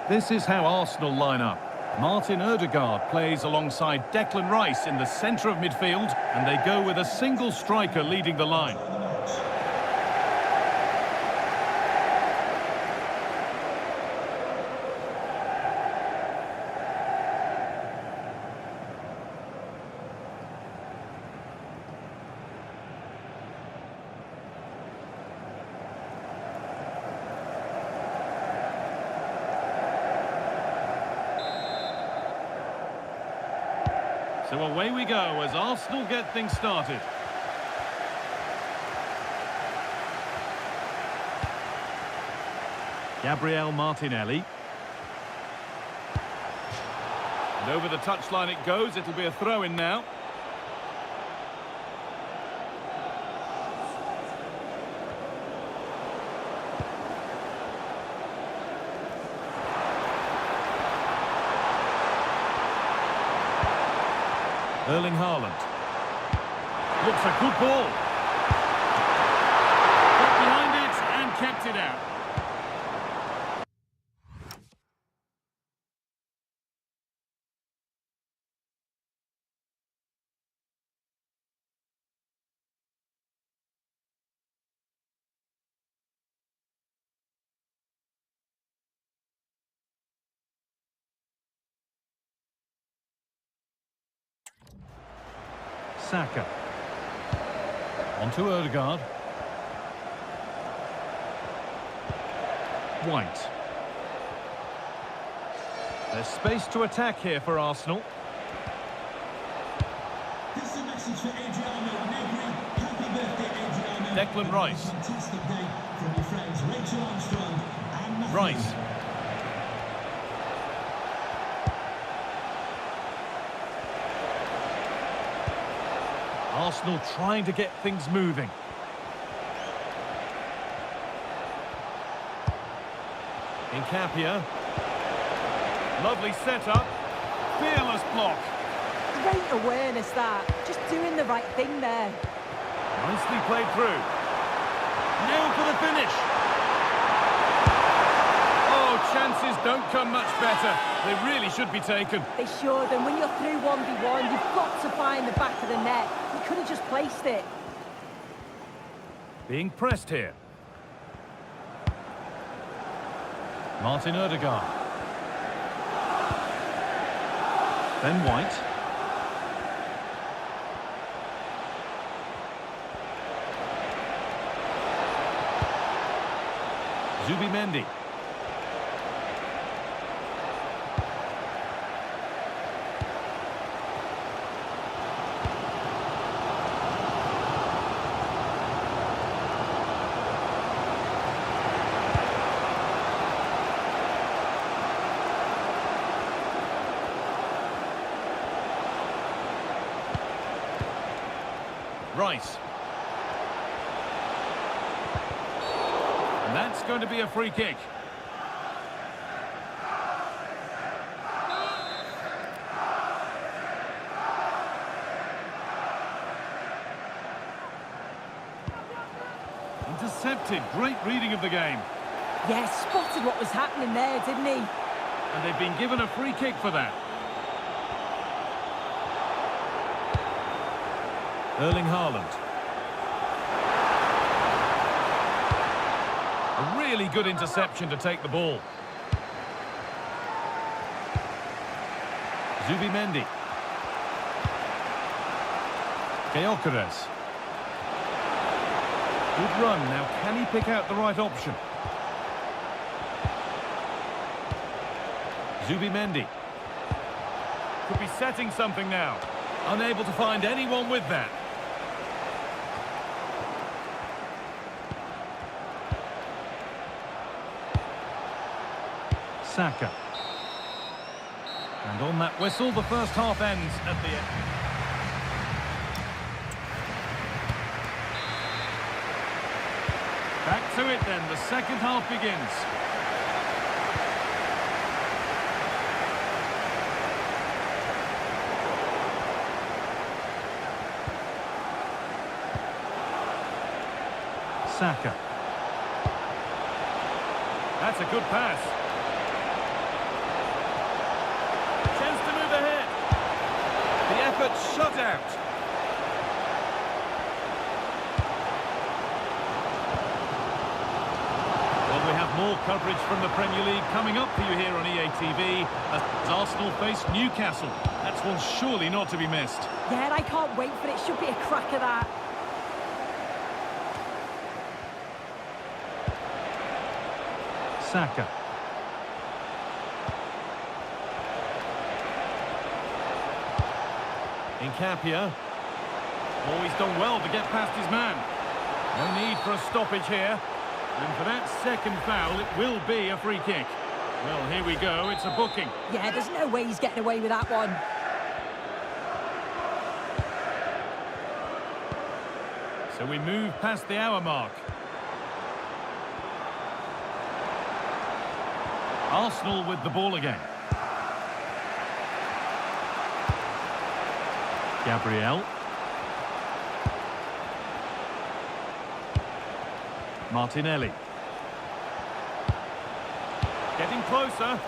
This is how Arsenal line up. Martin Odegaard plays alongside Declan Rice in the centre of midfield, and they go with a single striker leading the line. So away we go as Arsenal get things started. Gabriel Martinelli. And over the touchline it goes. It'll be a throw-in now. Erling Haaland. Looks a good ball. Got behind it and kept it out. Saka. On to Odegaard. White. There's space to attack here for Arsenal. This is a message for Adriano Negri. Happy birthday, Adriano. Declan Rice. Fantastic day from your friends Rachel Armstrong and Matthew. Rice. Arsenal trying to get things moving. Nkapia. Lovely setup. Fearless block. Great awareness, that. Just doing the right thing there. Nicely played through. Nailed for the finish. Oh, chances don't come much better. They really should be taken. They should, and when you're through 1v1, you've got to find the back of the net. You could have just placed it. Being pressed here. Martin Odegaard. Ben White. Zubimendi. Rice. And that's going to be a free kick. Intercepted. Great reading of the game. Yeah, spotted what was happening there, didn't he? And they've been given a free kick for that. Erling Haaland. A really good interception to take the ball. Zubimendi. Gyökeres. Good run. Now, can he pick out the right option? Zubimendi. Could be setting something now. Unable to find anyone with that. Saka. And on that whistle, the first half ends at the end. Back to it then, the second half begins. Saka. That's a good pass. Chance to move ahead. The effort shut out. Well, we have more coverage from the Premier League coming up for you here on EA TV as Arsenal face Newcastle. That's one surely not to be missed. Yeah, and I can't wait for it. Should be a cracker, that. Saka. Nkapia. Oh, he's done well to get past his man. No need for a stoppage here. And for that second foul, it will be a free kick. Well, here we go. It's a booking. Yeah, there's no way he's getting away with that one. So we move past the hour mark. Arsenal with the ball again. Gabriel. Martinelli. Getting closer.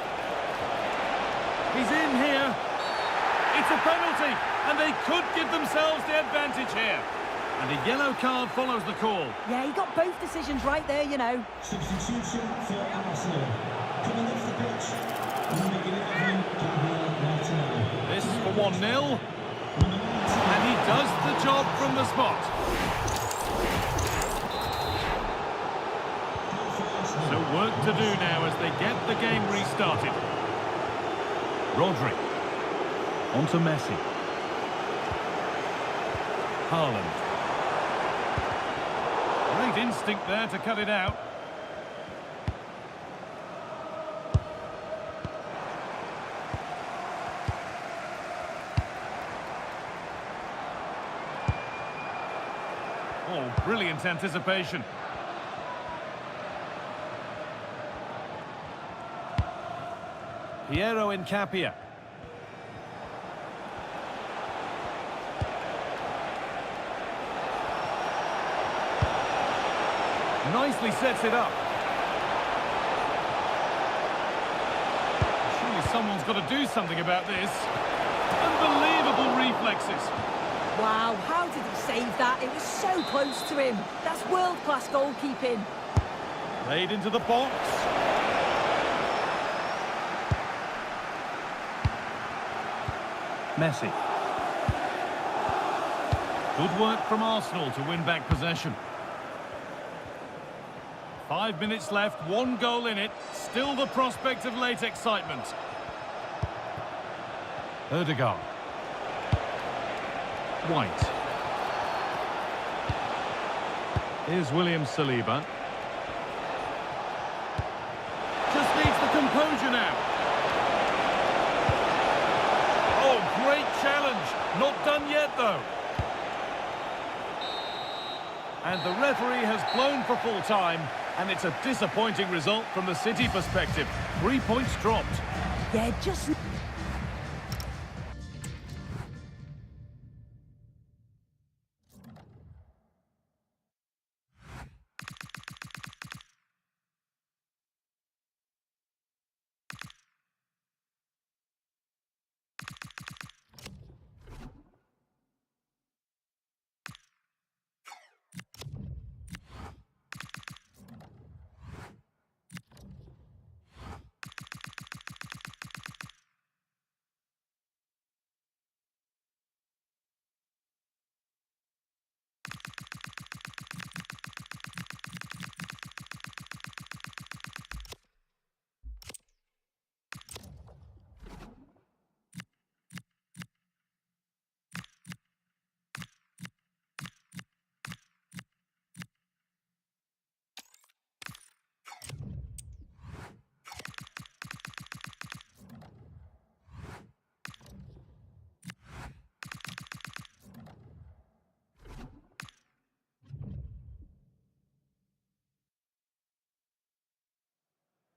He's in here. It's a penalty, and they could give themselves the advantage here. And a yellow card follows the call. Yeah, he got both decisions right there, you know. Substitution for Arsenal. Coming off the pitch, number 11, Gabriel Martinelli. This for 1-0. And he does the job from the spot. So work to do now as they get the game restarted. Rodri. On to Messi. Haaland. Great instinct there to cut it out. Oh, brilliant anticipation. Piero Nkapia. Nicely sets it up. Surely someone's got to do something about this. Unbelievable reflexes. Wow, how did he save that? It was so close to him. That's world-class goalkeeping. Played into the box. Messi. Good work from Arsenal to win back possession. 5 minutes left, 1 goal in it. Still the prospect of late excitement. Ødegaard. White. Here's William Saliba. Just needs the composure now. Oh, great challenge. Not done yet, though. And the referee has blown for full time, and it's a disappointing result from the City perspective. 3 points dropped. Yeah, just...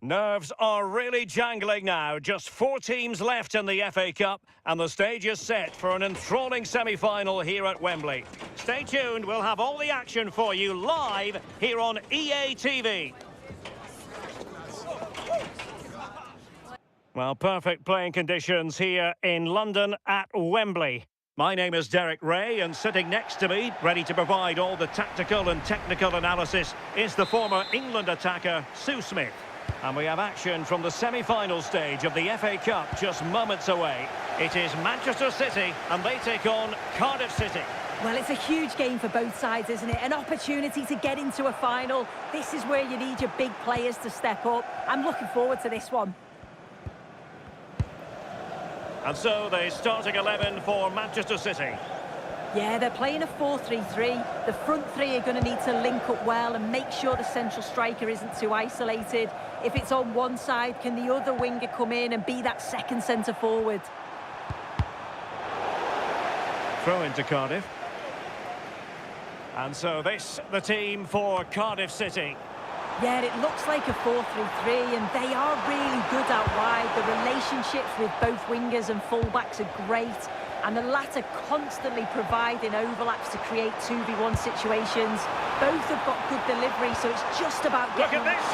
Nerves are really jangling now. Just 4 teams left in the FA Cup, and the stage is set for an enthralling semi-final here at Wembley. Stay tuned, we'll have all the action for you live here on EA TV. Well, perfect playing conditions here in London at Wembley. My name is Derek Ray, and sitting next to me, ready to provide all the tactical and technical analysis, is the former England attacker, Sue Smith. And we have action from the semi-final stage of the FA Cup just moments away. It is Manchester City, and they take on Cardiff City. Well, it's a huge game for both sides, isn't it? An opportunity to get into a final. This is where you need your big players to step up. I'm looking forward to this one. And so the starting 11 for Manchester City. Yeah, they're playing a 4-3-3. The front three are going to need to link up well and make sure the central striker isn't too isolated. If it's on one side, can the other winger come in and be that second centre forward? Throw into Cardiff. And so this, the team for Cardiff City. Yeah, it looks like a 4-3-3, and they are really good out wide. The relationships with both wingers and fullbacks are great, and the latter constantly providing overlaps to create 2v1 situations. Both have got good delivery, so it's just about getting... Look at this,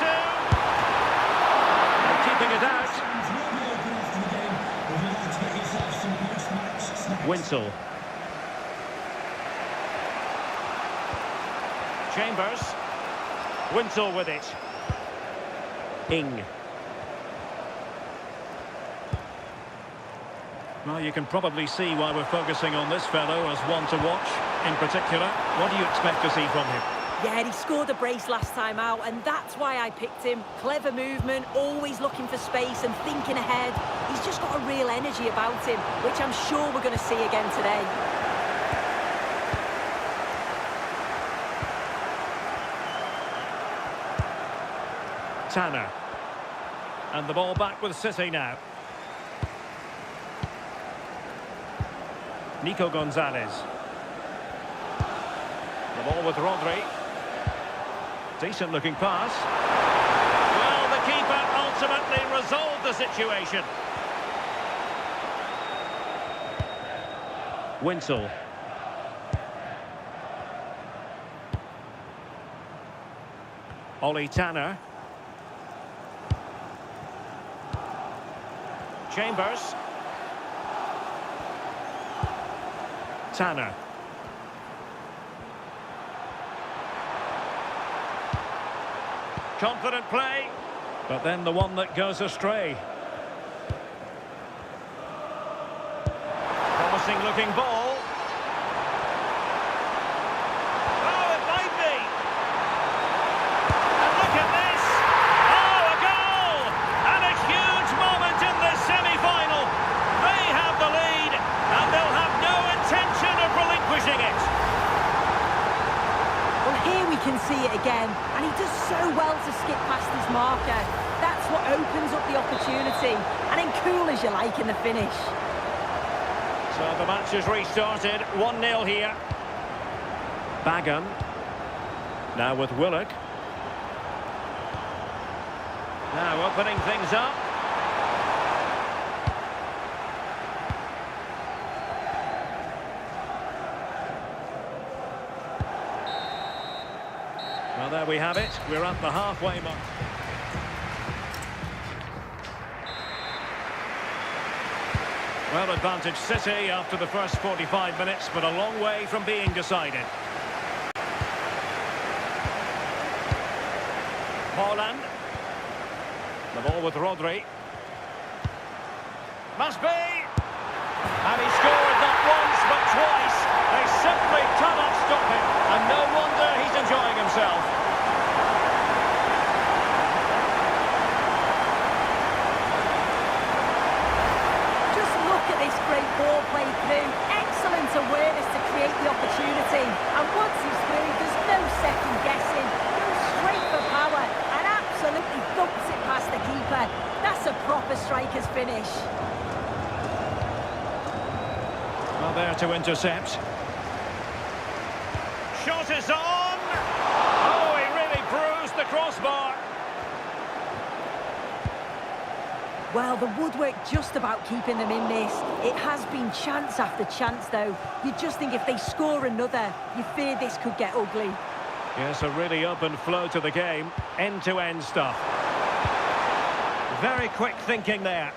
keeping it out. Winsel. Chambers. Winsel with it. Ing. Well, you can probably see why we're focusing on this fellow as one to watch. In particular, what do you expect to see from him? Yeah, he scored a brace last time out, and that's why I picked him. Clever movement, always looking for space and thinking ahead. He's just got a real energy about him, which I'm sure we're going to see again today. Tanner. And the ball back with City now. Nico Gonzalez. The ball with Rodri. Decent looking pass. Well, the keeper ultimately resolved the situation. Winsel. Ollie Tanner. Chambers. Tanner. Confident play, but then the one that goes astray. Promising looking ball. Oh, it might be. And look at this. Oh, a goal! And a huge moment in this semi-final. They have the lead, and they'll have no intention of relinquishing it. Well, here we can see it again, and he does so well to skip past his marker. That's what opens up the opportunity, and then cool as you like in the finish. So the match has restarted, 1-0 here. Bagan. Now with Willock. Now opening things up. Well, there we have it. We're at the halfway mark. Well, advantage City after the first 45 minutes, but a long way from being decided. Haaland. The ball with Rodri. Must be! And he scored not once, but twice. They simply cannot stop him. And no wonder he's enjoying himself. Just look at this great ball play through. Excellent awareness to create the opportunity. And once he's through, there's no second guessing. Goes straight for power and absolutely thumps it past the keeper. That's a proper striker's finish. Well, there to intercept. Shot is on! Oh, he really bruised the crossbar. Well, the woodwork just about keeping them in this. It has been chance after chance, though. You just think if they score another, you fear this could get ugly. Yes, a really open flow to the game. End-to-end stuff. Very quick thinking there.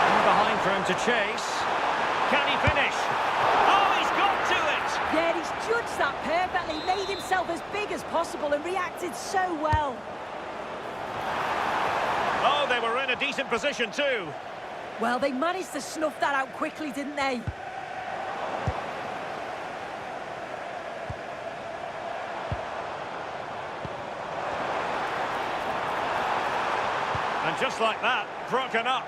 And behind for him to chase. Can he finish? Oh, he's got to it! Yeah, he's judged that perfectly, made himself as big as possible and reacted so well. Oh, they were in a decent position too. Well, they managed to snuff that out quickly, didn't they? And just like that, broken up.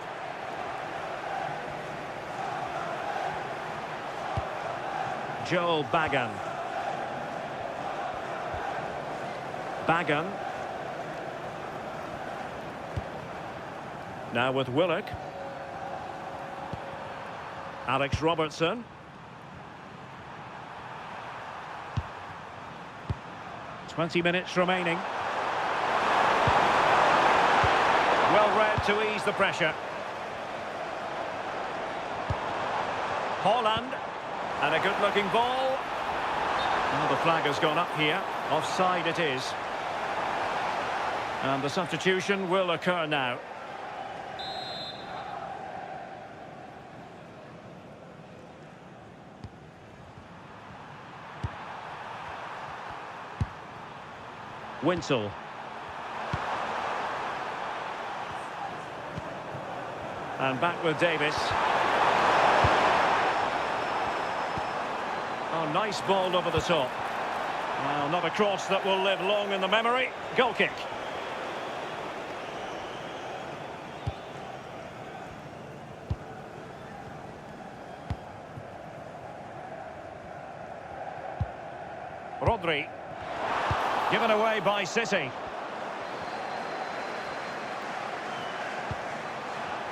Joel Bagan. Bagan. Now with Willock. Alex Robertson. "20 minutes remaining. Well read to ease the pressure. Haaland. And a good-looking ball. Well, the flag has gone up here. Offside it is. And the substitution will occur now. Winsel. And back with Davis. Oh, nice ball over the top. Well, not a cross that will live long in the memory. Goal kick. Rodri. Given away by City.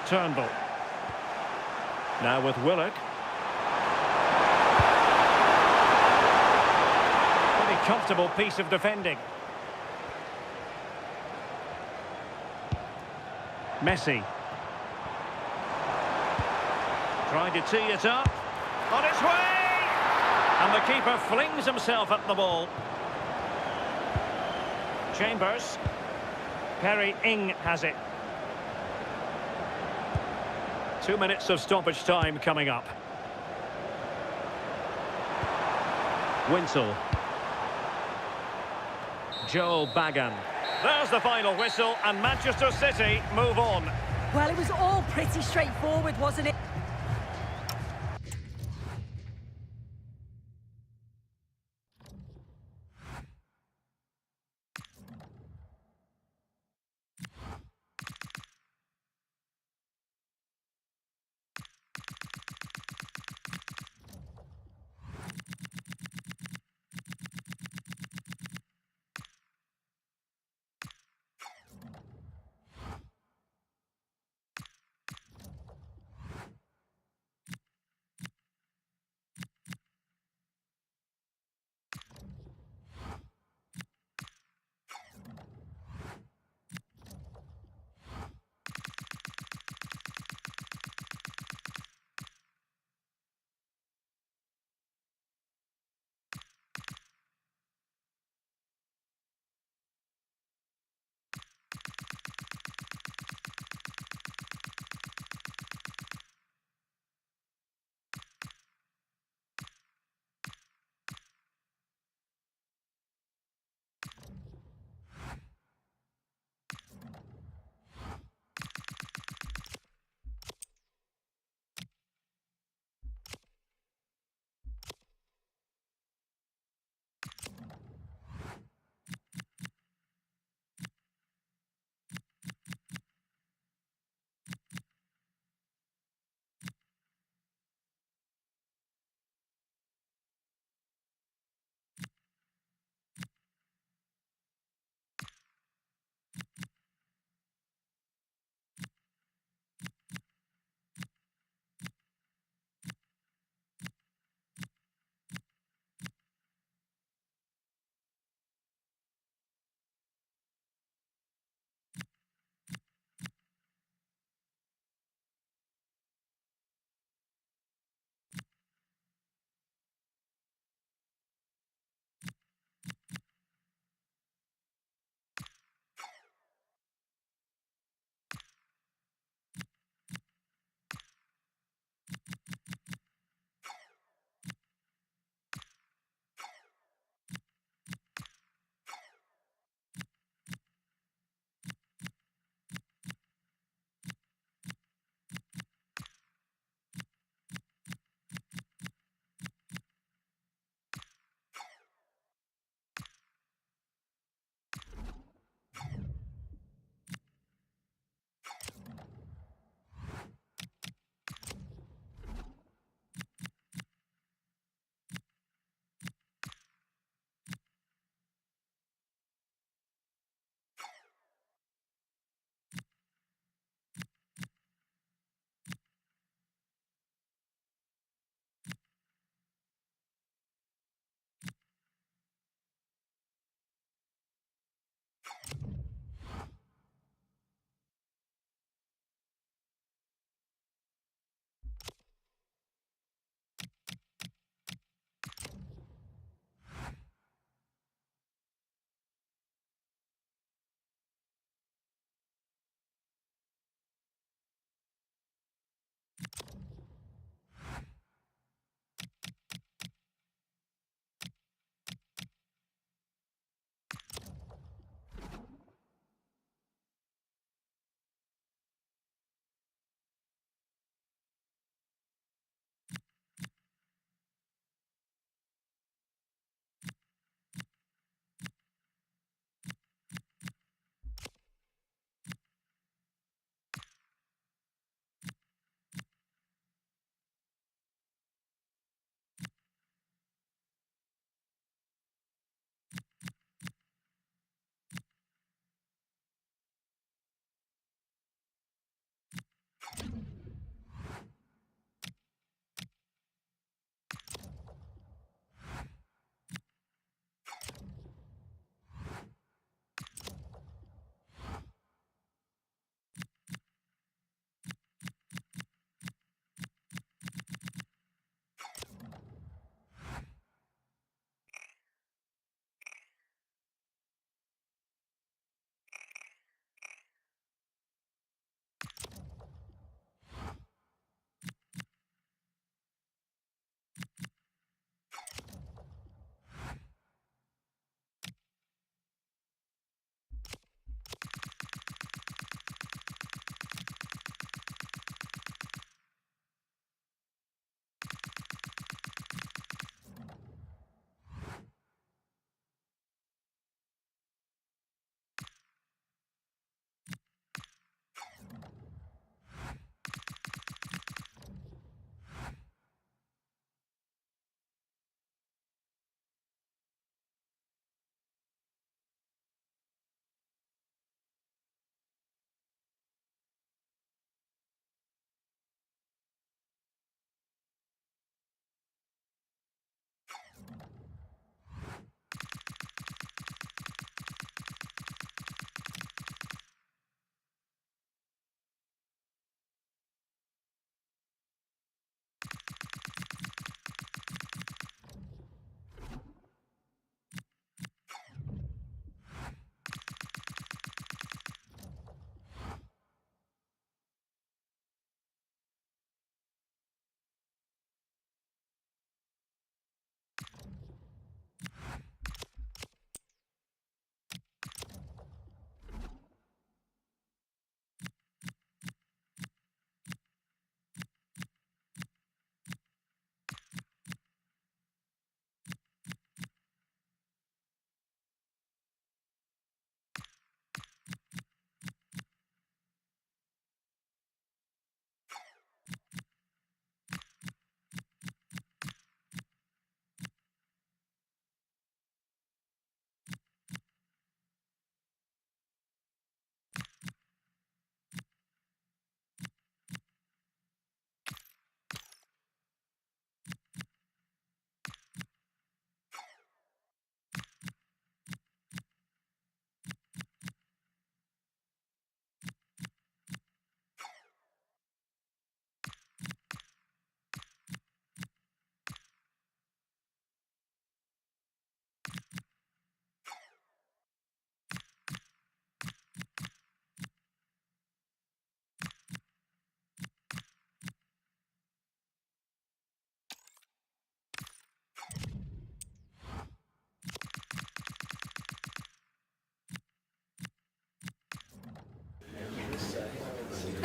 Turnbull. Now with Willock. Pretty comfortable piece of defending. Messi. Trying to tee it up. On its way! And the keeper flings himself at the ball. Chambers. Perry Ing has it. 2 minutes of stoppage time coming up. Winsel. Joel Bagan. There's the final whistle, and Manchester City move on. Well, it was all pretty straightforward, wasn't it?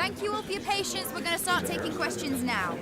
Thank you all for your patience. We're going to start taking questions now.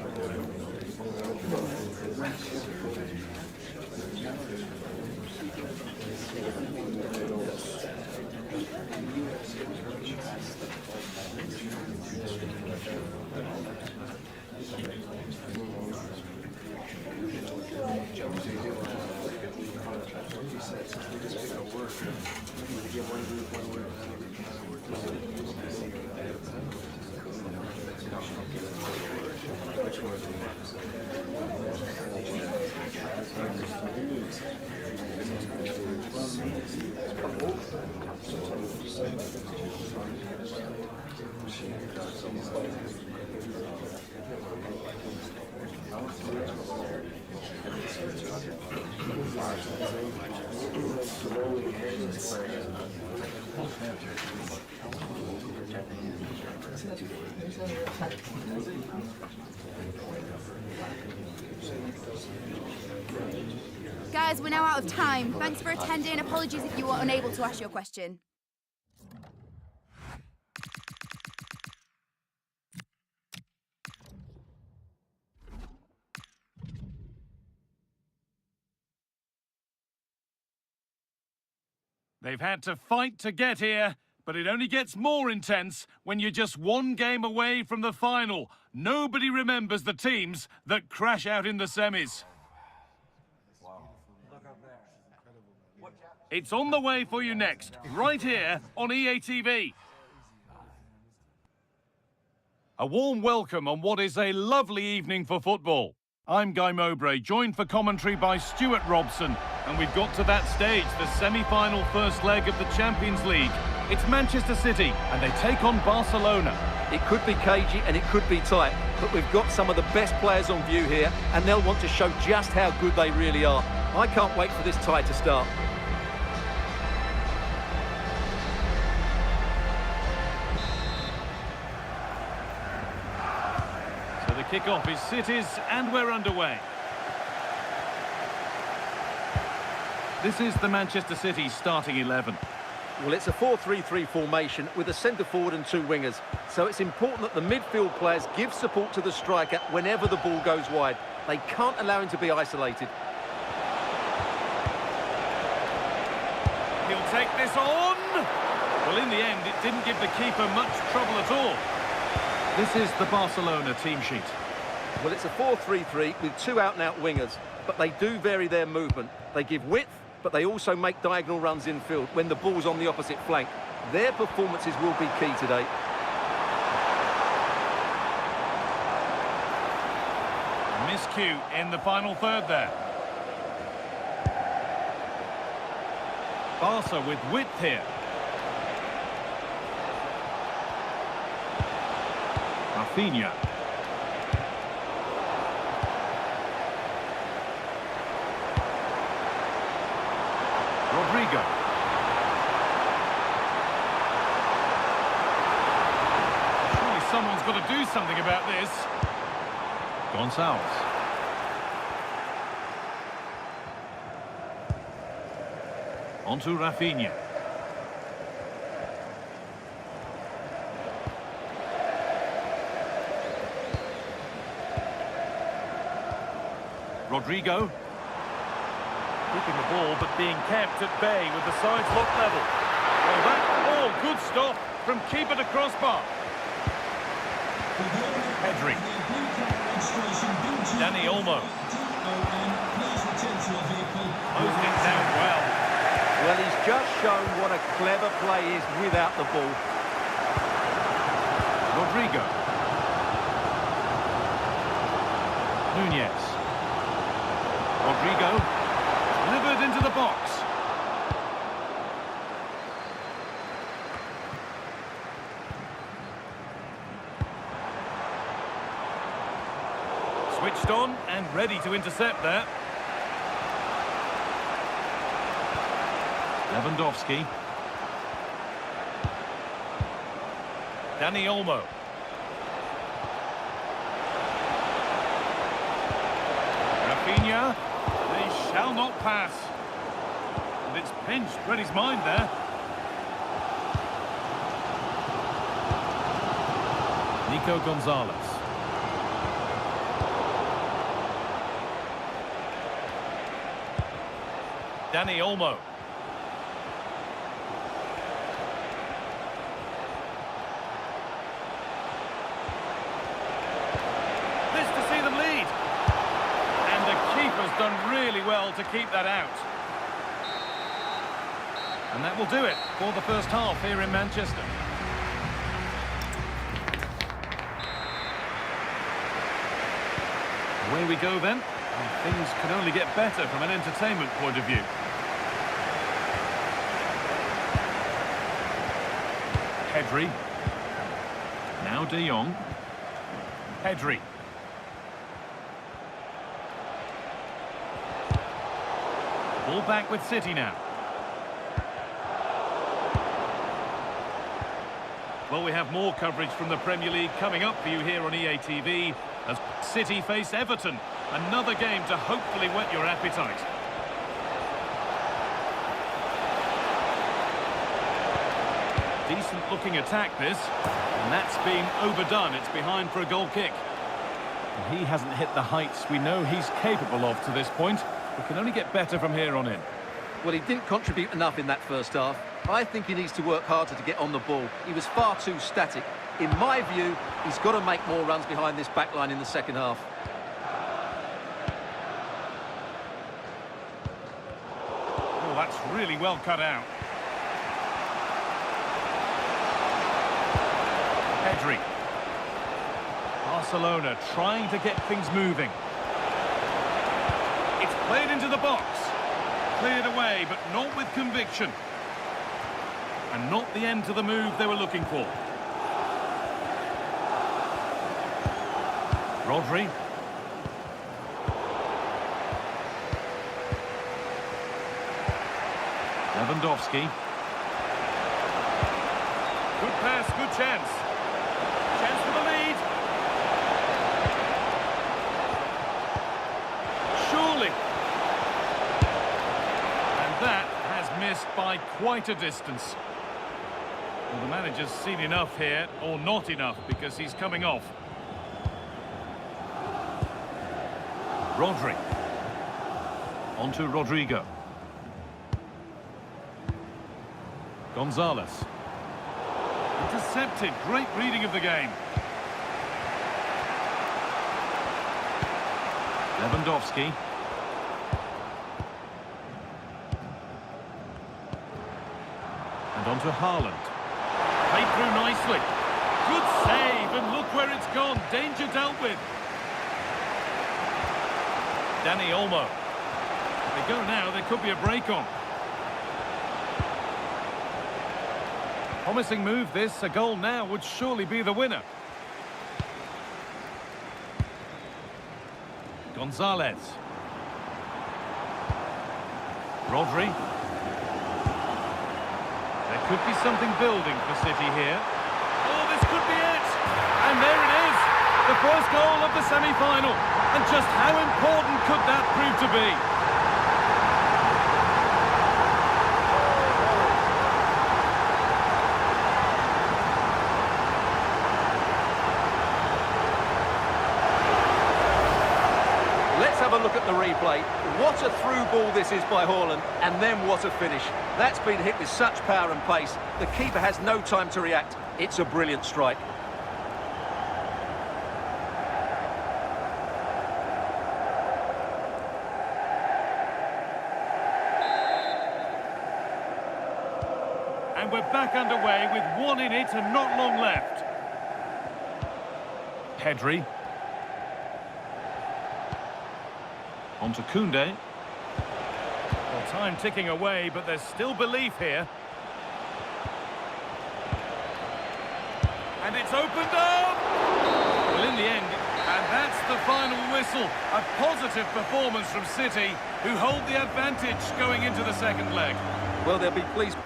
Guys, we're now out of time. Thanks for attending. Apologies if you were unable to ask your question. They've had to fight to get here, but it only gets more intense when you're just one game away from the final. Nobody remembers the teams that crash out in the semis. It's on the way for you next, right here on EA TV. A warm welcome on what is a lovely evening for football. I'm Guy Mowbray, joined for commentary by Stuart Robson, and we've got to that stage, the semi-final first leg of the Champions League. It's Manchester City, and they take on Barcelona. It could be cagey and it could be tight, but we've got some of the best players on view here, and they'll want to show just how good they really are. I can't wait for this tie to start. So the kick-off is City's, and we're underway. This is the Manchester City starting 11. Well, it's a 4-3-3 formation with a centre forward and two wingers. So it's important that the midfield players give support to the striker whenever the ball goes wide. They can't allow him to be isolated. He'll take this on! Well, in the end, it didn't give the keeper much trouble at all. This is the Barcelona team sheet. Well, it's a 4-3-3 with two out-and-out wingers, but they do vary their movement. They give width, but they also make diagonal runs infield when the ball's on the opposite flank. Their performances will be key today. Miscue in the final third there. Barca with width here. Rafinha. Rodrigo. Surely someone's got to do something about this. Gonçalves. On to Rafinha. Rodrigo. Keeping the ball, but being kept at bay with the sides locked level. Well, that good stop from keeper to crossbar. Pedri. Dani Olmo. Closing it down well. Well, he's just shown what a clever play is without the ball. Rodrigo. Nunez. Rodrigo. Delivered into the box. Switched on and ready to intercept there. Lewandowski. Dani Olmo. Rafinha. They shall not pass. And it's pinched, read his mind there. Nico Gonzalez. Dani Olmo. This to see them lead. And the keeper's done really well to keep that out. And that will do it for the first half here in Manchester. Away we go then. And things can only get better from an entertainment point of view. Pedri. Now De Jong. Pedri. Ball back with City now. Well, we have more coverage from the Premier League coming up for you here on EA TV as City face Everton. Another game to hopefully whet your appetite. Decent looking attack this, and that's been overdone. It's behind for a goal kick. And he hasn't hit the heights we know he's capable of to this point. It can only get better from here on in. Well, he didn't contribute enough in that first half. I think he needs to work harder to get on the ball. He was far too static. In my view, he's got to make more runs behind this back line in the second half. Oh, that's really well cut out. Pedri. Barcelona trying to get things moving. It's played into the box. Cleared away, but not with conviction. And not the end to the move they were looking for. Rodri. Lewandowski. Good pass, good chance. Chance for the lead. Surely. And that has missed by quite a distance. Well, the manager's seen enough here, or not enough, because he's coming off. Rodri. On to Rodrigo. Gonzalez. Intercepted. Great reading of the game. Lewandowski. And on to Haaland. Played through nicely. Good save, and look where it's gone. Danger dealt with. Dani Olmo. If they go now, there could be a break on. Promising move this. A goal now would surely be the winner. Gonzalez. Rodri. There could be something building for City here. Oh, this could be it! And there it is! The first goal of the semi-final. And just how important could that prove to be? Let's have a look at the replay. What a through ball this is by Haaland, and then what a finish. That's been hit with such power and pace. The keeper has no time to react. It's a brilliant strike. And we're back underway with one in it and not long left. Pedri. On to Koundé. Well, time ticking away, but there's still belief here. And it's opened up! Well, in the end, and that's the final whistle. A positive performance from City, who hold the advantage going into the second leg. Well, they'll be pleased.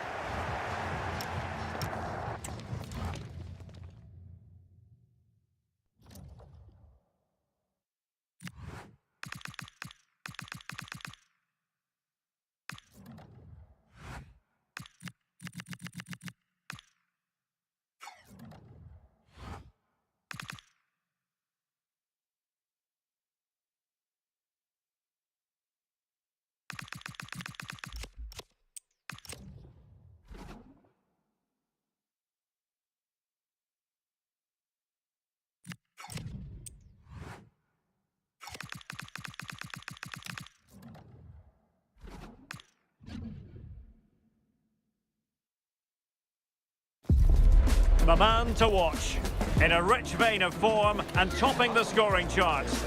the man to watch. In a rich vein of form and topping the scoring charts.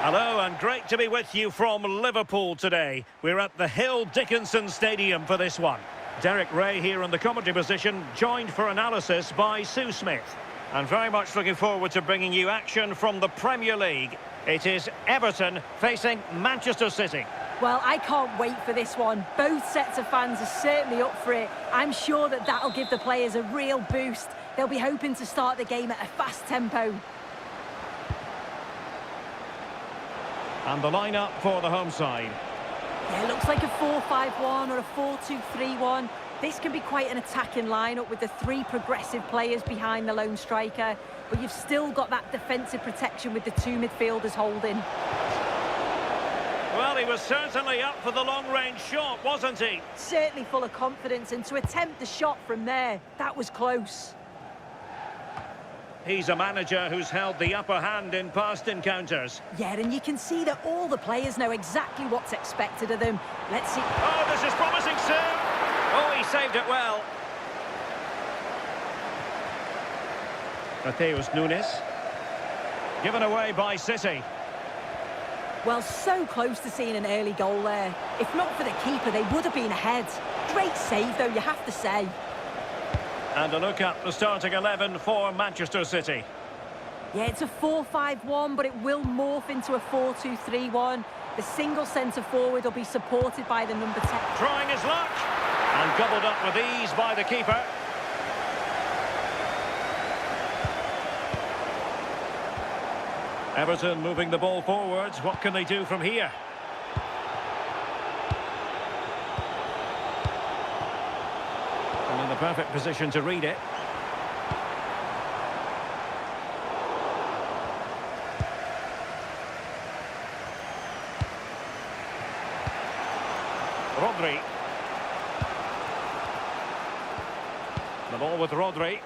Hello and great to be with you from Liverpool today. We're at the Hill Dickinson Stadium for this one. Derek Ray here in the commentary position, joined for analysis by Sue Smith. And very much looking forward to bringing you action from the Premier League. It is Everton facing Manchester City. Well, I can't wait for this one. Both sets of fans are certainly up for it. I'm sure that that'll give the players a real boost. They'll be hoping to start the game at a fast tempo. And the lineup for the home side. Yeah, it looks like a 4-5-1 or a 4-2-3-1. This can be quite an attacking lineup with the three progressive players behind the lone striker. But you've still got that defensive protection with the two midfielders holding. Well, he was certainly up for the long-range shot, wasn't he? Certainly full of confidence, and to attempt the shot from there, that was close. He's a manager who's held the upper hand in past encounters. Yeah, and you can see that all the players know exactly what's expected of them. Let's see. Oh, this is promising soon. Oh, he saved it well. Matheus Nunes. Given away by City. Well, so close to seeing an early goal there. If not for the keeper, they would have been ahead. Great save, though, you have to say. And a look at the starting 11 for Manchester City. Yeah, it's a 4-5-1, but it will morph into a 4-2-3-1. The single centre-forward will be supported by the number 10. Trying his luck. And gobbled up with ease by the keeper. Everton moving the ball forwards. What can they do from here? And in the perfect position to read it. Rodri. The ball with Rodri.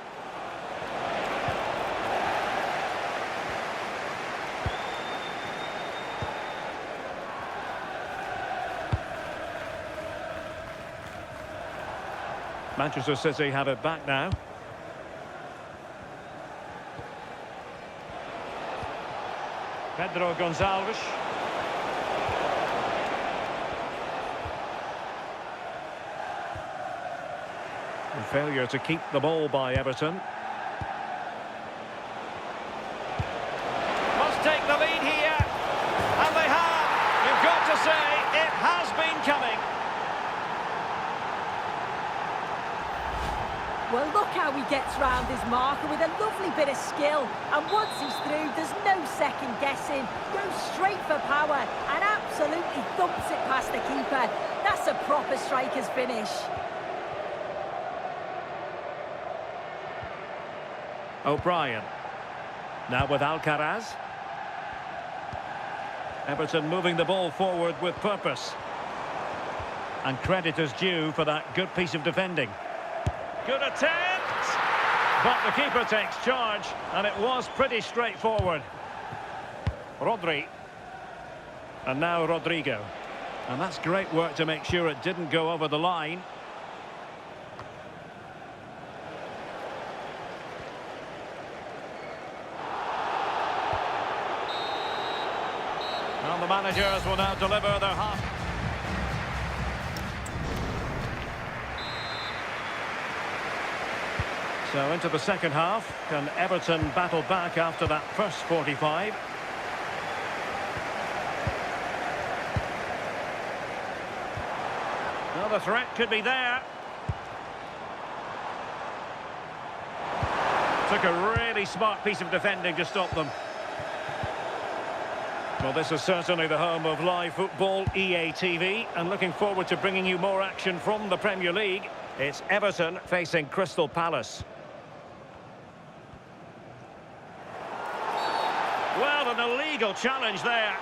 Manchester City have it back now. Pedro Gonçalves. And failure to keep the ball by Everton. Must take the lead here. And they have. You've got to say, it has been coming. Well, look how he gets round his marker with a lovely bit of skill. And once he's through, there's no second guessing. Goes straight for power and absolutely thumps it past the keeper. That's a proper striker's finish. O'Brien. Now with Alcaraz. Everton moving the ball forward with purpose. And credit is due for that good piece of defending. Good attempt! But the keeper takes charge, and it was pretty straightforward. Rodri. And now Rodrigo. And that's great work to make sure it didn't go over the line. And the managers will now deliver their half. So into the second half, can Everton battle back after that first 45? Well, the threat could be there. Took a really smart piece of defending to stop them. Well, this is certainly the home of live football, EA TV, and looking forward to bringing you more action from the Premier League. It's Everton facing Crystal Palace. Well, an illegal challenge there.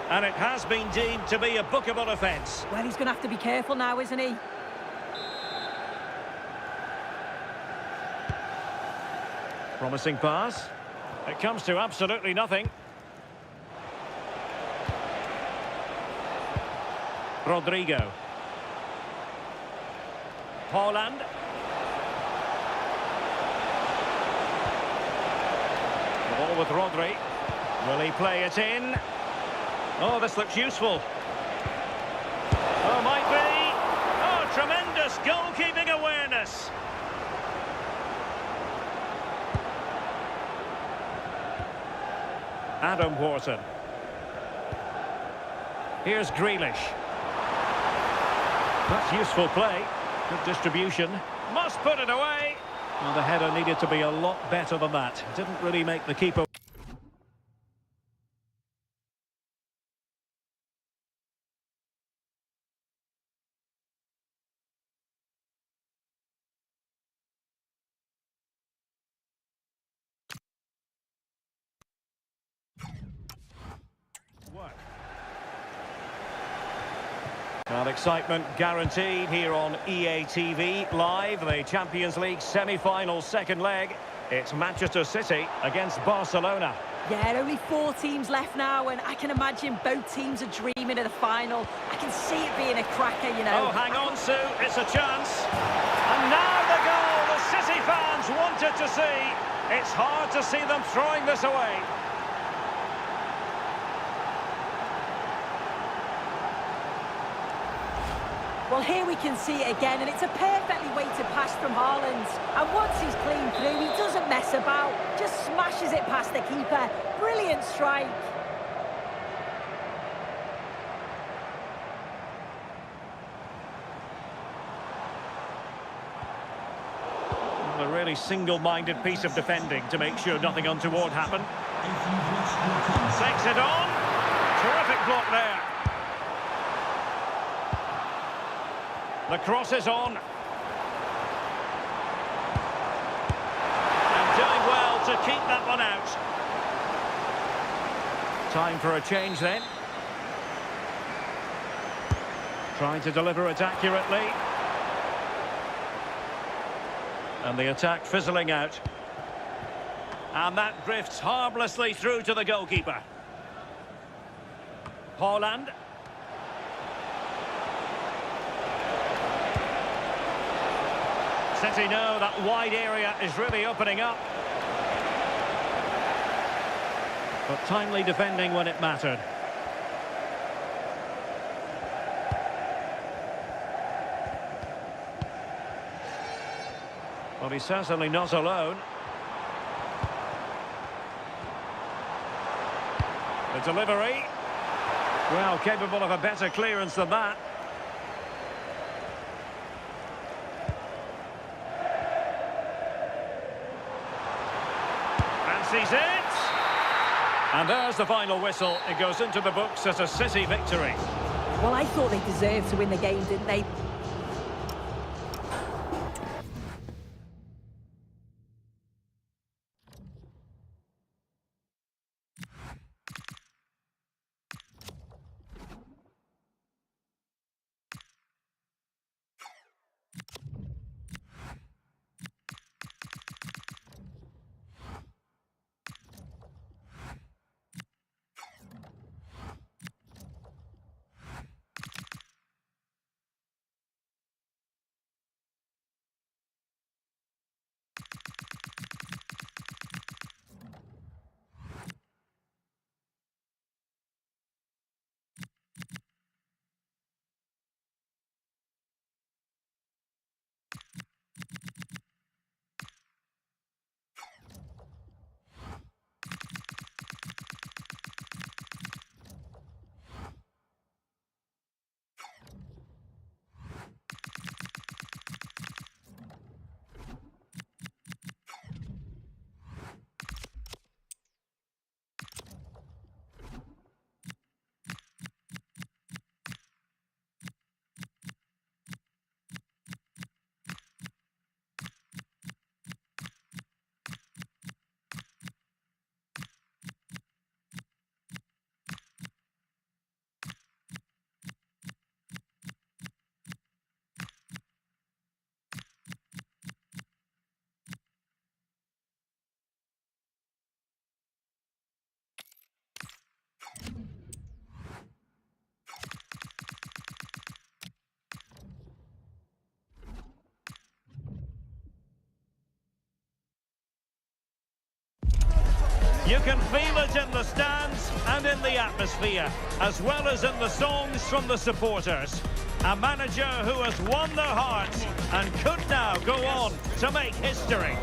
And it has been deemed to be a bookable offence. Well, he's going to have to be careful now, isn't he? Promising pass. It comes to absolutely nothing. Rodrigo. Haaland. The ball with Rodri. Will he play it in? Oh, this looks useful. Oh, might be. Oh, tremendous goalkeeping awareness. Adam Wharton. Here's Grealish. That's useful play. Good distribution. Must put it away. Well, the header needed to be a lot better than that. Didn't really make the keeper. Work. Well, excitement guaranteed here on EA TV Live, the Champions League semi-final second leg. It's Manchester City against Barcelona. Yeah, only 4 teams left now, and I can imagine both teams are dreaming of the final. I can see it being a cracker, you know. Oh, hang on, Sue, it's a chance. And now the goal the City fans wanted to see. It's hard to see them throwing this away. Well, here we can see it again, and it's a perfectly weighted pass from Haaland. And once he's clean through, he doesn't mess about, just smashes it past the keeper. Brilliant strike. A really single-minded piece of defending to make sure nothing untoward happened. Takes it on. Terrific block there. The cross is on. And doing well to keep that one out. Time for a change then. Trying to deliver it accurately. And the attack fizzling out. And that drifts harmlessly through to the goalkeeper. Haaland. City know that wide area is really opening up. But timely defending when it mattered. Well, he's certainly not alone. The delivery. Well, capable of a better clearance than that. Sees it. And there's the final whistle. It goes into the books as a City victory. Well, I thought they deserved to win the game, didn't they? You can feel it in the stands and in the atmosphere, as well as in the songs from the supporters. A manager who has won their hearts and could now go on to make history.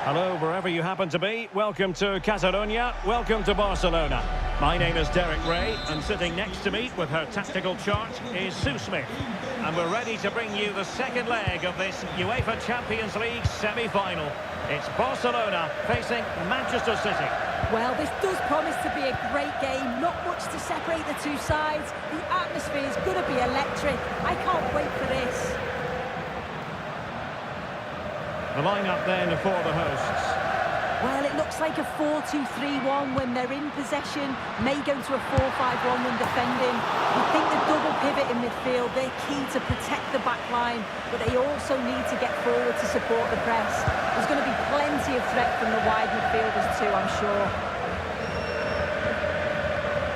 Hello, wherever you happen to be. Welcome to Catalonia. Welcome to Barcelona. My name is Derek Ray, and sitting next to me with her tactical chart is Sue Smith. And we're ready to bring you the second leg of this UEFA Champions League semi-final. It's Barcelona facing Manchester City. Well, this does promise to be a great game. Not much to separate the two sides. The atmosphere is going to be electric. I can't wait for this. The lineup then for the hosts. Well, it looks like a 4-2-3-1 when they're in possession. May go to a 4-5-1 when defending. We think the double pivot in midfield, they're key to protect the back line, but they also need to get forward to support the press. There's going to be plenty of threat from the wide midfielders too, I'm sure.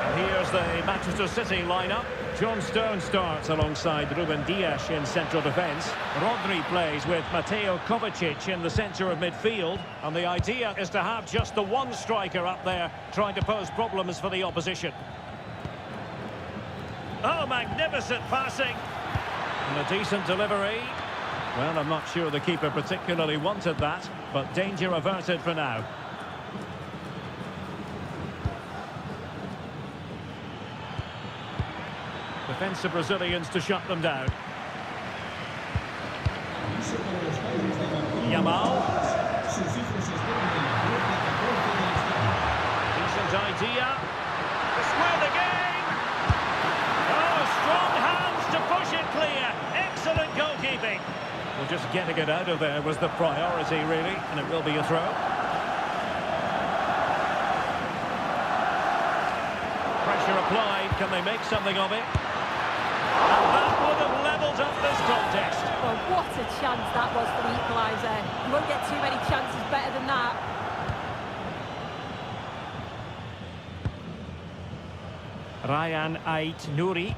And here's the Manchester City lineup. John Stones starts alongside Ruben Dias in central defence. Rodri plays with Mateo Kovacic in the centre of midfield. And the idea is to have just the one striker up there trying to pose problems for the opposition. Oh, magnificent passing. And a decent delivery. Well, I'm not sure the keeper particularly wanted that, but danger averted for now. Defensive Brazilians to shut them down. Yamal. Decent idea. To square the game. Oh, strong hands to push it clear. Excellent goalkeeping. Well, just getting it out of there was the priority, really, and it will be a throw. Pressure applied. Can they make something of it? And that would have levelled up this contest. Well, what a chance that was for the equaliser. You won't get too many chances better than that. Ryan Ait-Nouri.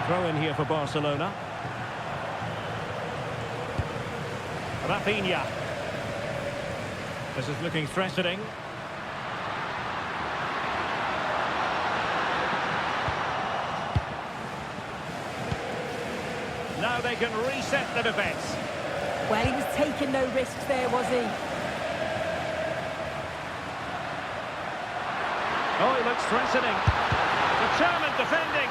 Throw in here for Barcelona. Rafinha. This is looking threatening. Now they can reset the defence. Well, he was taking no risks there, was he? Oh, he looks threatening. Determined defending.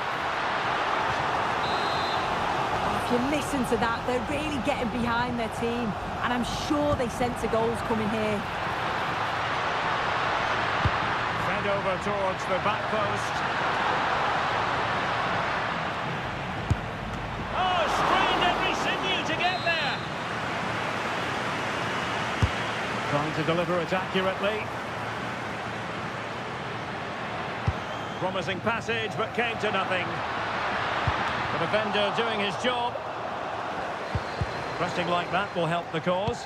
If you listen to that, they're really getting behind their team. And I'm sure they sense a goal's coming here. Fed over towards the back post. Trying to deliver it accurately. Promising passage, but came to nothing. The defender doing his job. Pressing like that will help the cause.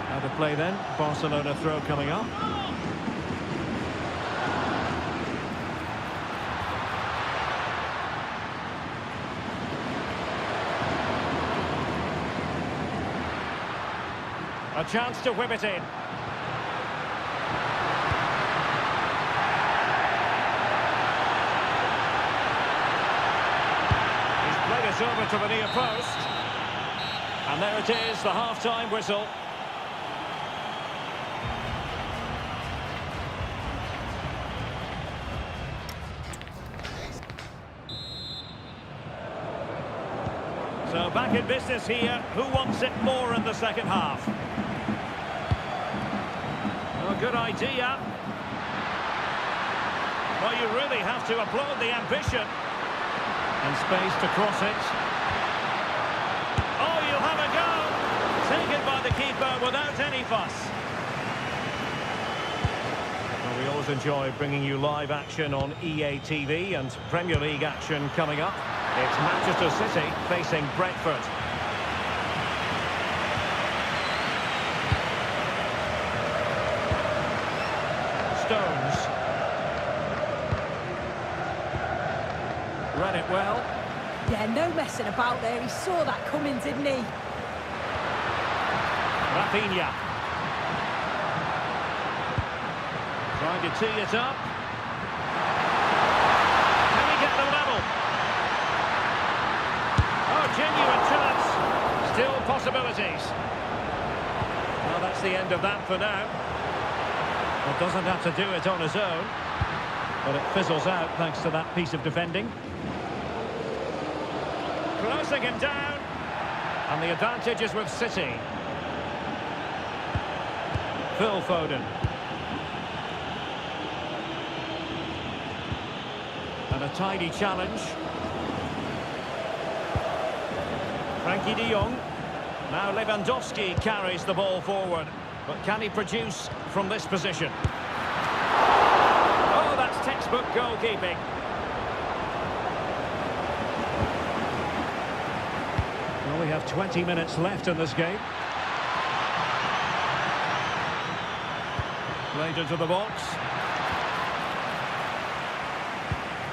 Now to play then. Barcelona throw coming up. A chance to whip it in. He's played it over to the near post. And there it is, the half-time whistle. So back in business here. Who wants it more in the second half? Good idea. Well, you really have to applaud the ambition. And space to cross it. Oh, you'll have a go. Taken by the keeper without any fuss. Well, we always enjoy bringing you live action on EA TV and Premier League action coming up. It's Manchester City facing Brentford. Stones. Read it well. Yeah, no messing about there. He saw that coming, didn't he? Rafinha. Trying to tee it up. Can he get the level? Oh, genuine chance. Still possibilities. Well, that's the end of that for now. Well, doesn't have to do it on his own. But it fizzles out thanks to that piece of defending. Closing him down. And the advantage is with City. Phil Foden. And a tidy challenge. Frankie de Jong. Now Lewandowski carries the ball forward. But can he produce from this position? Oh, that's textbook goalkeeping. Well, we have 20 minutes left in this game. Played into the box.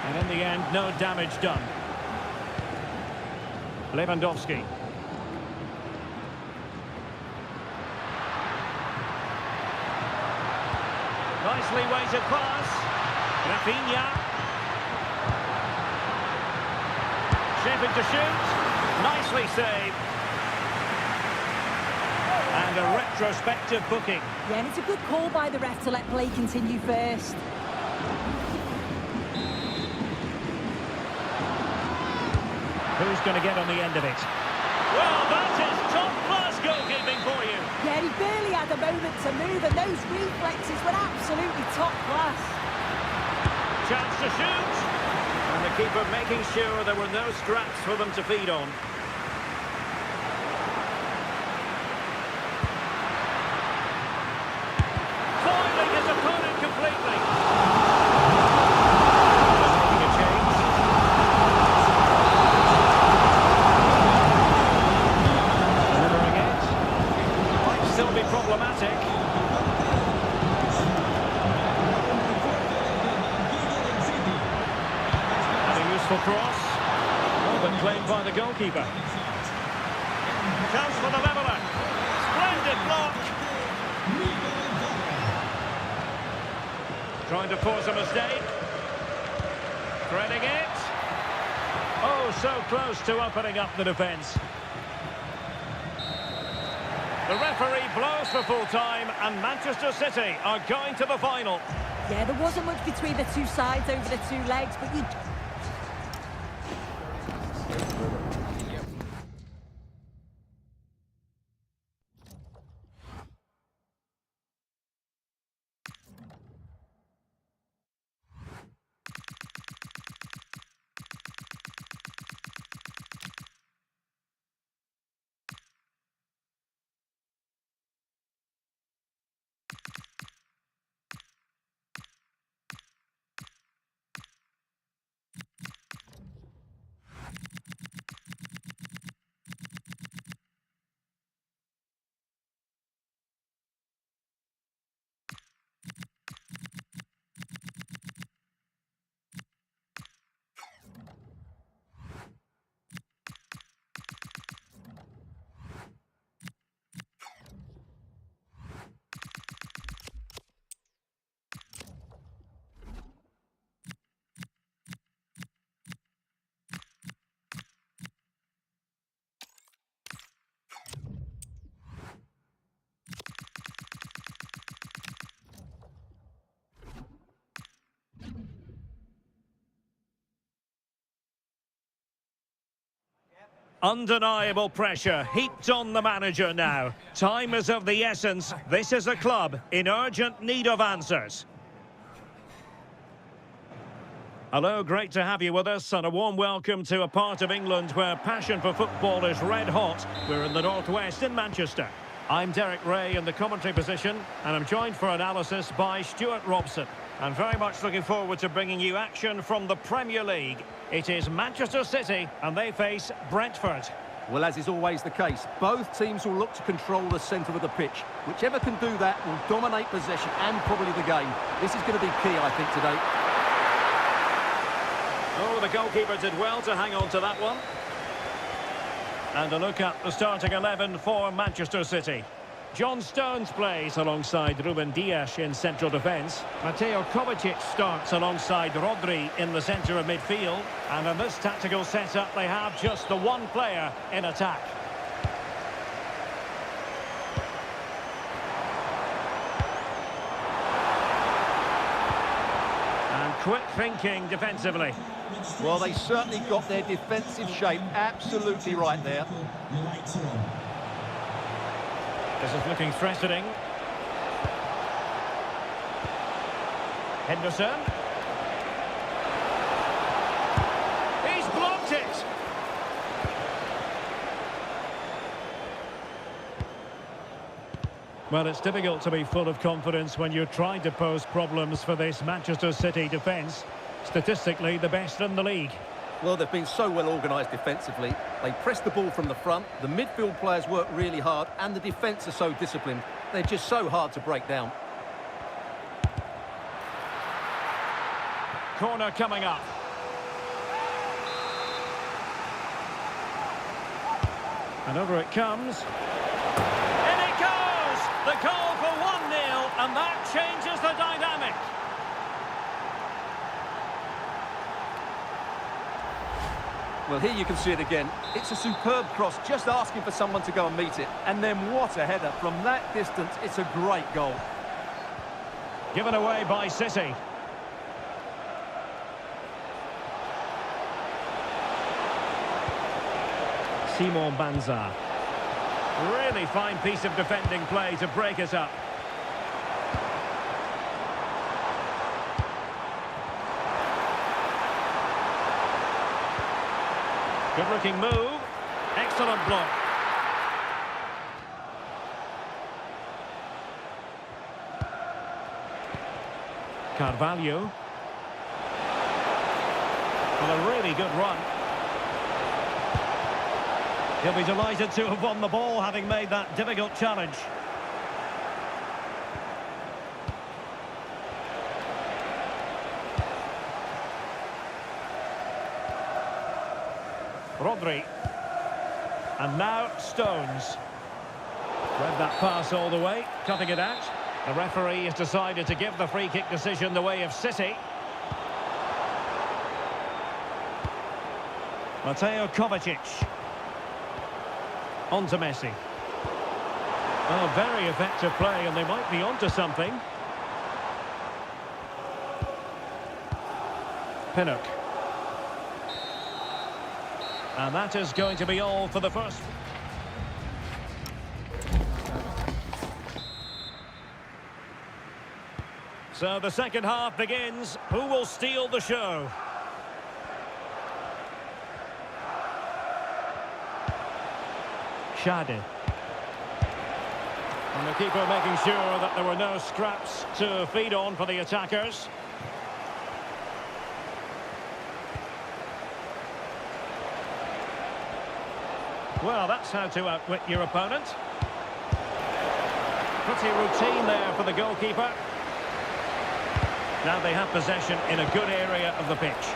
And in the end, no damage done. Lewandowski. Nicely weighted pass. Rafinha. Shaping to shoot. Nicely saved. And a retrospective booking. Yeah, and it's a good call by the ref to let play continue first. Who's going to get on the end of it? Well, that is top-class goalkeeping for you. Yeah, he barely had a moment to move, and those reflexes were absolutely top class. Chance to shoot. And the keeper making sure there were no scraps for them to feed on. Foiling his opponent completely. Making a change. Delivering it. Might still be problematic. Cross, but claimed by the goalkeeper. Chance for the leveller. Splendid block. Trying to force a mistake. Threading it. Oh, so close to opening up the defence. The referee blows for full time, and Manchester City are going to the final. Yeah, there wasn't much between the two sides over the two legs, but you... Undeniable pressure heaped on the manager now. Time is of the essence. This is a club in urgent need of answers. Hello, great to have you with us, and a warm welcome to a part of England where passion for football is red hot. We're in the northwest in Manchester. I'm Derek Ray in the commentary position, and I'm joined for analysis by Stuart Robson. And very much looking forward to bringing you action from the Premier League. It is Manchester City, and they face Brentford. Well, as is always the case, both teams will look to control the centre of the pitch. Whichever can do that will dominate possession and probably the game. This is going to be key, I think, today. Oh, the goalkeeper did well to hang on to that one. And a look at the starting 11 for Manchester City. John Stones plays alongside Ruben Dias in central defence. Mateo Kovacic starts alongside Rodri in the centre of midfield. And in this tactical setup, they have just the one player in attack. And quick thinking defensively. Well, they certainly got their defensive shape absolutely right there. The lights are on. This is looking threatening. Henderson. He's blocked it. Well, it's difficult to be full of confidence when you're trying to pose problems for this Manchester City defence. Statistically, the best in the league. Well, they've been so well organised defensively. They press the ball from the front, the midfield players work really hard, and the defence are so disciplined. They're just so hard to break down. Corner coming up. And over it comes. In it goes! The goal for 1-0, and that changes the dynamic. Well, here you can see it again. It's a superb cross, just asking for someone to go and meet it. And then what a header. From that distance, it's a great goal. Given away by City. Simon Banza. Really fine piece of defending play to break it up. Good-looking move. Excellent block. Carvalho. Well, a really good run. He'll be delighted to have won the ball, having made that difficult challenge. Rodri. And now Stones. Read that pass all the way, cutting it out. The referee has decided to give the free kick decision the way of City. Mateo Kovacic. On to Messi. Oh, very effective play, and they might be onto something. Pinnock. And that is going to be all for the first. So the second half begins. Who will steal the show? Shade. And the keeper making sure that there were no scraps to feed on for the attackers. Well, that's how to outwit your opponent. Pretty routine there for the goalkeeper. Now they have possession in a good area of the pitch.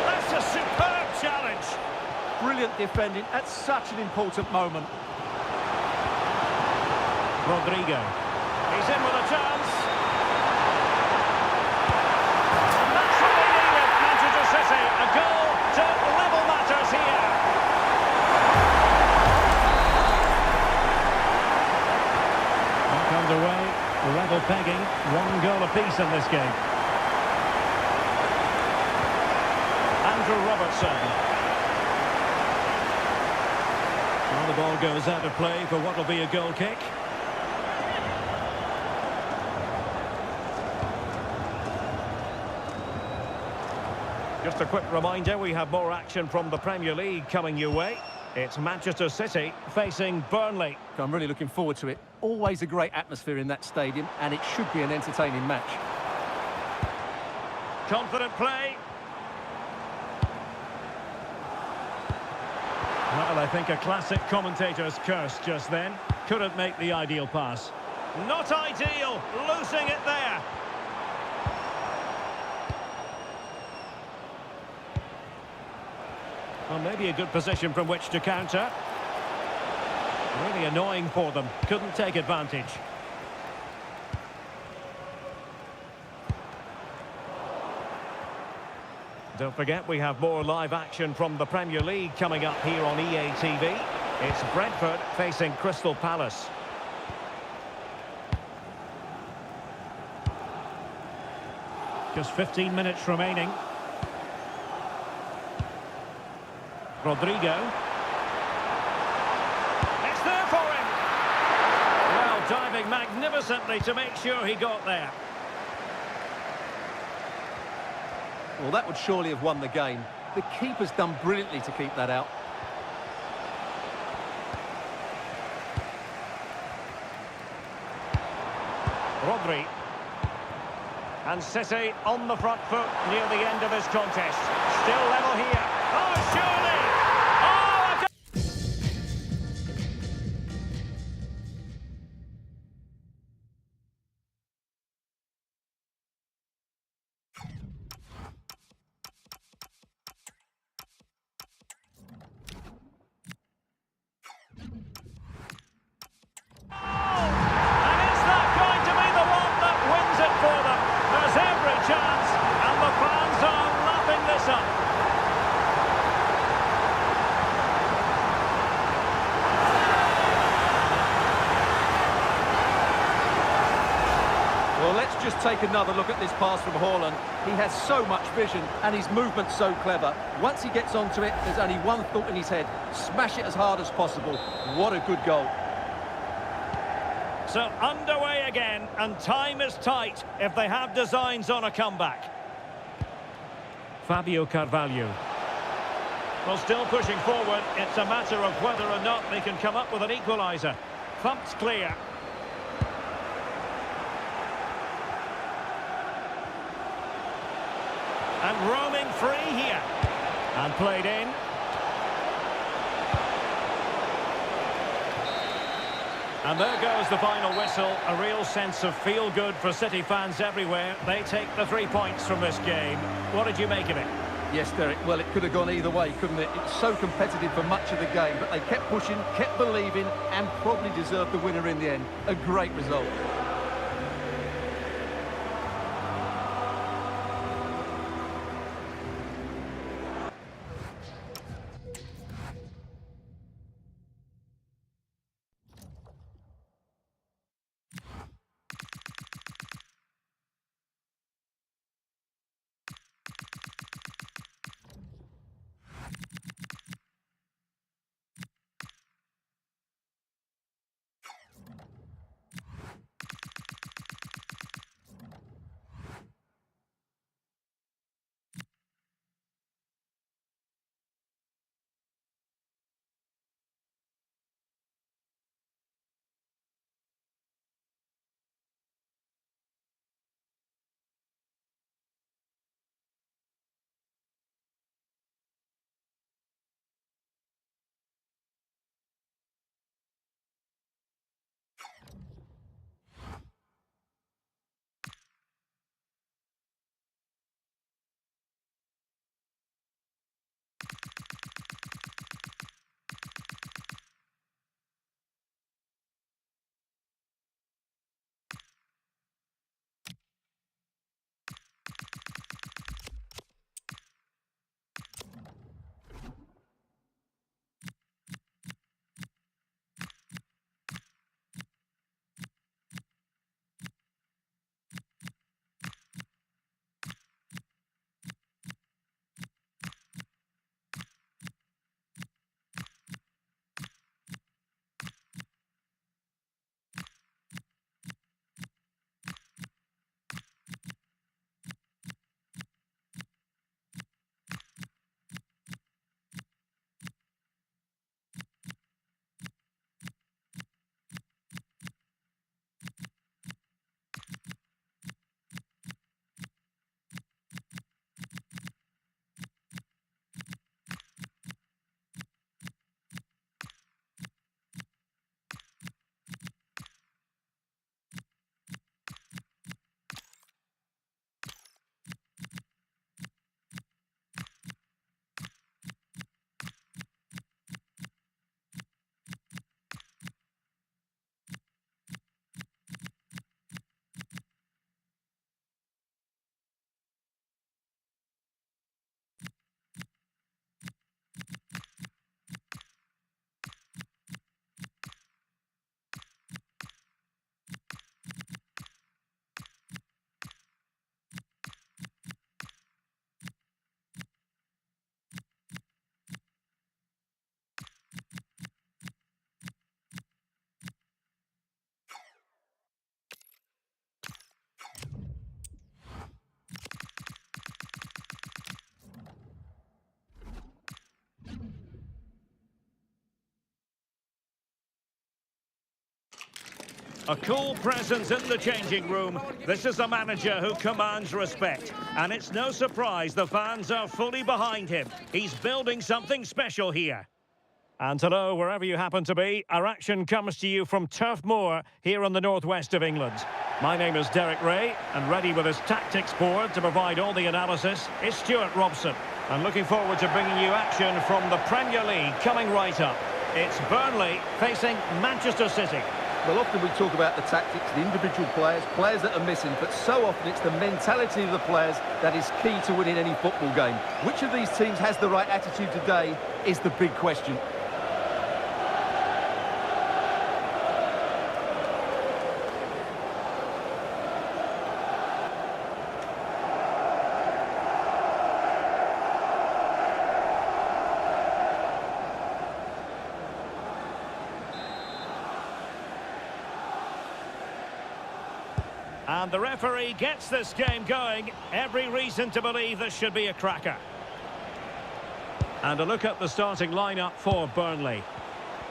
That's a superb challenge. Brilliant defending at such an important moment. Rodrigo. He's in with a chance. And that's what they needed, Manchester City. A goal to level matters here. Back underway, level pegging, 1 goal apiece in this game. Andrew Robertson. Well, the ball goes out of play for what will be a goal kick. Just a quick reminder, we have more action from the Premier League coming your way. It's Manchester City facing Burnley. I'm really looking forward to it. Always a great atmosphere in that stadium, and it should be an entertaining match. Confident play. Well, I think a classic commentator's curse just then. Couldn't make the ideal pass. Not ideal, losing it there. Well, maybe a good position from which to counter. Really annoying for them. Couldn't take advantage. Don't forget, we have more live action from the Premier League coming up here on EA TV. It's Brentford facing Crystal Palace. Just 15 minutes remaining. Rodrigo. It's there for him. Well, diving magnificently to make sure he got there. Well, that would surely have won the game. The keeper's done brilliantly to keep that out. Rodri. And City on the front foot near the end of this contest. Still level here. Oh, surely! Oh, and is that going to be the one that wins it for them? There's every chance, and the fans are lapping this up. Well, let's just take another look at this pass from Haaland. He has so much vision and his movement's so clever. Once he gets onto it, there's only one thought in his head. Smash it as hard as possible. What a good goal. So underway again, and time is tight if they have designs on a comeback. Fabio Carvalho. Well, still pushing forward. It's a matter of whether or not they can come up with an equaliser. Thumped clear. And roaming free here. And played in. And there goes the final whistle. A real sense of feel-good for City fans everywhere. They take the 3 points from this game. What did you make of it? Yes, Derek, well, it could have gone either way, couldn't it? It's so competitive for much of the game, but they kept pushing, kept believing, and probably deserved the winner in the end. A great result. A cool presence in the changing room. This is a manager who commands respect. And it's no surprise the fans are fully behind him. He's building something special here. And hello, wherever you happen to be, our action comes to you from Turf Moor here on the northwest of England. My name is Derek Ray, and ready with his tactics board to provide all the analysis is Stuart Robson. And looking forward to bringing you action from the Premier League coming right up. It's Burnley facing Manchester City. Well, often we talk about the tactics, the individual players that are missing, but so often it's the mentality of the players that is key to winning any football game. Which of these teams has the right attitude today is the big question. And the referee gets this game going. Every reason to believe this should be a cracker. And a look at the starting lineup for Burnley.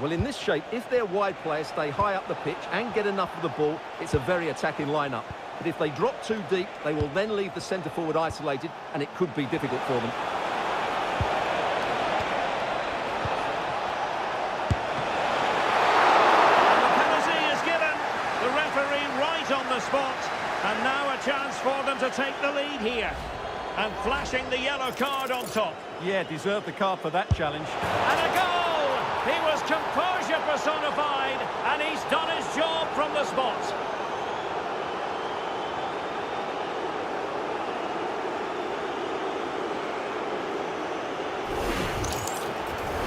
Well, in this shape, if their wide players stay high up the pitch and get enough of the ball, it's a very attacking lineup. But if they drop too deep, they will then leave the centre-forward isolated, and it could be difficult for them. And the penalty is given. The referee right on the spot. And now a chance for them to take the lead here. And flashing the yellow card on top. Yeah, deserved the card for that challenge. And a goal! He was composure personified, and he's done his job from the spot.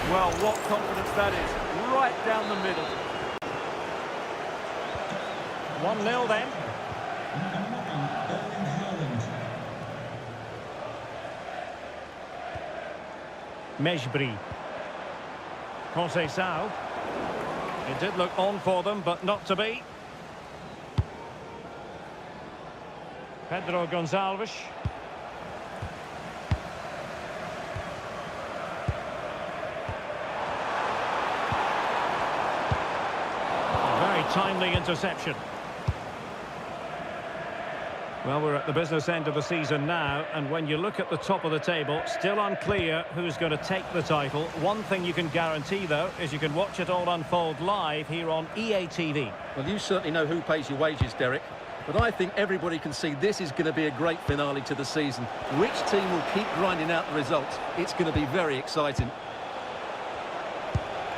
Well, what confidence that is. Right down the middle. 1-0 then. Mejbri. Conceição. It did look on for them, but not to be. Pedro Gonçalves. A very timely interception. Well, we're at the business end of the season now, and when you look at the top of the table, still unclear who's going to take the title. One thing you can guarantee, though, is you can watch it all unfold live here on EA TV. Well, you certainly know who pays your wages, Derek. But I think everybody can see this is going to be a great finale to the season. Which team will keep grinding out the results? It's going to be very exciting.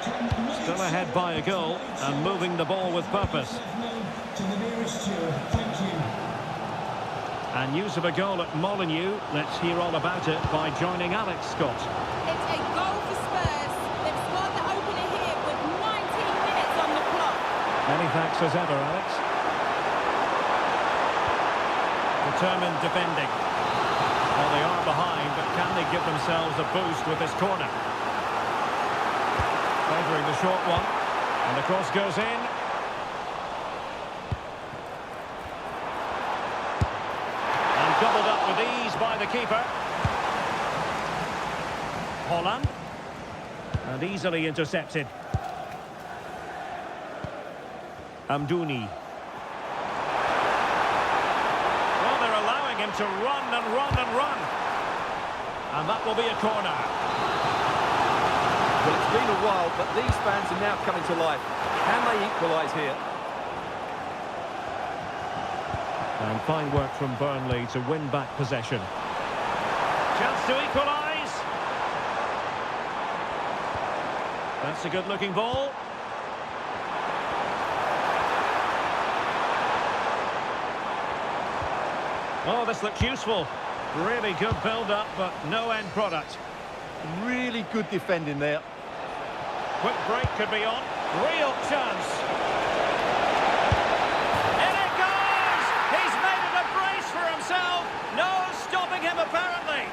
Still ahead by a goal and moving the ball with purpose. And news of a goal at Molineux. Let's hear all about it by joining Alex Scott. It's a goal for Spurs. They've scored the opener here with 19 minutes on the clock. Many thanks as ever, Alex. Determined defending. Well, they are behind, but can they give themselves a boost with this corner? Favouring the short one. And the cross goes in. Doubled up with ease by the keeper. Holland. And easily intercepted. Amdouni. Well, they're allowing him to run and run and run. And that will be a corner. Well, it's been a while, but these fans are now coming to life. Can they equalise here? And fine work from Burnley to win back possession. Chance to equalise. That's a good-looking ball. Oh, this looks useful. Really good build-up, but no end product. Really good defending there. Quick break could be on. Real chance. In it goes! He's made it a brace for himself. No stopping him, apparently.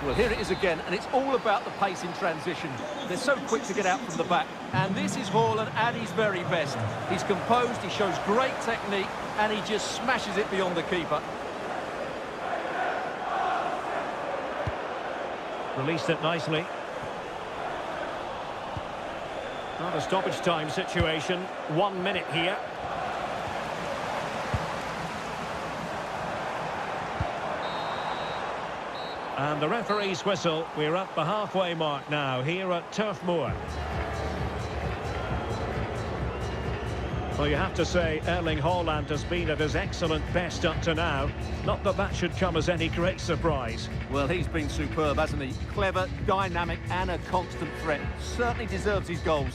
Well, here it is again, and it's all about the pace in transition. They're so quick to get out from the back. And this is Haaland at his very best. He's composed, he shows great technique, and he just smashes it beyond the keeper. Released it nicely. Not a stoppage time situation. 1 minute here. And the referee's whistle. We're at the halfway mark now here at Turf Moor. Well, you have to say Erling Haaland has been at his excellent best up to now. Not that that should come as any great surprise. Well, he's been superb, hasn't he? Clever, dynamic and a constant threat. Certainly deserves his goals.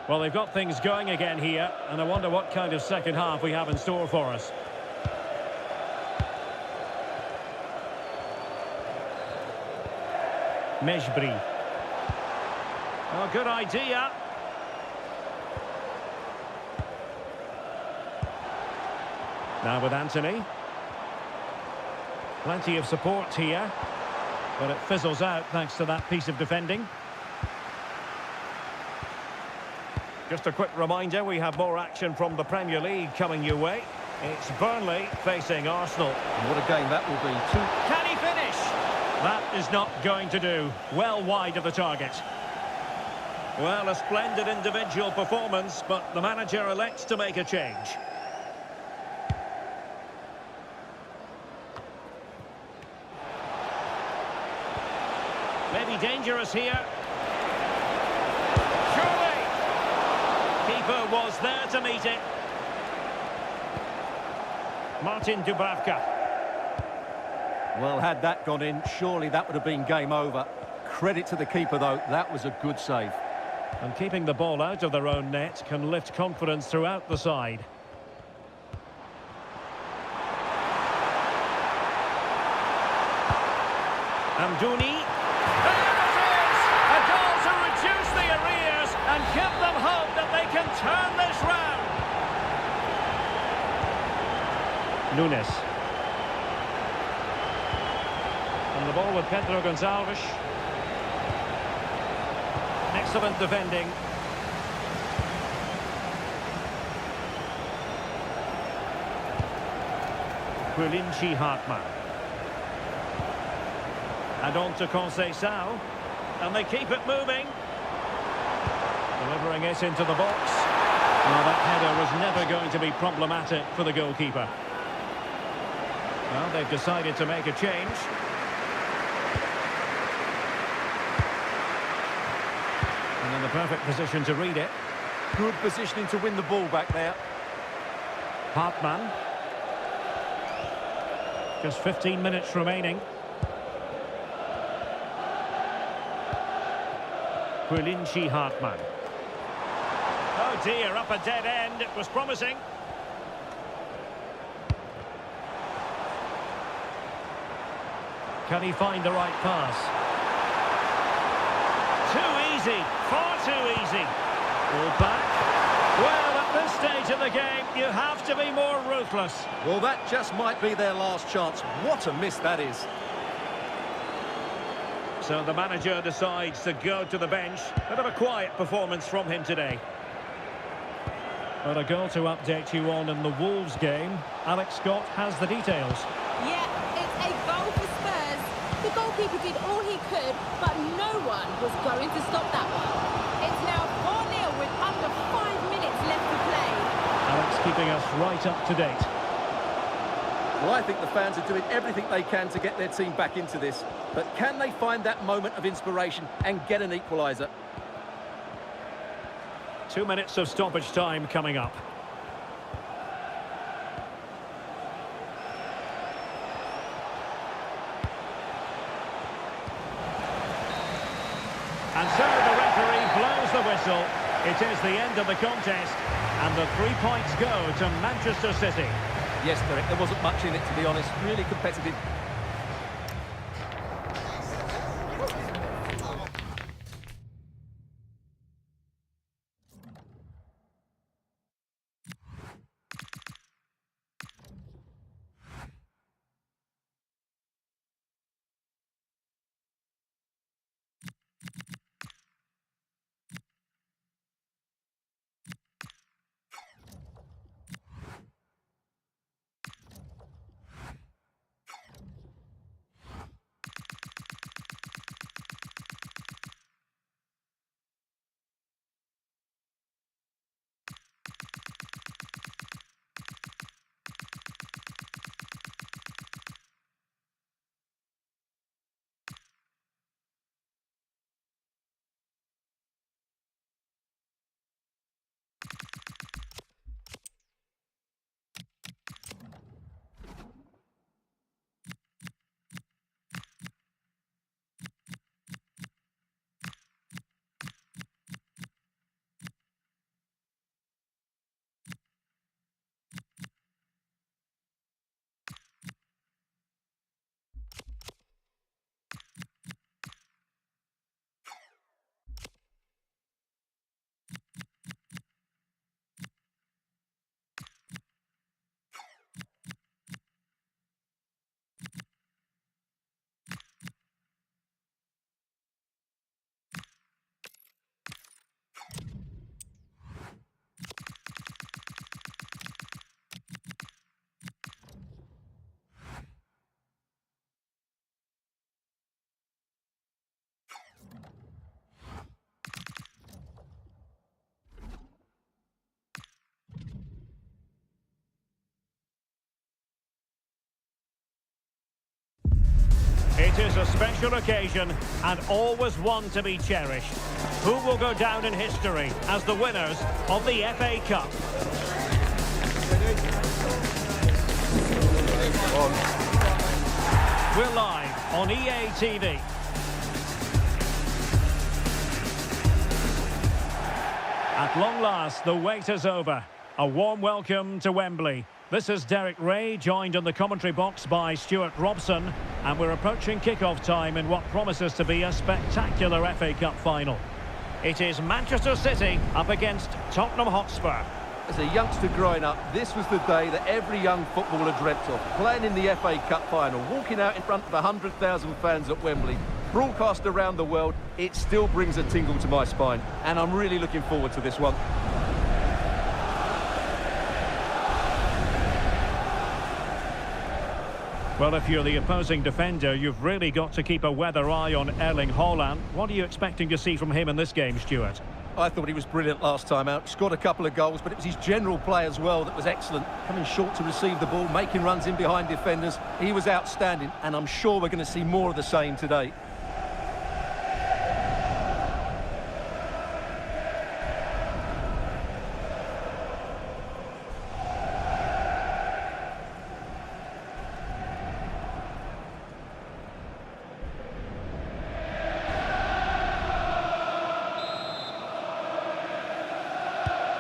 Well, they've got things going again here, and I wonder what kind of second half we have in store for us. Mejbri. Oh, good idea. Now with Anthony. Plenty of support here, but it fizzles out thanks to that piece of defending. Just a quick reminder, we have more action from the Premier League coming your way. It's Burnley facing Arsenal. And what a game that will be. Can he finish? That is not going to do. Well wide of the target. Well, a splendid individual performance, but the manager elects to make a change. Maybe dangerous here. Surely! Keeper was there to meet it. Martin Dubravka. Well, had that gone in, surely that would have been game over. Credit to the keeper, though. That was a good save. And keeping the ball out of their own net can lift confidence throughout the side. Amdouni. There it is! A goal to reduce the arrears and give them hope that they can turn this round. Nunes. And the ball with Pedro Gonçalves. Excellent defending. Quilinci Hartmann. And on to Conceição. And they keep it moving. Delivering it into the box. Well, that header was never going to be problematic for the goalkeeper. Well, they've decided to make a change. And in the perfect position to read it. Good positioning to win the ball back there. Hartmann. Just 15 minutes remaining. Quilinci Hartmann. Oh dear, up a dead end. It was promising. Can he find the right pass? Too easy, far too easy. Ball back. Well, at this stage of the game, you have to be more ruthless. Well, that just might be their last chance. What a miss that is. So the manager decides to go to the bench. Bit of a quiet performance from him today. But a goal to update you on in the Wolves game. Alex Scott has the details. Yeah, it's a goal for Spurs. The goalkeeper did all he could, but no one was going to stop that one. It's now 4-0 with under 5 minutes left to play. Alex keeping us right up to date. Well, I think the fans are doing everything they can to get their team back into this. But can they find that moment of inspiration and get an equaliser? 2 minutes of stoppage time coming up. And so the referee blows the whistle. It is the end of the contest, and the 3 points go to Manchester City. Yes, Derek, there wasn't much in it, to be honest. Really competitive. is a special occasion and always one to be cherished. Who will go down in history as the winners of the FA Cup? We're live on EA TV. At long last, the wait is over. A warm welcome to Wembley. This is Derek Ray, joined in the commentary box by Stuart Robson, and we're approaching kick-off time in what promises to be a spectacular FA Cup final. It is Manchester City up against Tottenham Hotspur. As a youngster growing up, this was the day that every young footballer dreamt of. Playing in the FA Cup final, walking out in front of 100,000 fans at Wembley, broadcast around the world, it still brings a tingle to my spine. And I'm really looking forward to this one. Well, if you're the opposing defender, you've really got to keep a weather eye on Erling Haaland. What are you expecting to see from him in this game, Stuart? I thought he was brilliant last time out. Scored a couple of goals, but it was his general play as well that was excellent. Coming short to receive the ball, making runs in behind defenders. He was outstanding, and I'm sure we're going to see more of the same today.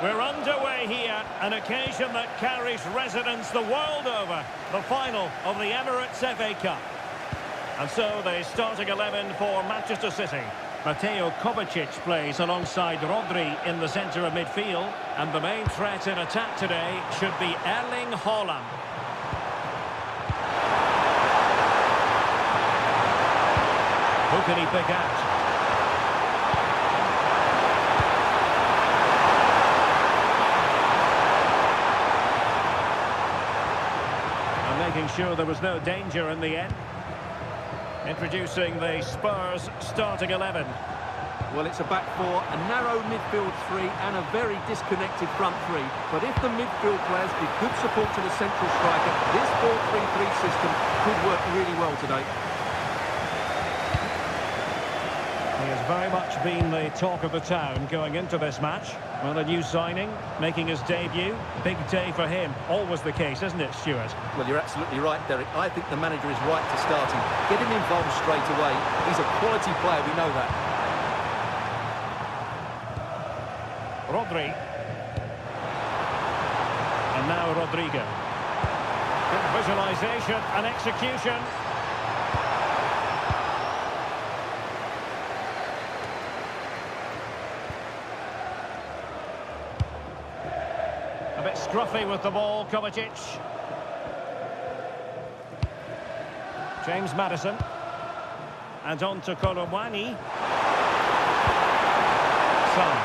We're underway here, an occasion that carries resonance the world over, the final of the Emirates FA Cup. And so the starting 11 for Manchester City. Mateo Kovacic plays alongside Rodri in the centre of midfield, and the main threat in attack today should be Erling Haaland. Who can he pick out? Making sure there was no danger in the end. Introducing the Spurs starting 11. Well, it's a back four, a narrow midfield three and a very disconnected front three. But if the midfield players give good support to the central striker, this 4-3-3 system could work really well today. He has very much been the talk of the town going into this match. Well, a new signing, making his debut. Big day for him. Always the case, isn't it, Stuart? Well, you're absolutely right, Derek. I think the manager is right to start him. Get him involved straight away. He's a quality player, we know that. Rodri. And now Rodrigo. Good visualisation and execution. A bit scruffy with the ball, Kovacic. James Maddison. And on to Kolomwani. Son.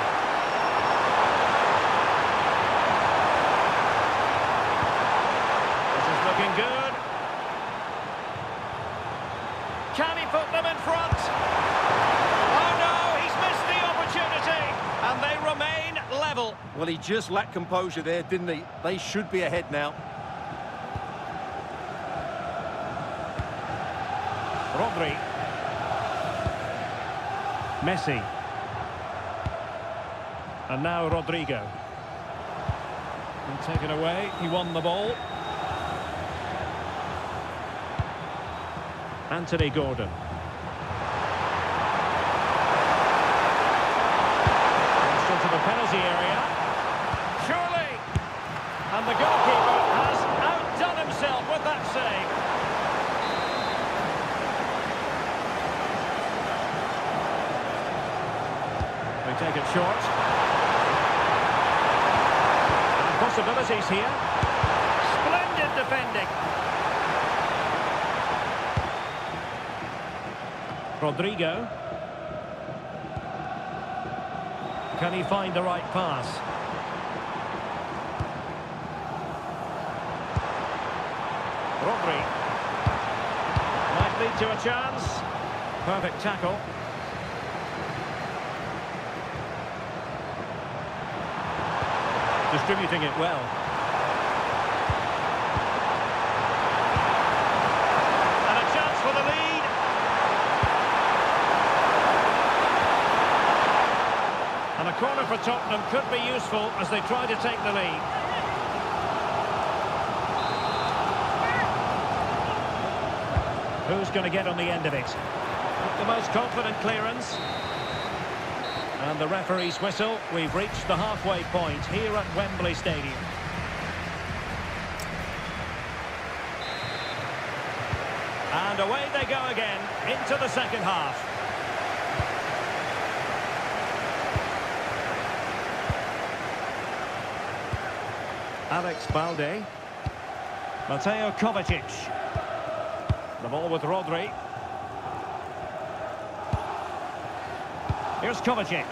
This is looking good. Can he put them in front? Oh no, he's missed the opportunity. And they remain level. Well, he just lacked composure there, didn't he? They should be ahead now. Rodri. Messi. And now Rodrigo. And taken away, he won the ball. Anthony Gordon. Into the penalty area. Surely! And the goalkeeper has outdone himself with that save. They take it short. And possibilities here. Splendid defending. Rodrigo. Can he find the right pass? Rodri. Might lead to a chance. Perfect tackle. Distributing it well. And a chance for the lead. corner for Tottenham could be useful as they try to take the lead. Who's going to get on the end of it? Not the most confident clearance. And the referee's whistle. We've reached the halfway point here at Wembley Stadium. And away they go again into the second half. Alex Balde. Mateo Kovacic. The ball with Rodri. Here's Kovacic.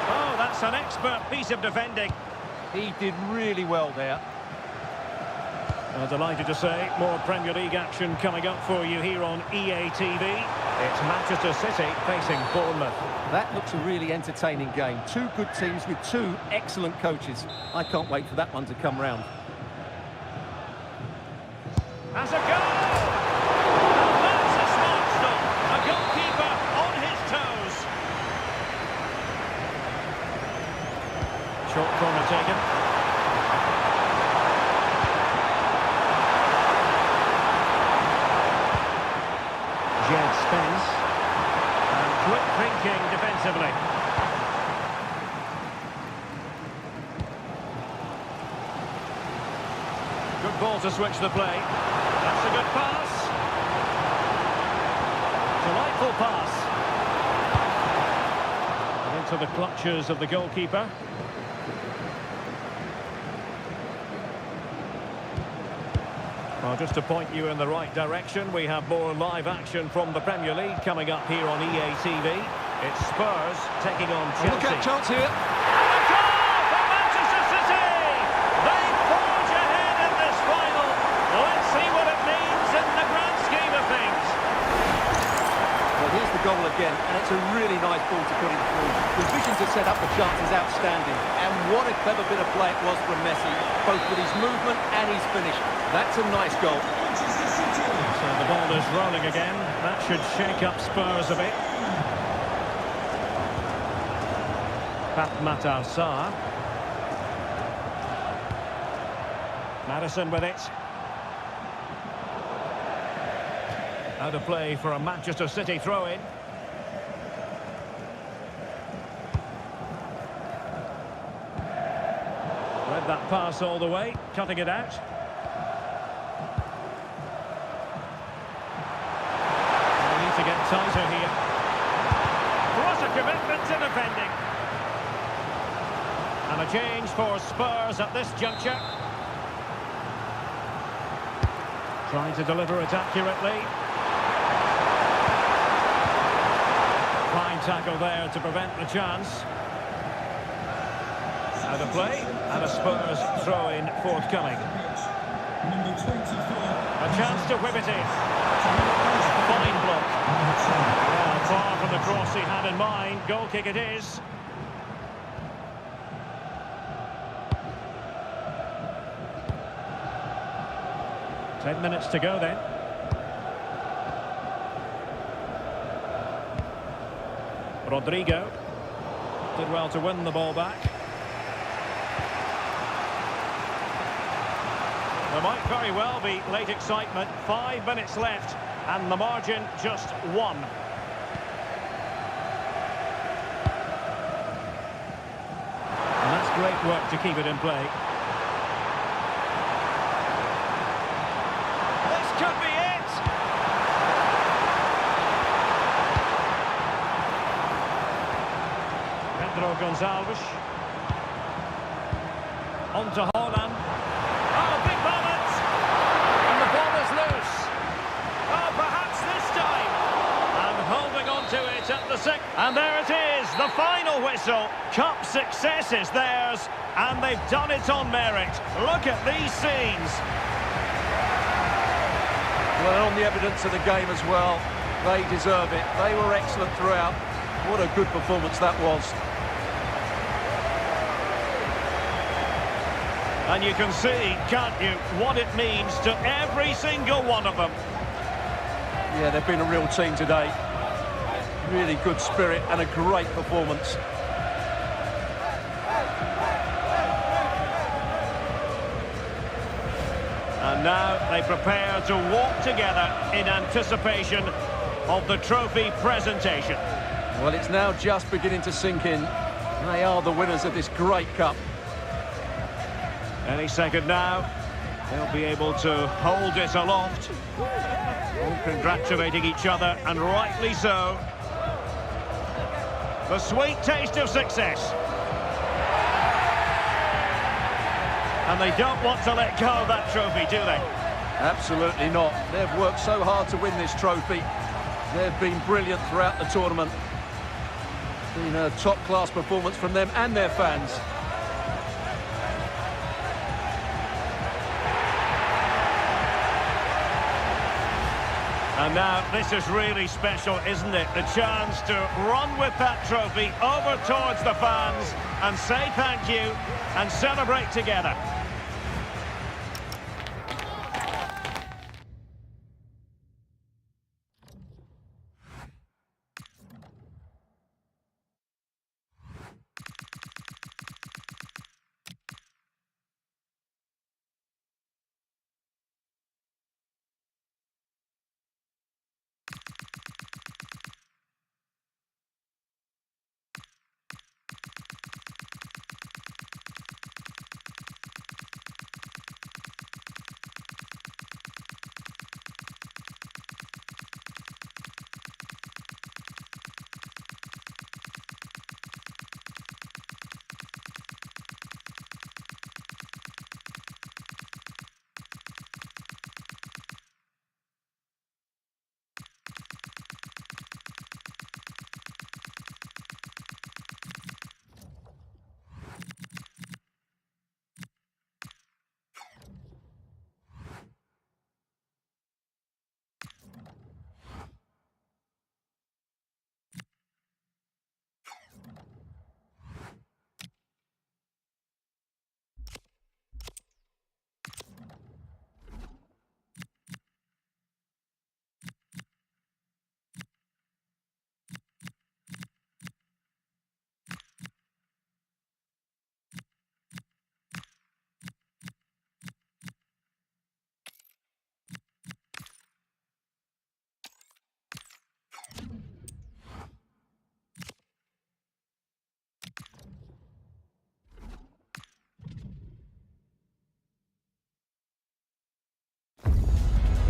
Oh, that's an expert piece of defending. He did really well there. Delighted to say, more Premier League action coming up for you here on EA TV. It's Manchester City facing Bournemouth. That looks a really entertaining game. Two good teams with two excellent coaches. I can't wait for that one to come round. Has a goal! That's a smart stop. A goalkeeper on his toes. Short corner taken. Jed Spence. And quick thinking defensively. Good ball to switch the play. That's a good pass. Delightful pass. And into the clutches of the goalkeeper. Well, just to point you in the right direction, we have more live action from the Premier League coming up here on EA TV. It's Spurs taking on Chelsea. Look at chance here. And a goal for Manchester City! They forge ahead in this final. Let's see what it means in the grand scheme of things. Well, here's the goal again, and it's a really nice ball to put it through. The vision to set up the chance is outstanding, and what a clever bit of play it was from Messi, both with his movement and his finish. That's a nice goal. So the ball is rolling again. That should shake up Spurs a bit. Pape Matar Sarr. Maddison with it. Out of play for a Manchester City throw-in. Read that pass all the way, cutting it out. They need to get tighter here. What a commitment to defending. And a change for Spurs at this juncture. Trying to deliver it accurately. Fine tackle there to prevent the chance. Out of play, and a Spurs throw-in forthcoming. A chance to whip it in. Fine block. Well, far from the cross he had in mind. Goal kick it is. Ten minutes to go then. Rodrigo did well to win the ball back. There might very well be late excitement. 5 minutes left and the margin just 1. And that's great work to keep it in play. This could be it! Pedro Gonçalves. On to Haaland. Oh, big moment! And the ball is loose. Oh, perhaps this time. And holding on to it at the sixth. And there it is, the final whistle. Cup success is theirs, and they've done it on merit. Look at these scenes. Well, on the evidence of the game as well, they deserve it. They were excellent throughout. What a good performance that was. And you can see, can't you, what it means to every single one of them. Yeah, they've been a real team today. Really good spirit and a great performance. now they prepare to walk together in anticipation of the trophy presentation. Well, it's now just beginning to sink in. They are the winners of this great cup. Any second now, they'll be able to hold it aloft. All congratulating each other, and rightly so. The sweet taste of success. And they don't want to let go of that trophy, do they? Absolutely not. They've worked so hard to win this trophy. They've been brilliant throughout the tournament. It's been a top-class performance from them and their fans. And now this is really special, isn't it? The chance to run with that trophy over towards the fans and say thank you and celebrate together.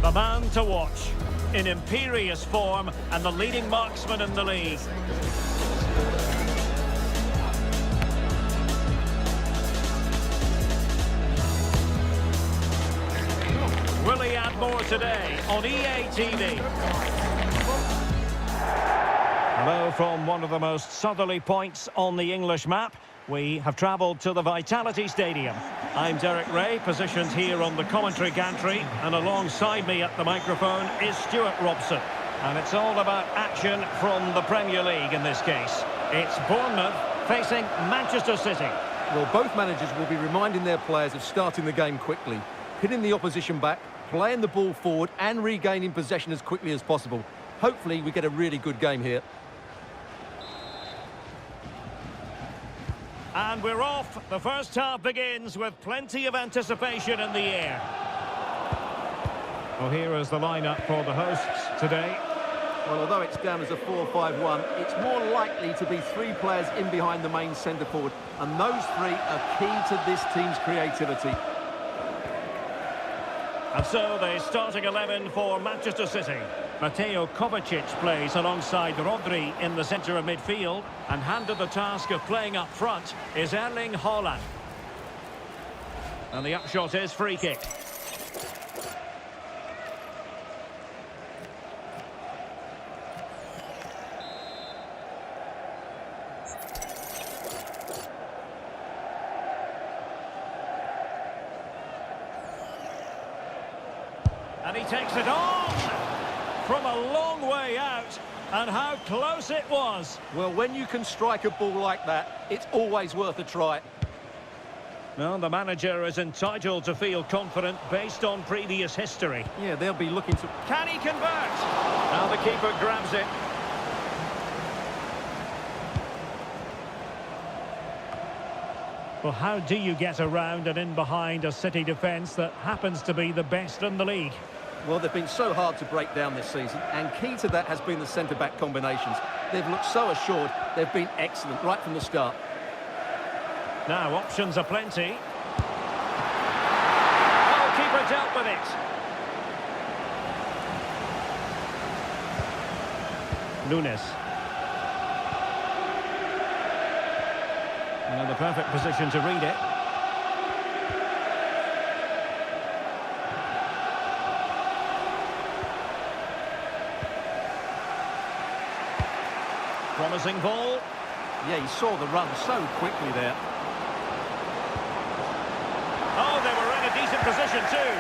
The man to watch, in imperious form and the leading marksman in the league. Will he add more today on EA TV? Hello from one of the most southerly points on the English map. We have travelled to the Vitality Stadium. I'm Derek Ray, positioned here on the commentary gantry, and alongside me at the microphone is Stuart Robson. And it's all about action from the Premier League in this case. It's Bournemouth facing Manchester City. Well, both managers will be reminding their players of starting the game quickly, hitting the opposition back, playing the ball forward and regaining possession as quickly as possible. Hopefully we get a really good game here. And we're off. The first half begins with plenty of anticipation in the air. Well, here is the lineup for the hosts today. Well, although it's down as a 4-5-1, it's more likely to be three players in behind the main centre forward, and those three are key to this team's creativity. And so the starting 11 for Manchester City. Mateo Kovacic plays alongside Rodri in the centre of midfield, and handed the task of playing up front is Erling Haaland. And the upshot is free kick. And he takes it on from a long way out, and how close it was. Well, when you can strike a ball like that, it's always worth a try. Well, the manager is entitled to feel confident based on previous history. Yeah, they'll be looking to... Can he convert? Now the keeper grabs it. Well, how do you get around and in behind a City defence that happens to be the best in the league? Well, they've been so hard to break down this season, and key to that has been the centre-back combinations. They've looked so assured, they've been excellent right from the start. Now, options are plenty. Oh, keeper dealt with it. Nunes. And the perfect position to read it. Promising ball. Yeah, he saw the run so quickly there. Oh, they were in a decent position too.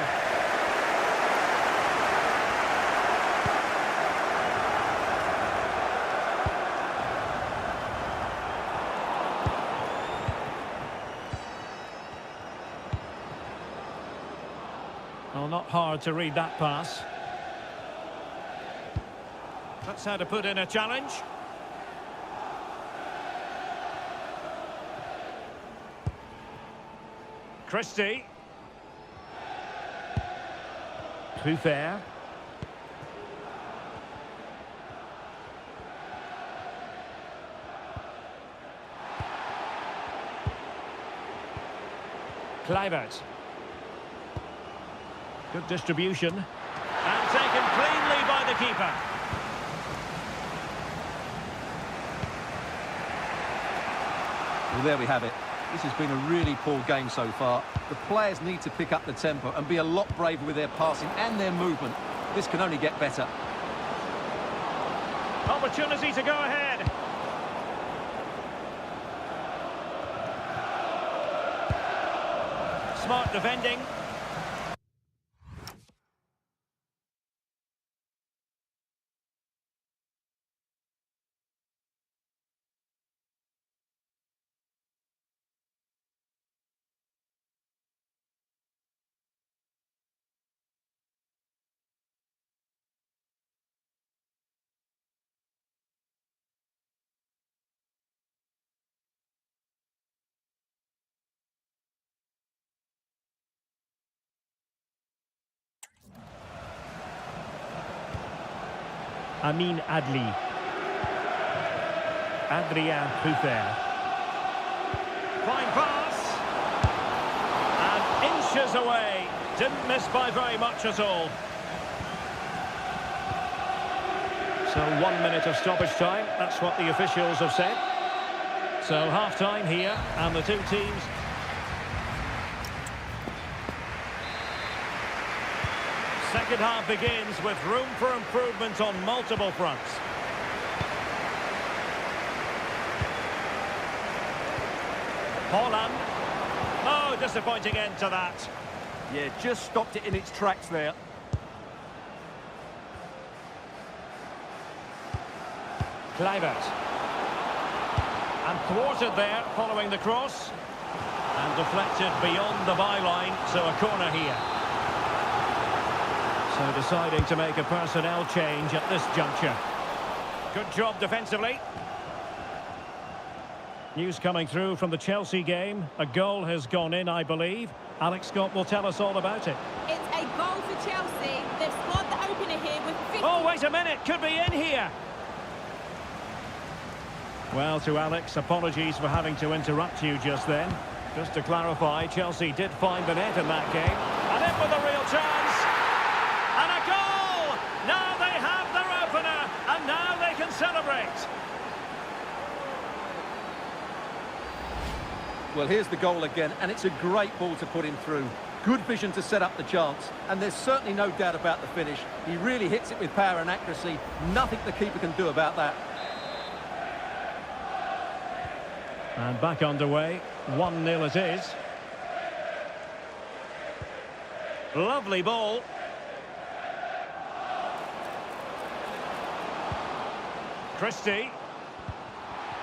Well, not hard to read that pass. That's how to put in a challenge. Christie. Too fair. Kluivert. Good distribution. And taken cleanly by the keeper. Well, there we have it. This has been a really poor game so far. The players need to pick up the tempo and be a lot braver with their passing and their movement. This can only get better. Opportunity to go ahead. Smart defending. Amin Adli. Adrien Truffert. Fine pass. And inches away. Didn't miss by very much at all. So 1 minute of stoppage time. That's what the officials have said. So half-time here, and the two teams... Second half begins with room for improvement on multiple fronts. Haaland. Oh, disappointing end to that. Yeah, just stopped it in its tracks there. Kluivert. And thwarted there following the cross. And deflected beyond the byline, so a corner here. So deciding to make a personnel change at this juncture. Good job defensively. News coming through from the Chelsea game. A goal has gone in, I believe. Alex Scott will tell us all about it. It's a goal for Chelsea. They've scored the opener here with 50... Oh, wait a minute. Could be in here. Well, to Alex, apologies for having to interrupt you just then. Just to clarify, Chelsea did find the net in that game. And in with a real chance. And a goal! Now they have their opener, and now they can celebrate. Well, here's the goal again, and it's a great ball to put him through. Good vision to set up the chance, and there's certainly no doubt about the finish. He really hits it with power and accuracy. Nothing the keeper can do about that. And back underway, 1-0 it is. Lovely ball. Christie.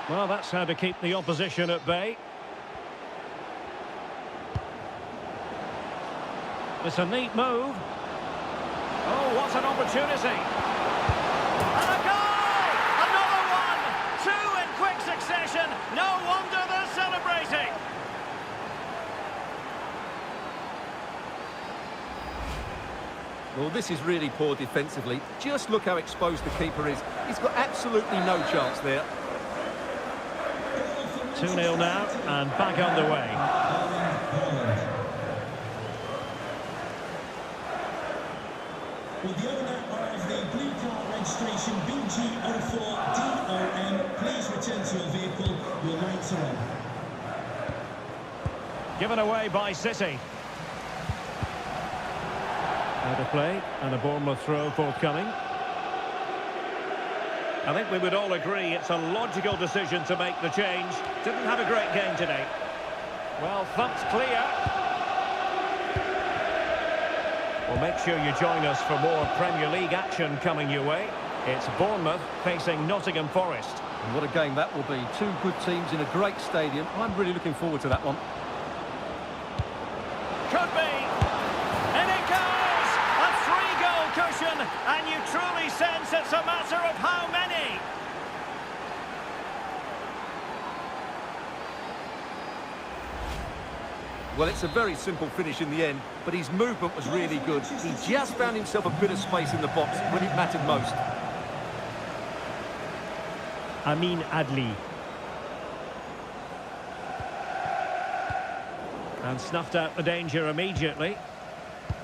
Well, that's how to keep the opposition at bay. It's a neat move. Oh, what an opportunity. And a goal! Another one! Two in quick succession. No wonder they're celebrating. Well, this is really poor defensively. Just look how exposed the keeper is. He's got absolutely no chance there. 2-0 now, and back underway. Will the owner of the blue car registration BG04DOM please return to your vehicle? Your lights are on. Given away by City. Out of play, and a Bournemouth throw forthcoming. I think we would all agree it's a logical decision to make the change. Didn't have a great game today. Well, thumped clear. Well, make sure you join us for more Premier League action coming your way. It's Bournemouth facing Nottingham Forest. And what a game that will be. Two good teams in a great stadium. I'm really looking forward to that one. Could be. And it goes! A 3-goal cushion, and you truly sense it's a matter of how many. Well, it's a very simple finish in the end, but his movement was really good. He just found himself a bit of space in the box when it mattered most. Amin Adli. And snuffed out the danger immediately.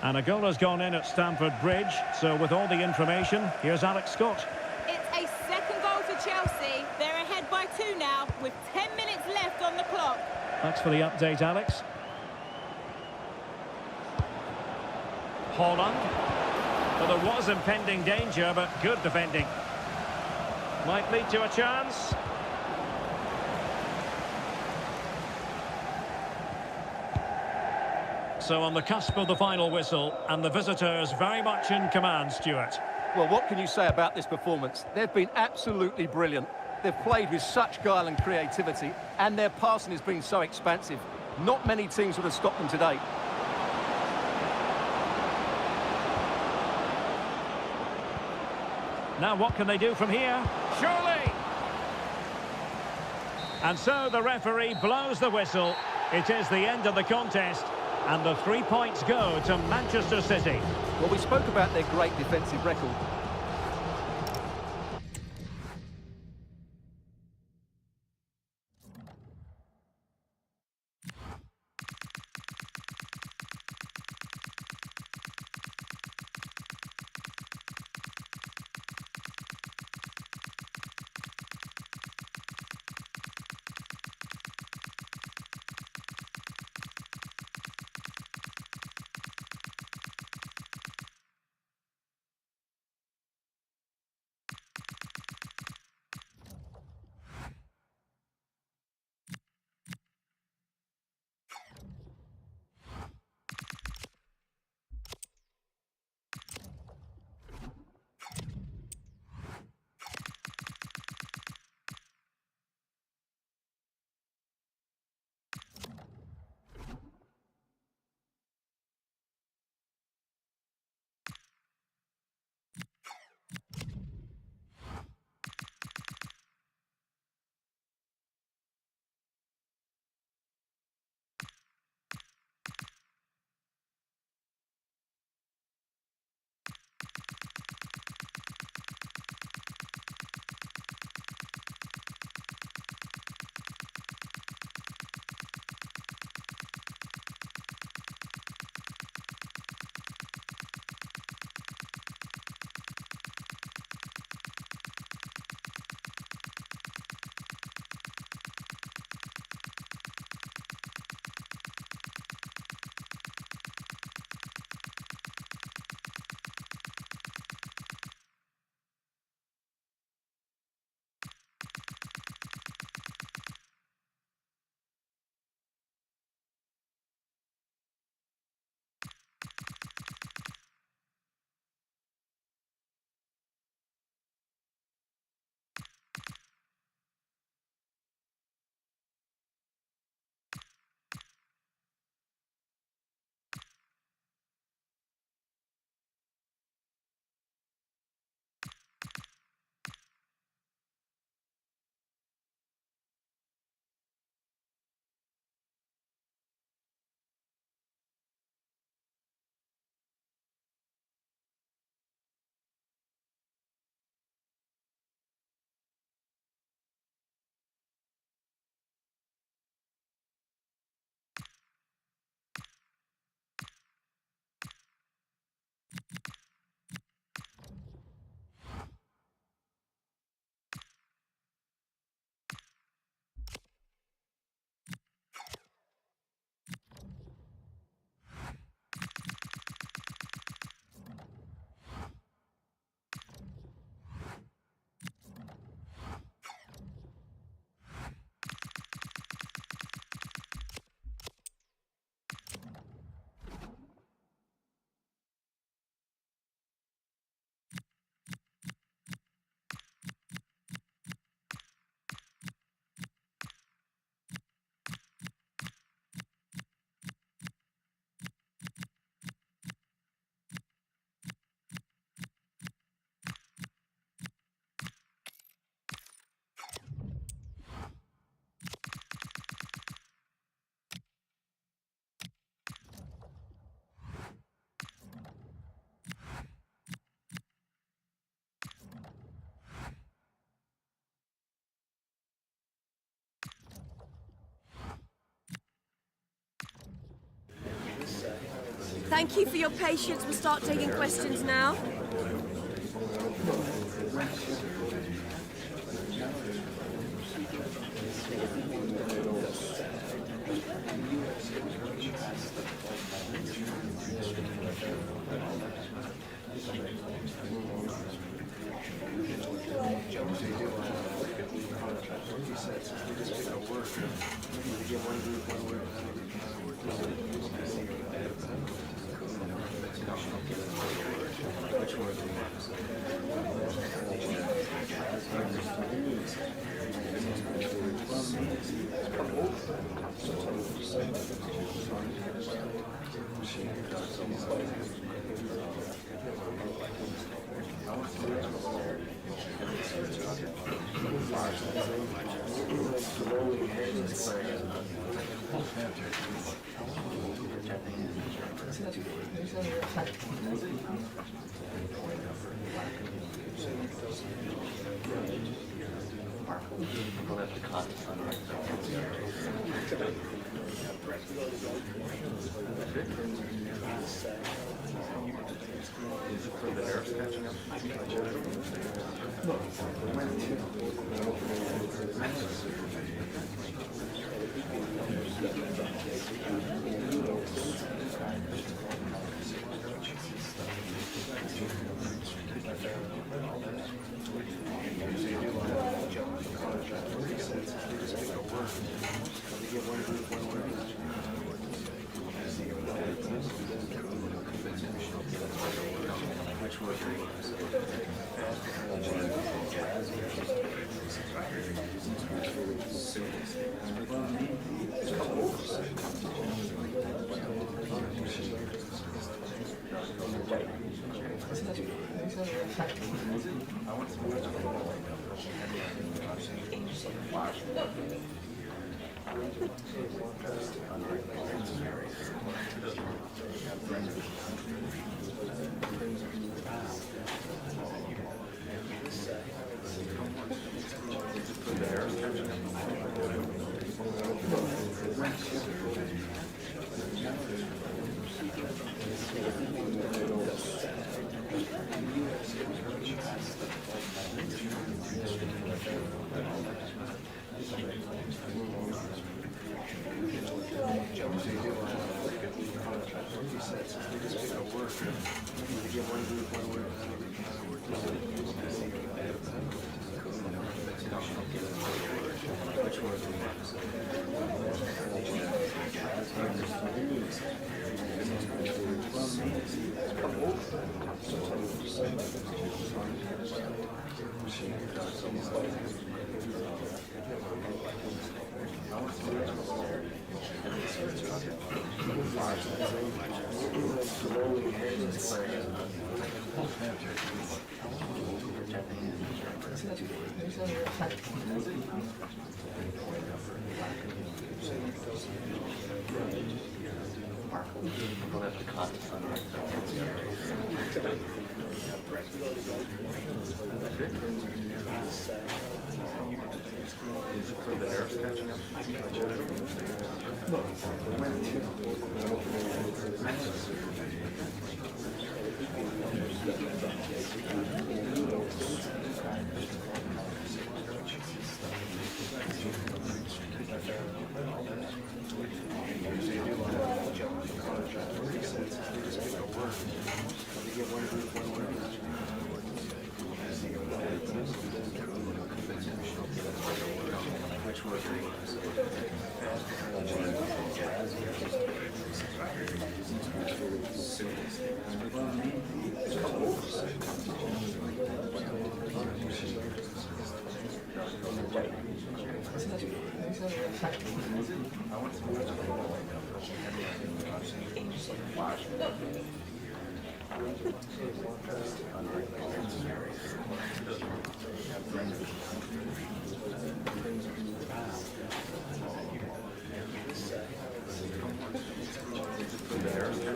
And a goal has gone in at Stamford Bridge. So with all the information, here's Alex Scott. It's a second goal for Chelsea. They're ahead by 2 now, with 10 minutes left on the clock. Thanks for the update, Alex. Holland. Well, there was impending danger, but good defending. Might lead to a chance. So on the cusp of the final whistle, and the visitors very much in command, Stuart. Well, what can you say about this performance? They've been absolutely brilliant. They've played with such guile and creativity, and their passing has been so expansive. Not many teams would have stopped them today. Now what can they do from here? Surely! And so the referee blows the whistle. It is the end of the contest, and the 3 points go to Manchester City. Well, we spoke about their great defensive record. Thank you for your patience. We'll start taking questions now.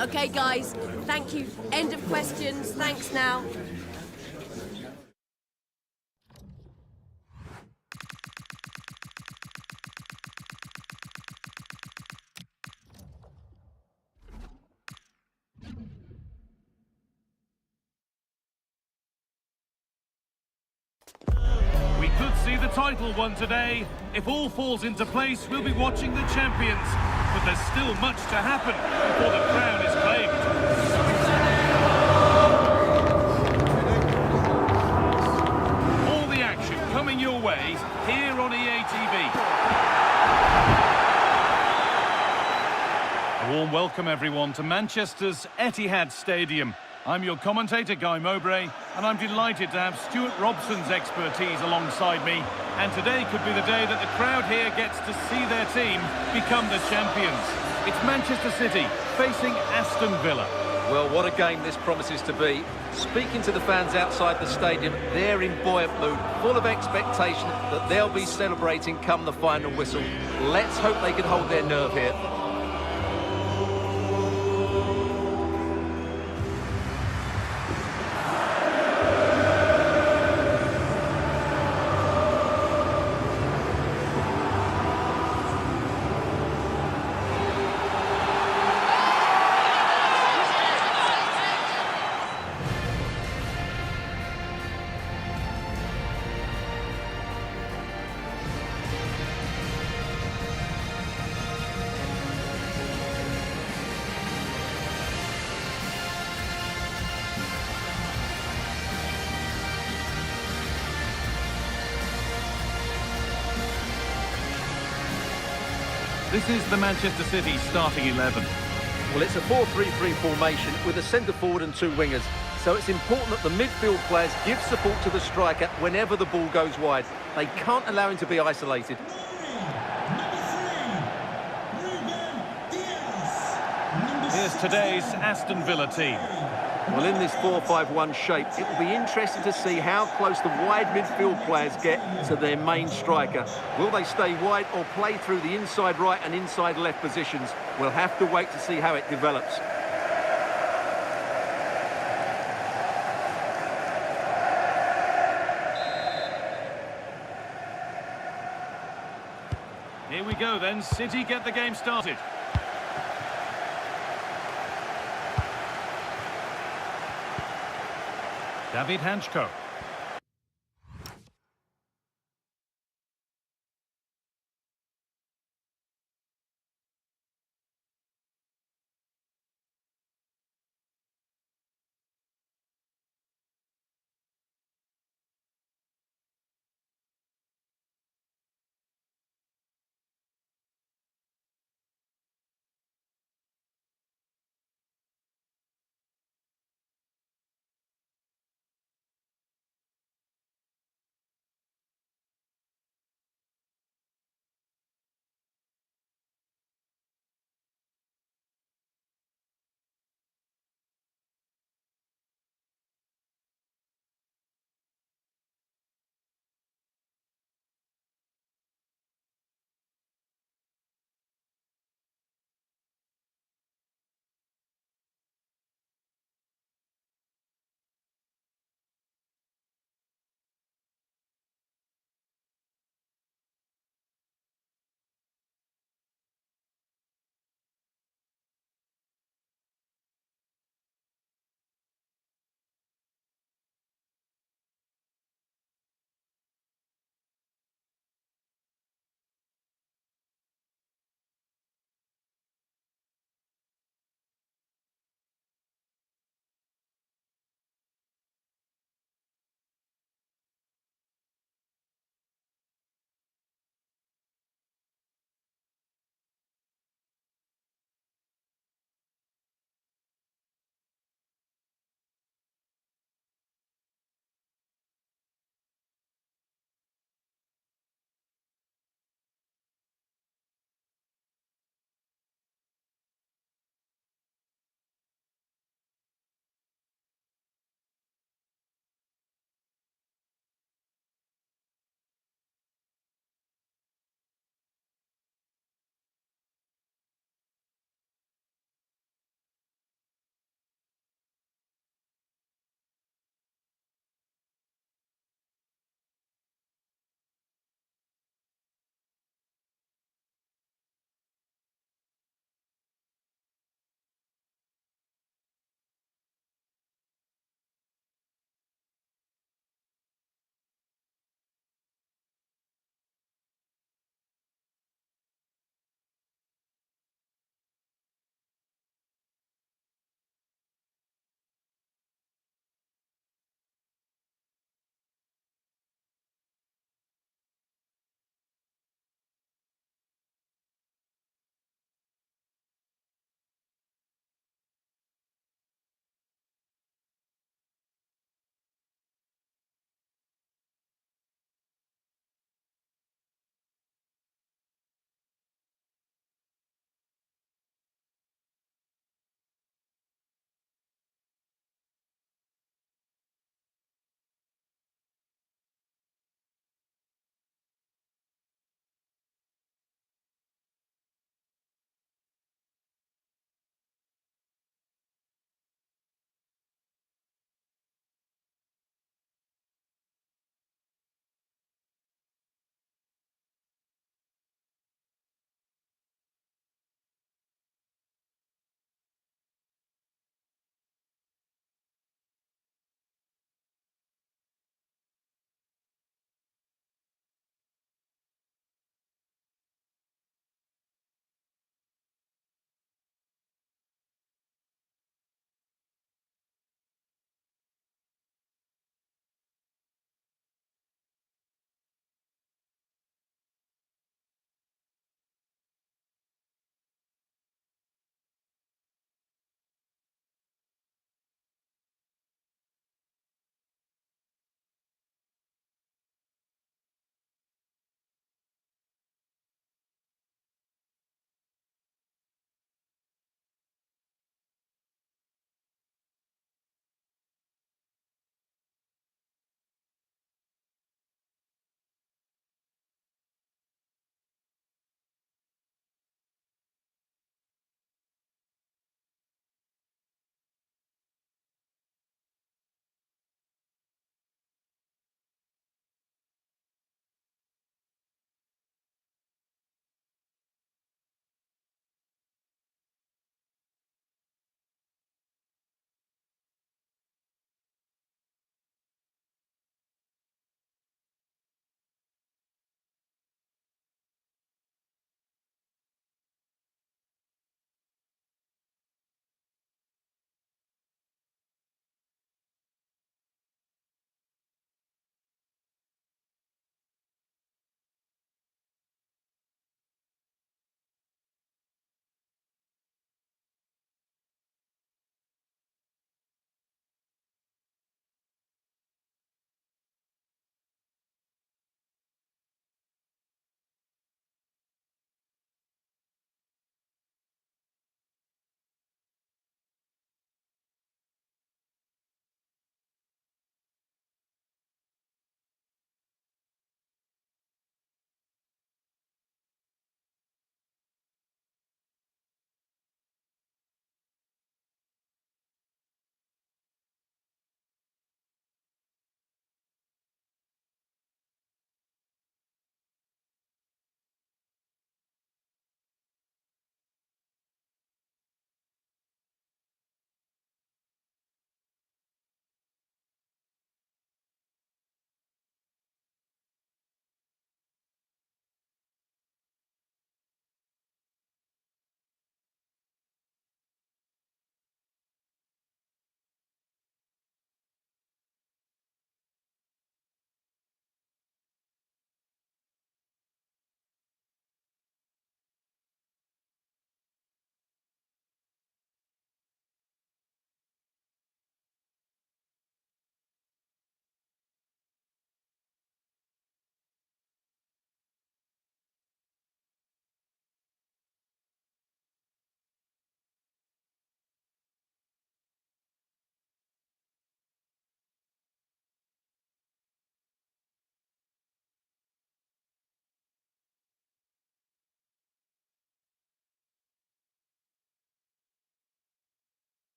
Okay, guys, thank you. End of questions. Thanks now. title won today. If all falls into place, we'll be watching the champions. But there's still much to happen before the crown is claimed. All the action coming your way here on EA TV. A warm welcome, everyone, to Manchester's Etihad Stadium. I'm your commentator, Guy Mowbray, and I'm delighted to have Stuart Robson's expertise alongside me. And today could be the day that the crowd here gets to see their team become the champions. It's Manchester City facing Aston Villa. Well, what a game this promises to be. Speaking to the fans outside the stadium, they're in buoyant mood, full of expectation that they'll be celebrating come the final whistle. Let's hope they can hold their nerve here. This is the Manchester City starting 11. Well, it's a 4-3-3 formation with a centre forward and two wingers. So it's important that the midfield players give support to the striker whenever the ball goes wide. They can't allow him to be isolated. Here's today's Aston Villa team. Well, in this 4-5-1 shape, it will be interesting to see how close the wide midfield players get to their main striker. Will they stay wide or play through the inside right and inside left positions? We'll have to wait to see how it develops. Here we go then, City get the game started. David Hanchko.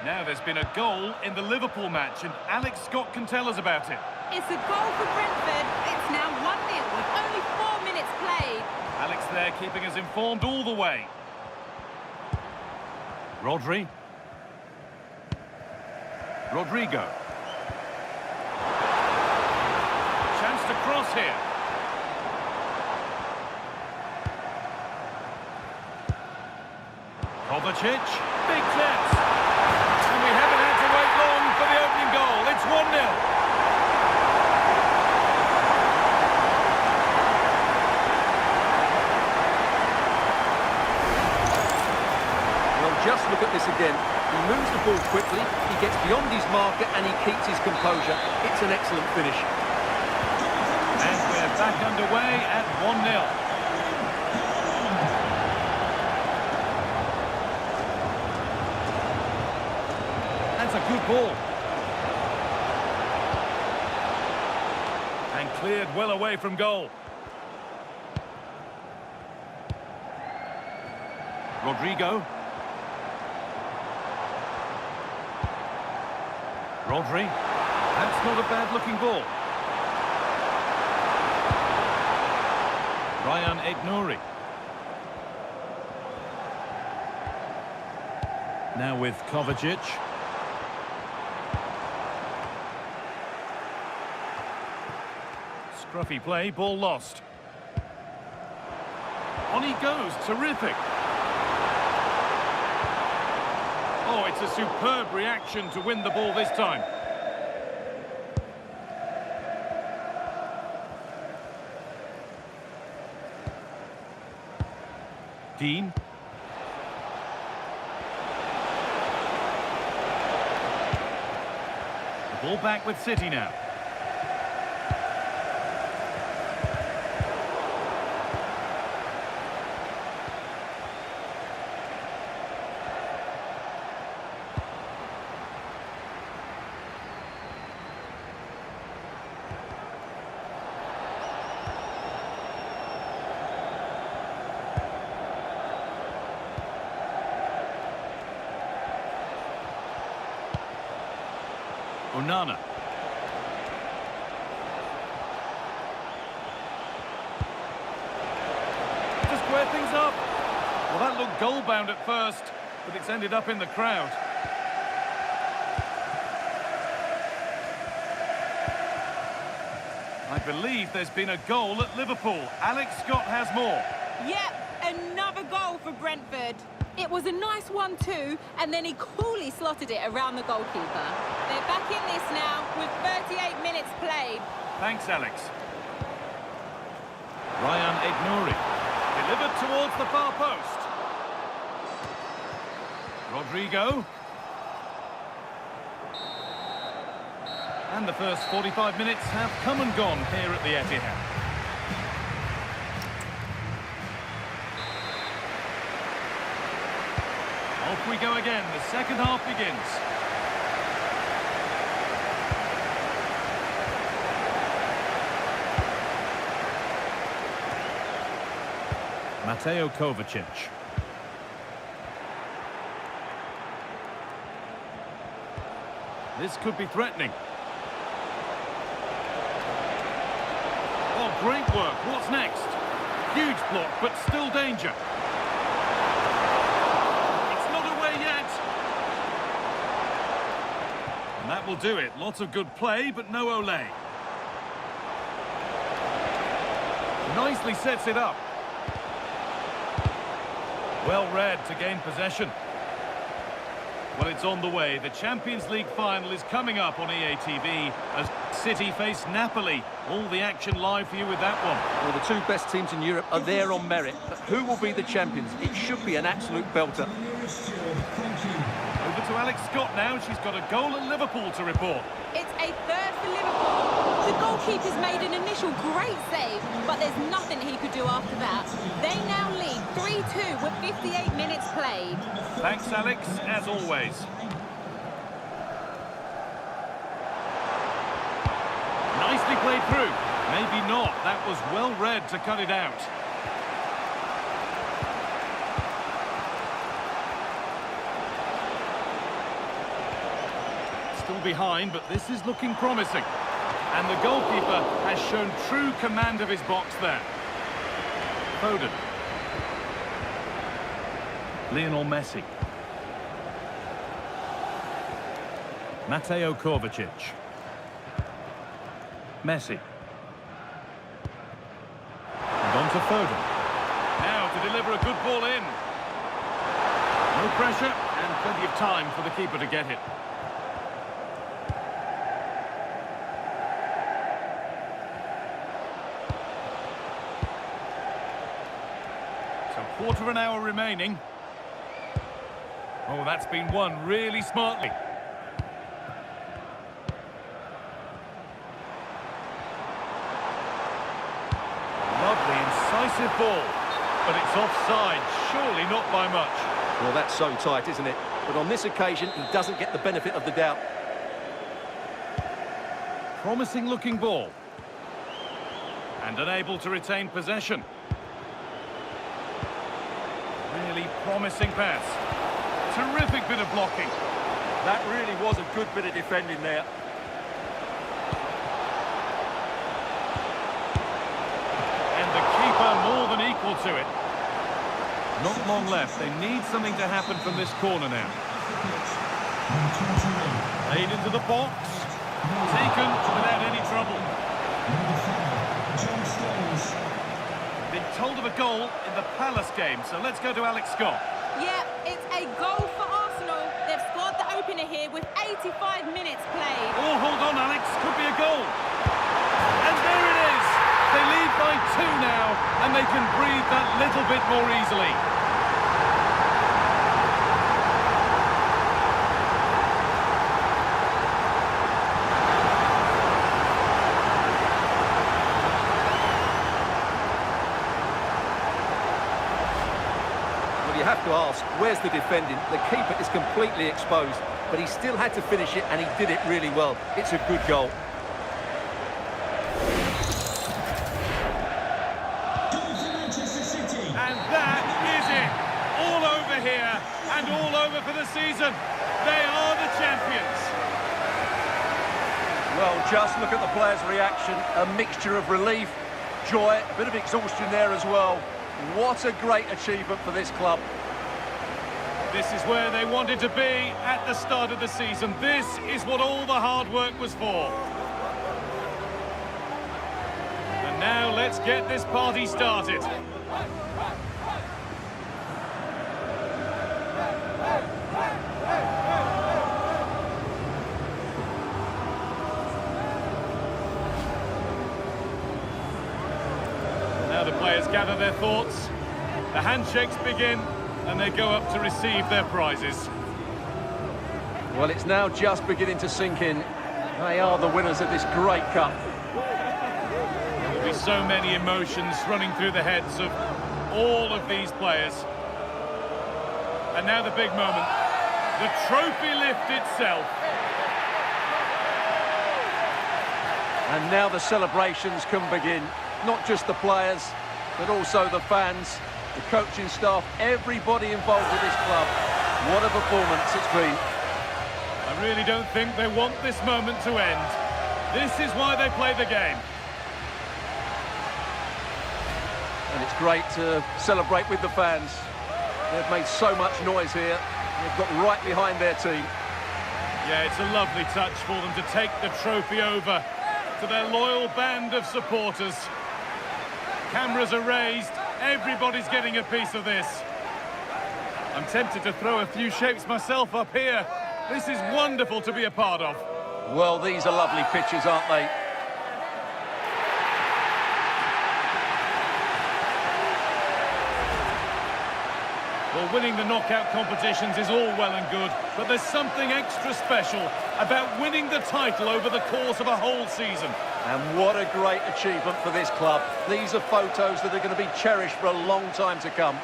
Now there's been a goal in the Liverpool match, and Alex Scott can tell us about it. It's a goal for Brentford. It's now 1-0 with only 4 minutes played. Alex there keeping us informed all the way. Rodri. Rodrigo. Chance to cross here. Kovacic. Big chance. And we haven't had to wait long for the opening goal. It's 1-0. Just look at this again. He moves the ball quickly, he gets beyond his marker and he keeps his composure. It's an excellent finish. And we're back underway at 1-0. That's a good ball. And cleared well away from goal. Rodrigo. Rodri. That's not a bad-looking ball. Ryan Aït-Nouri. Now with Kovacic. Scruffy play, ball lost. On he goes, terrific. Oh, it's a superb reaction to win the ball this time. Dean. The ball back with City now. Onana. To square things up. Well, that looked goal-bound at first, but it's ended up in the crowd. I believe there's been a goal at Liverpool. Alex Scott has more. Yep, another goal for Brentford. It was a nice 1-2, and then he coolly slotted it around the goalkeeper. They're back in this now with 38 minutes played. Thanks, Alex. Ryan Aït-Nouri. Delivered towards the far post. Rodrigo. And the first 45 minutes have come and gone here at the Etihad. Off we go again. The second half begins. Mateo Kovacic. This could be threatening. Oh, great work. What's next? Huge block, but still danger. It's not away yet. And that will do it. Lots of good play, but no Olé. Nicely sets it up. Well read to gain possession. Well, it's on the way. The Champions League final is coming up on EA TV as City face Napoli. All the action live for you with that one. Well, the two best teams in Europe are there on merit. But who will be the champions? It should be an absolute belter. Over to Alex Scott now. She's got a goal at Liverpool to report. It's a third for Liverpool. The goalkeeper's made an initial great save, but there's nothing he could do after that. They now lead 3-2 with 58 minutes played. Thanks, Alex, as always. Nicely played through. Maybe not. That was well read to cut it out. little behind, but this is looking promising. And the goalkeeper has shown true command of his box there. Foden. Lionel Messi. Mateo Kovacic. Messi. And on to Foden. Now to deliver a good ball in. No pressure and plenty of time for the keeper to get it. So quarter of an hour remaining. Oh, that's been won really smartly. Lovely, incisive ball. But it's offside, surely not by much. Well, that's so tight, isn't it? But on this occasion, he doesn't get the benefit of the doubt. Promising looking ball. And unable to retain possession. Really promising pass. Terrific bit of blocking. That really was a good bit of defending there. And the keeper more than equal to it. Not long left. They need something to happen from this corner now. Played into the box. Taken without any trouble. Been told of a goal in the Palace game, so let's go to Alex Scott. Yeah, it's a goal for Arsenal. They've scored the opener here with 85 minutes played. Oh, hold on, Alex. Could be a goal. And there it is. They lead by 2 now, and they can breathe that little bit more easily. You have to ask, where's the defending? The keeper is completely exposed, but he still had to finish it, and he did it really well. It's a good goal. And that is it. All over here, and all over for the season. They are the champions. Well, just look at the players' reaction. A mixture of relief, joy, a bit of exhaustion there as well. What a great achievement for this club. This is where they wanted to be at the start of the season. This is what all the hard work was for. And now let's get this party started. Now the players gather their thoughts, the handshakes begin, and they go up to receive their prizes. Well, it's now just beginning to sink in. They are the winners of this great cup. There will be so many emotions running through the heads of all of these players. And now the big moment, the trophy lift itself. And now the celebrations can begin. Not just the players, but also the fans, the coaching staff, everybody involved with this club. What a performance it's been. I really don't think they want this moment to end. This is why they play the game. And it's great to celebrate with the fans. They've made so much noise here. They've got right behind their team. Yeah, it's a lovely touch for them to take the trophy over to their loyal band of supporters. Cameras are raised. Everybody's getting a piece of this. I'm tempted to throw a few shapes myself up here. This is wonderful to be a part of. Well, these are lovely pictures, aren't they? Well, winning the knockout competitions is all well and good, but there's something extra special about winning the title over the course of a whole season. And what a great achievement for this club. These are photos that are going to be cherished for a long time to come.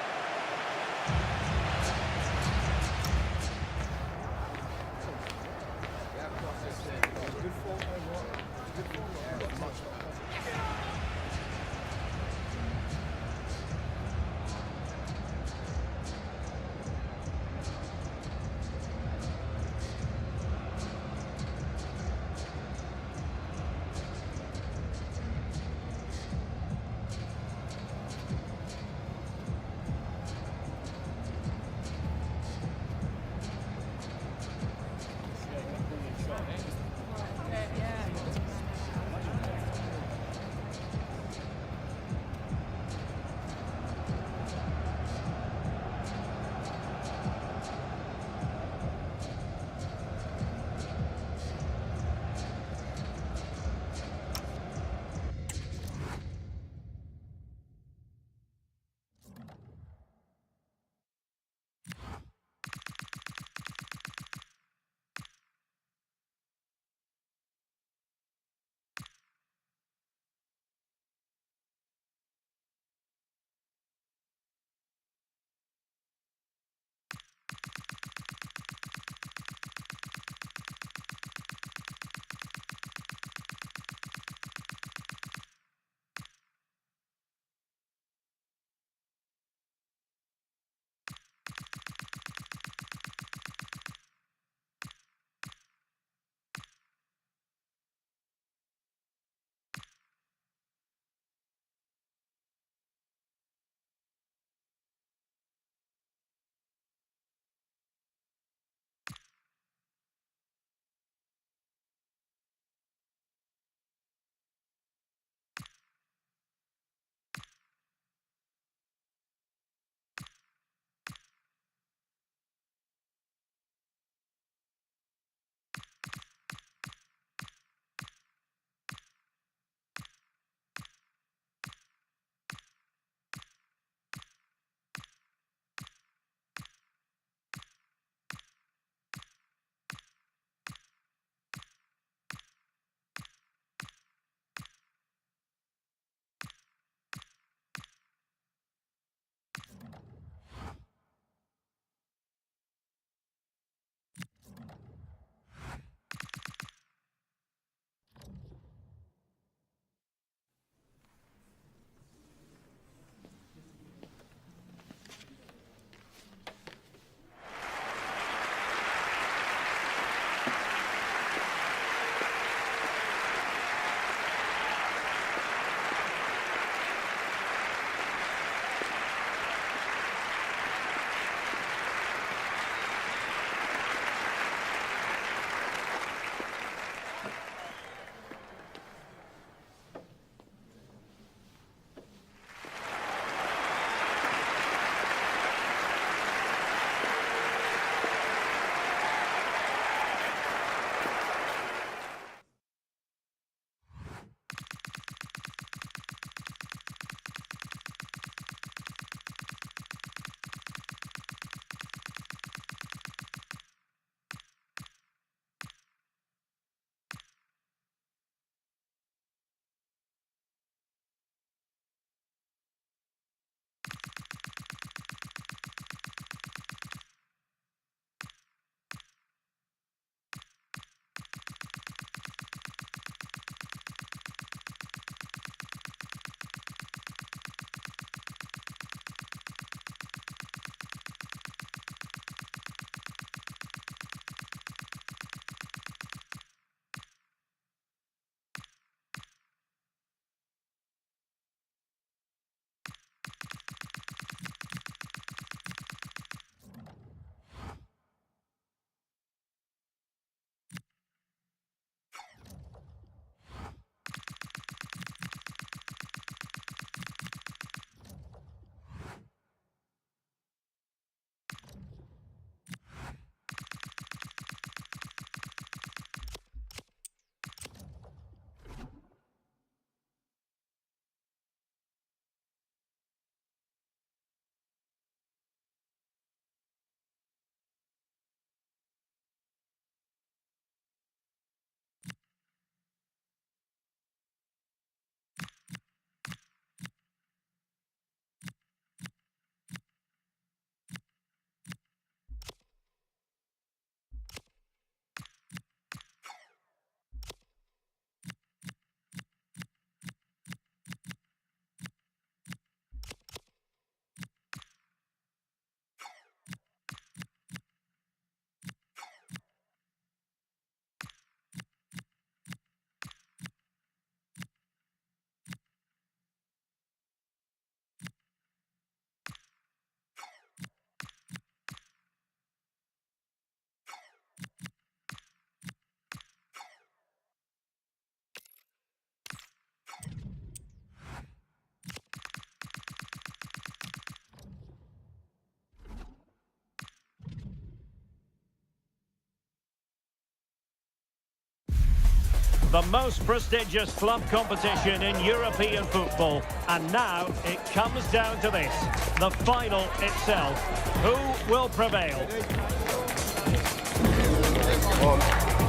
The most prestigious club competition in European football. And now it comes down to this. The final itself. Who will prevail?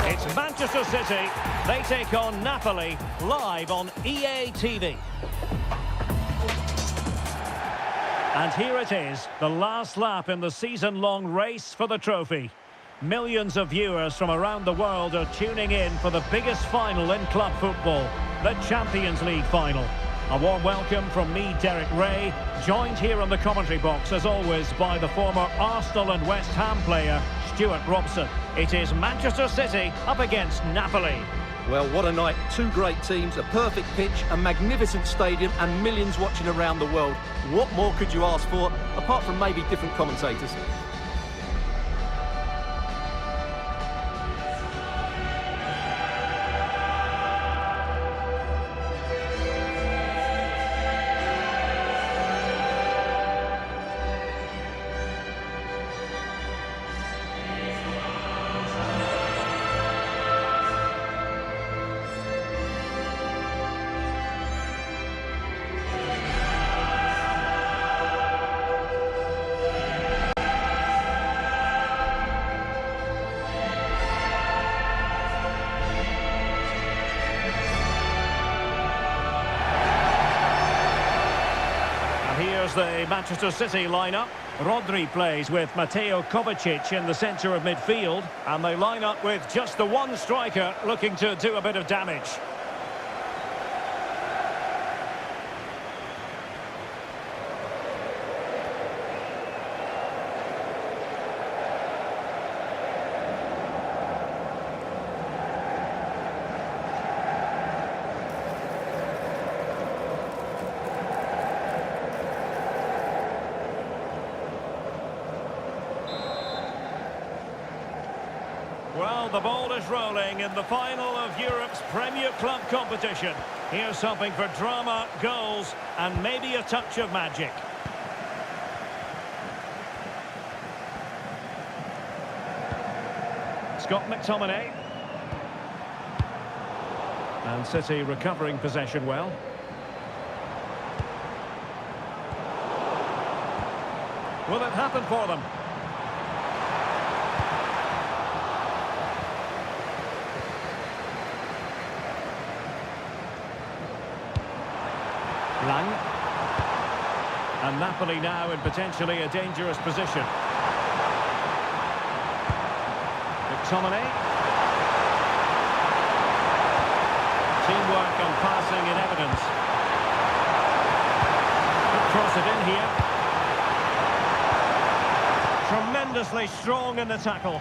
It's Manchester City. They take on Napoli live on EA TV. And here it is, the last lap in the season-long race for the trophy. Millions of viewers from around the world are tuning in for the biggest final in club football, the Champions League final. A warm welcome from me, Derek Ray, joined here in the commentary box, as always, by the former Arsenal and West Ham player, Stuart Robson. It is Manchester City up against Napoli. Well, what a night. Two great teams, a perfect pitch, a magnificent stadium, and millions watching around the world. What more could you ask for, apart from maybe different commentators? The Manchester City lineup. Rodri plays with Mateo Kovacic in the centre of midfield, and they line up with just the one striker looking to do a bit of damage. Well, the ball is rolling in the final of Europe's Premier Club competition. Here's something for drama, goals, and maybe a touch of magic. Scott McTominay. And City recovering possession well. Will it happen for them? Lang. And Napoli now in potentially a dangerous position. McTominay. Teamwork and passing in evidence. Could cross it in here. Tremendously strong in the tackle.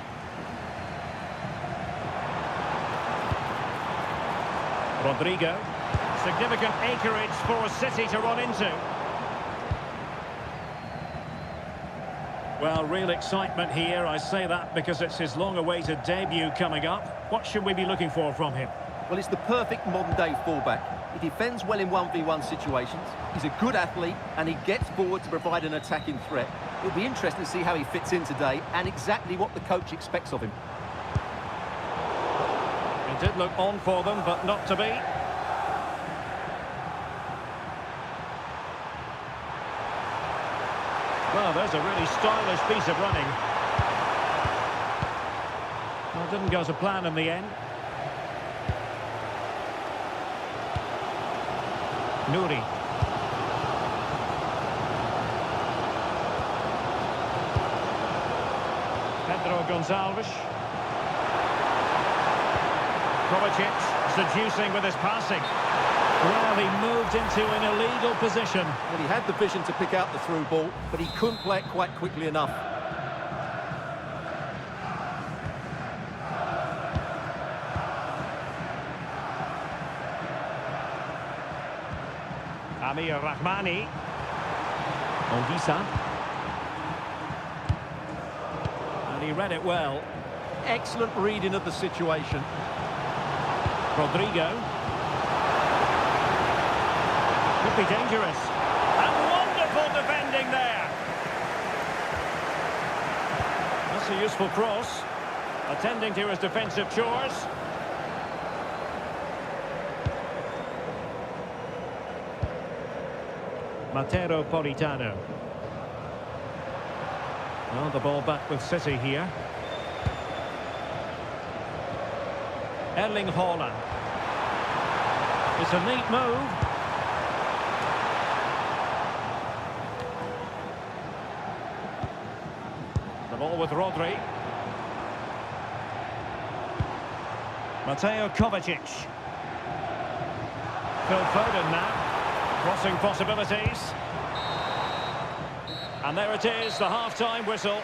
Rodrigo. Significant acreage for City to run into. Well, real excitement here. I say that because it's his long-awaited debut coming up. What should we be looking for from him? Well, it's the perfect modern-day fullback. He defends well in 1v1 situations. He's a good athlete, and he gets forward to provide an attacking threat. It'll be interesting to see how he fits in today and exactly what the coach expects of him. It did look on for them, but not to be. Well, there's a really stylish piece of running. Well, it didn't go to plan in the end. Nouri. Pedro Gonçalves. Kovacic seducing with his passing. Well, he moved into an illegal position. Well, he had the vision to pick out the through ball, but he couldn't play it quite quickly enough. Amir Rahmani. Olisa. And he read it well. Excellent reading of the situation. Rodrigo. Could be dangerous. And wonderful defending there. That's a useful cross. Attending to his defensive chores. Matteo Politano. Well, the ball back with City here. Erling Haaland. It's a neat move. The ball with Rodri. Mateo Kovacic. Phil Foden now. Crossing possibilities. And there it is, the half-time whistle.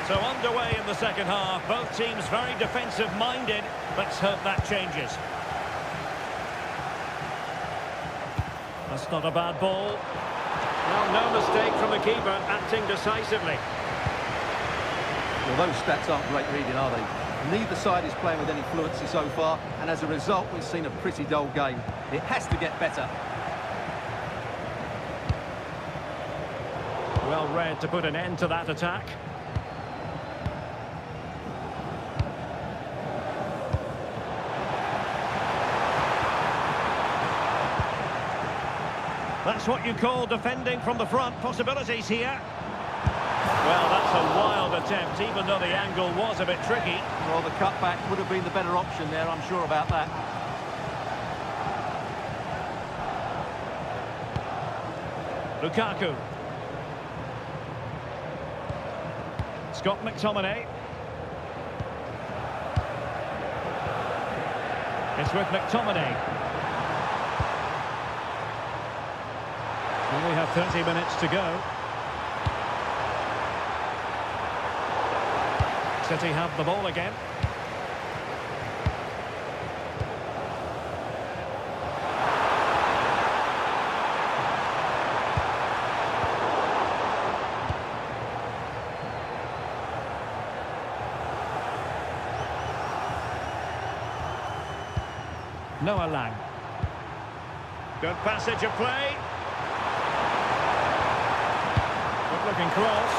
So underway in the second half, both teams very defensive-minded. Let's hope that changes. That's not a bad ball. Well, no mistake from the keeper, acting decisively. Well, those stats aren't great reading, are they? Neither side is playing with any fluency so far, and as a result, we've seen a pretty dull game. It has to get better. Well read to put an end to that attack. That's what you call defending from the front. Possibilities here. Well, that's a wild attempt, even though the angle was a bit tricky. Well, the cutback would have been the better option there, I'm sure about that. Lukaku. Scott McTominay. It's with McTominay. We only have 30 minutes to go. City have the ball again. Noah Lang. Good passage of play. Good looking cross.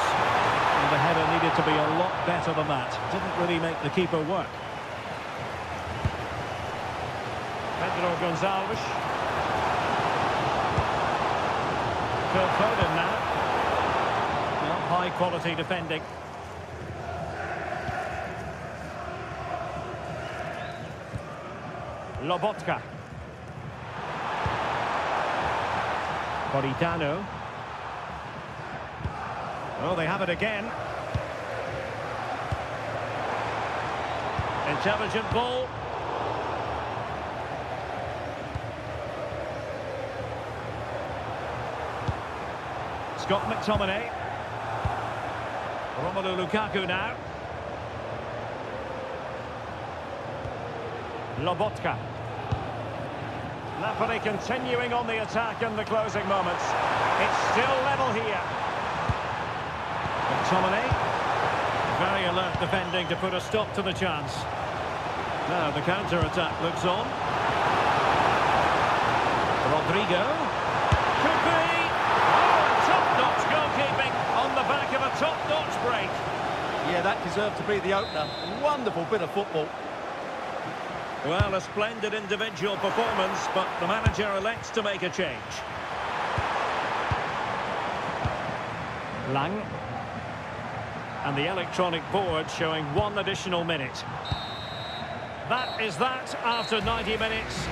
And the header needed to be a lot better than that. Didn't really make the keeper work. Pedro Gonçalves. Phil Foden now. Well, high quality defending. Lobotka. Politano. Oh, they have it again. Intelligent ball. Scott McTominay. Romelu Lukaku now. Lobotka. Napoli continuing on the attack in the closing moments. It's still level here. McTominay. Very alert defending to put a stop to the chance. Now the counter-attack looks on. Rodrigo. Could be. Oh, top-notch goalkeeping on the back of a top-notch break. Yeah, that deserved to be the opener. Wonderful bit of football. Well, a splendid individual performance, but the manager elects to make a change. Lang. And the electronic board showing 1 additional minute. That is that after 90 minutes.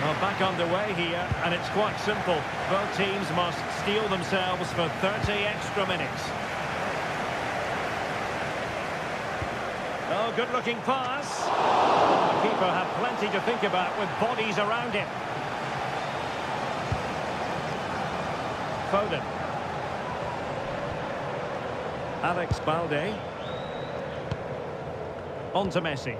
Well, back underway here, and it's quite simple. Both teams must steel themselves for 30 extra minutes. Oh, good-looking pass. The keeper had plenty to think about with bodies around him. Foden. Alex Balde. On to Messi.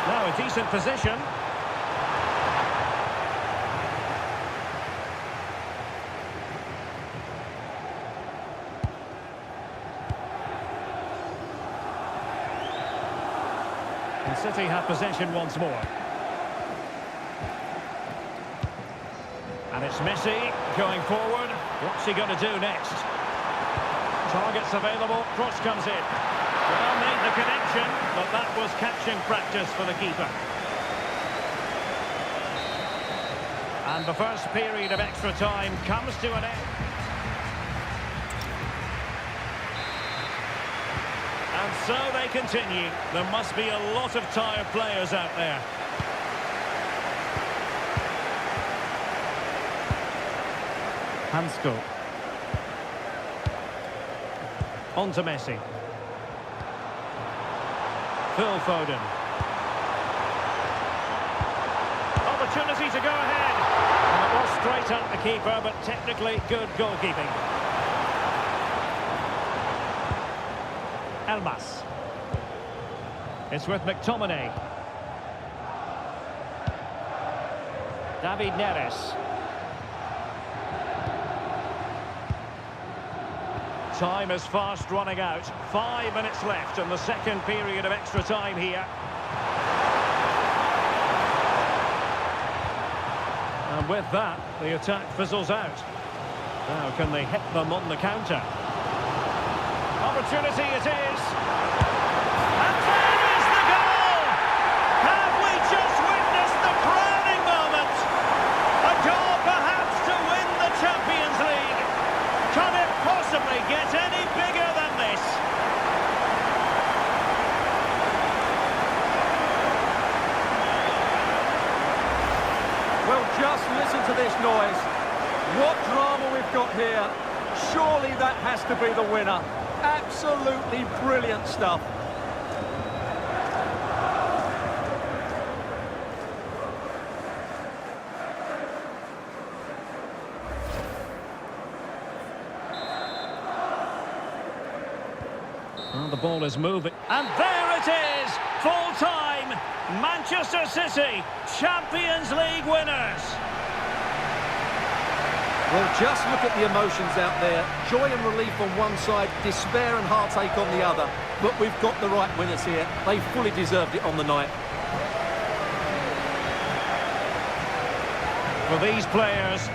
Now a decent position. And City have possession once more. And it's Messi going forward. What's he going to do next? Targets available, cross comes in. Well, made the connection, but that was catching practice for the keeper. And the first period of extra time comes to an end. And so they continue. There must be a lot of tired players out there. Hansko. On to Messi. Phil Foden. Opportunity to go ahead. And it was straight at the keeper, but technically good goalkeeping. Elmas. It's with McTominay. David Neres. Time is fast running out. 5 minutes left in the second period of extra time here. And with that, the attack fizzles out. Now, can they hit them on the counter? Opportunity it is. And there is the goal! Have we just witnessed the crowning moment? A goal perhaps to win the Champions League. Can it possibly get any bigger than this? Well, just listen to this noise. What drama we've got here. Surely that has to be the winner. Absolutely brilliant stuff. Well, the ball is moving. And there it is! Full time! Manchester City, Champions League winners! Well, just look at the emotions out there. Joy and relief on one side, despair and heartache on the other. But we've got the right winners here. They fully deserved it on the night. For these players,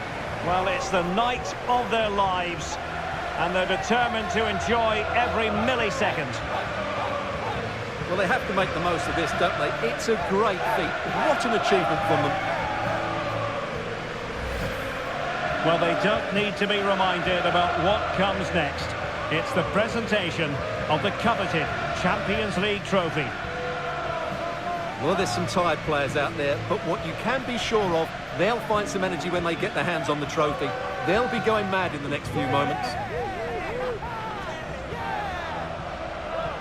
well, it's the night of their lives. And they're determined to enjoy every millisecond. Well, they have to make the most of this, don't they? It's a great feat. What an achievement from them. Well, they don't need to be reminded about what comes next. It's the presentation of the coveted Champions League trophy. Well, there's some tired players out there, but what you can be sure of, they'll find some energy when they get their hands on the trophy. They'll be going mad in the next few moments.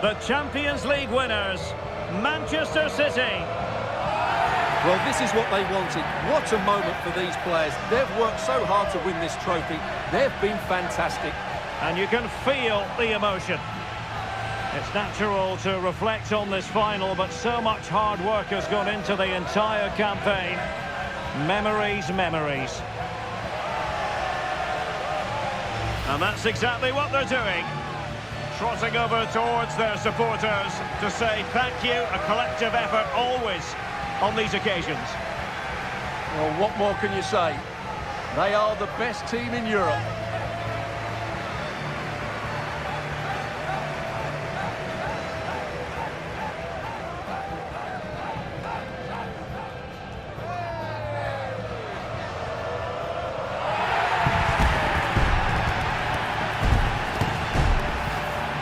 The Champions League winners, Manchester City. Well, this is what they wanted. What a moment for these players. They've worked so hard to win this trophy. They've been fantastic. And you can feel the emotion. It's natural to reflect on this final, but so much hard work has gone into the entire campaign. Memories, memories. And that's exactly what they're doing. Trotting over towards their supporters to say thank you, a collective effort always on these occasions. Well, what more can you say? They are the best team in Europe.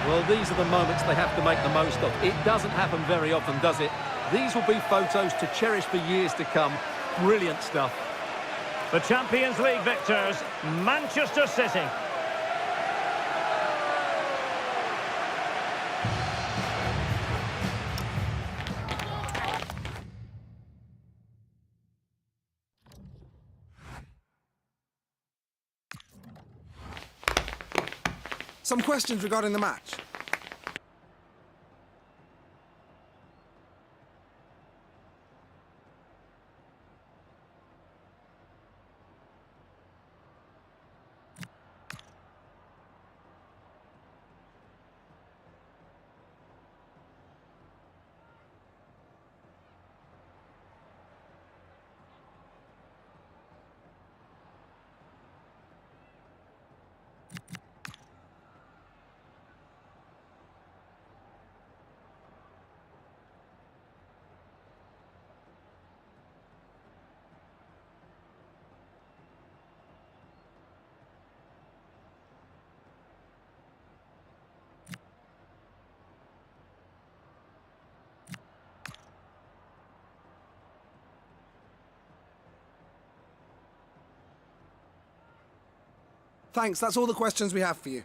Well, these are the moments they have to make the most of. It doesn't happen very often, does it? These will be photos to cherish for years to come. Brilliant stuff. The Champions League victors, Manchester City. Some questions regarding the match. Thanks, that's all the questions we have for you.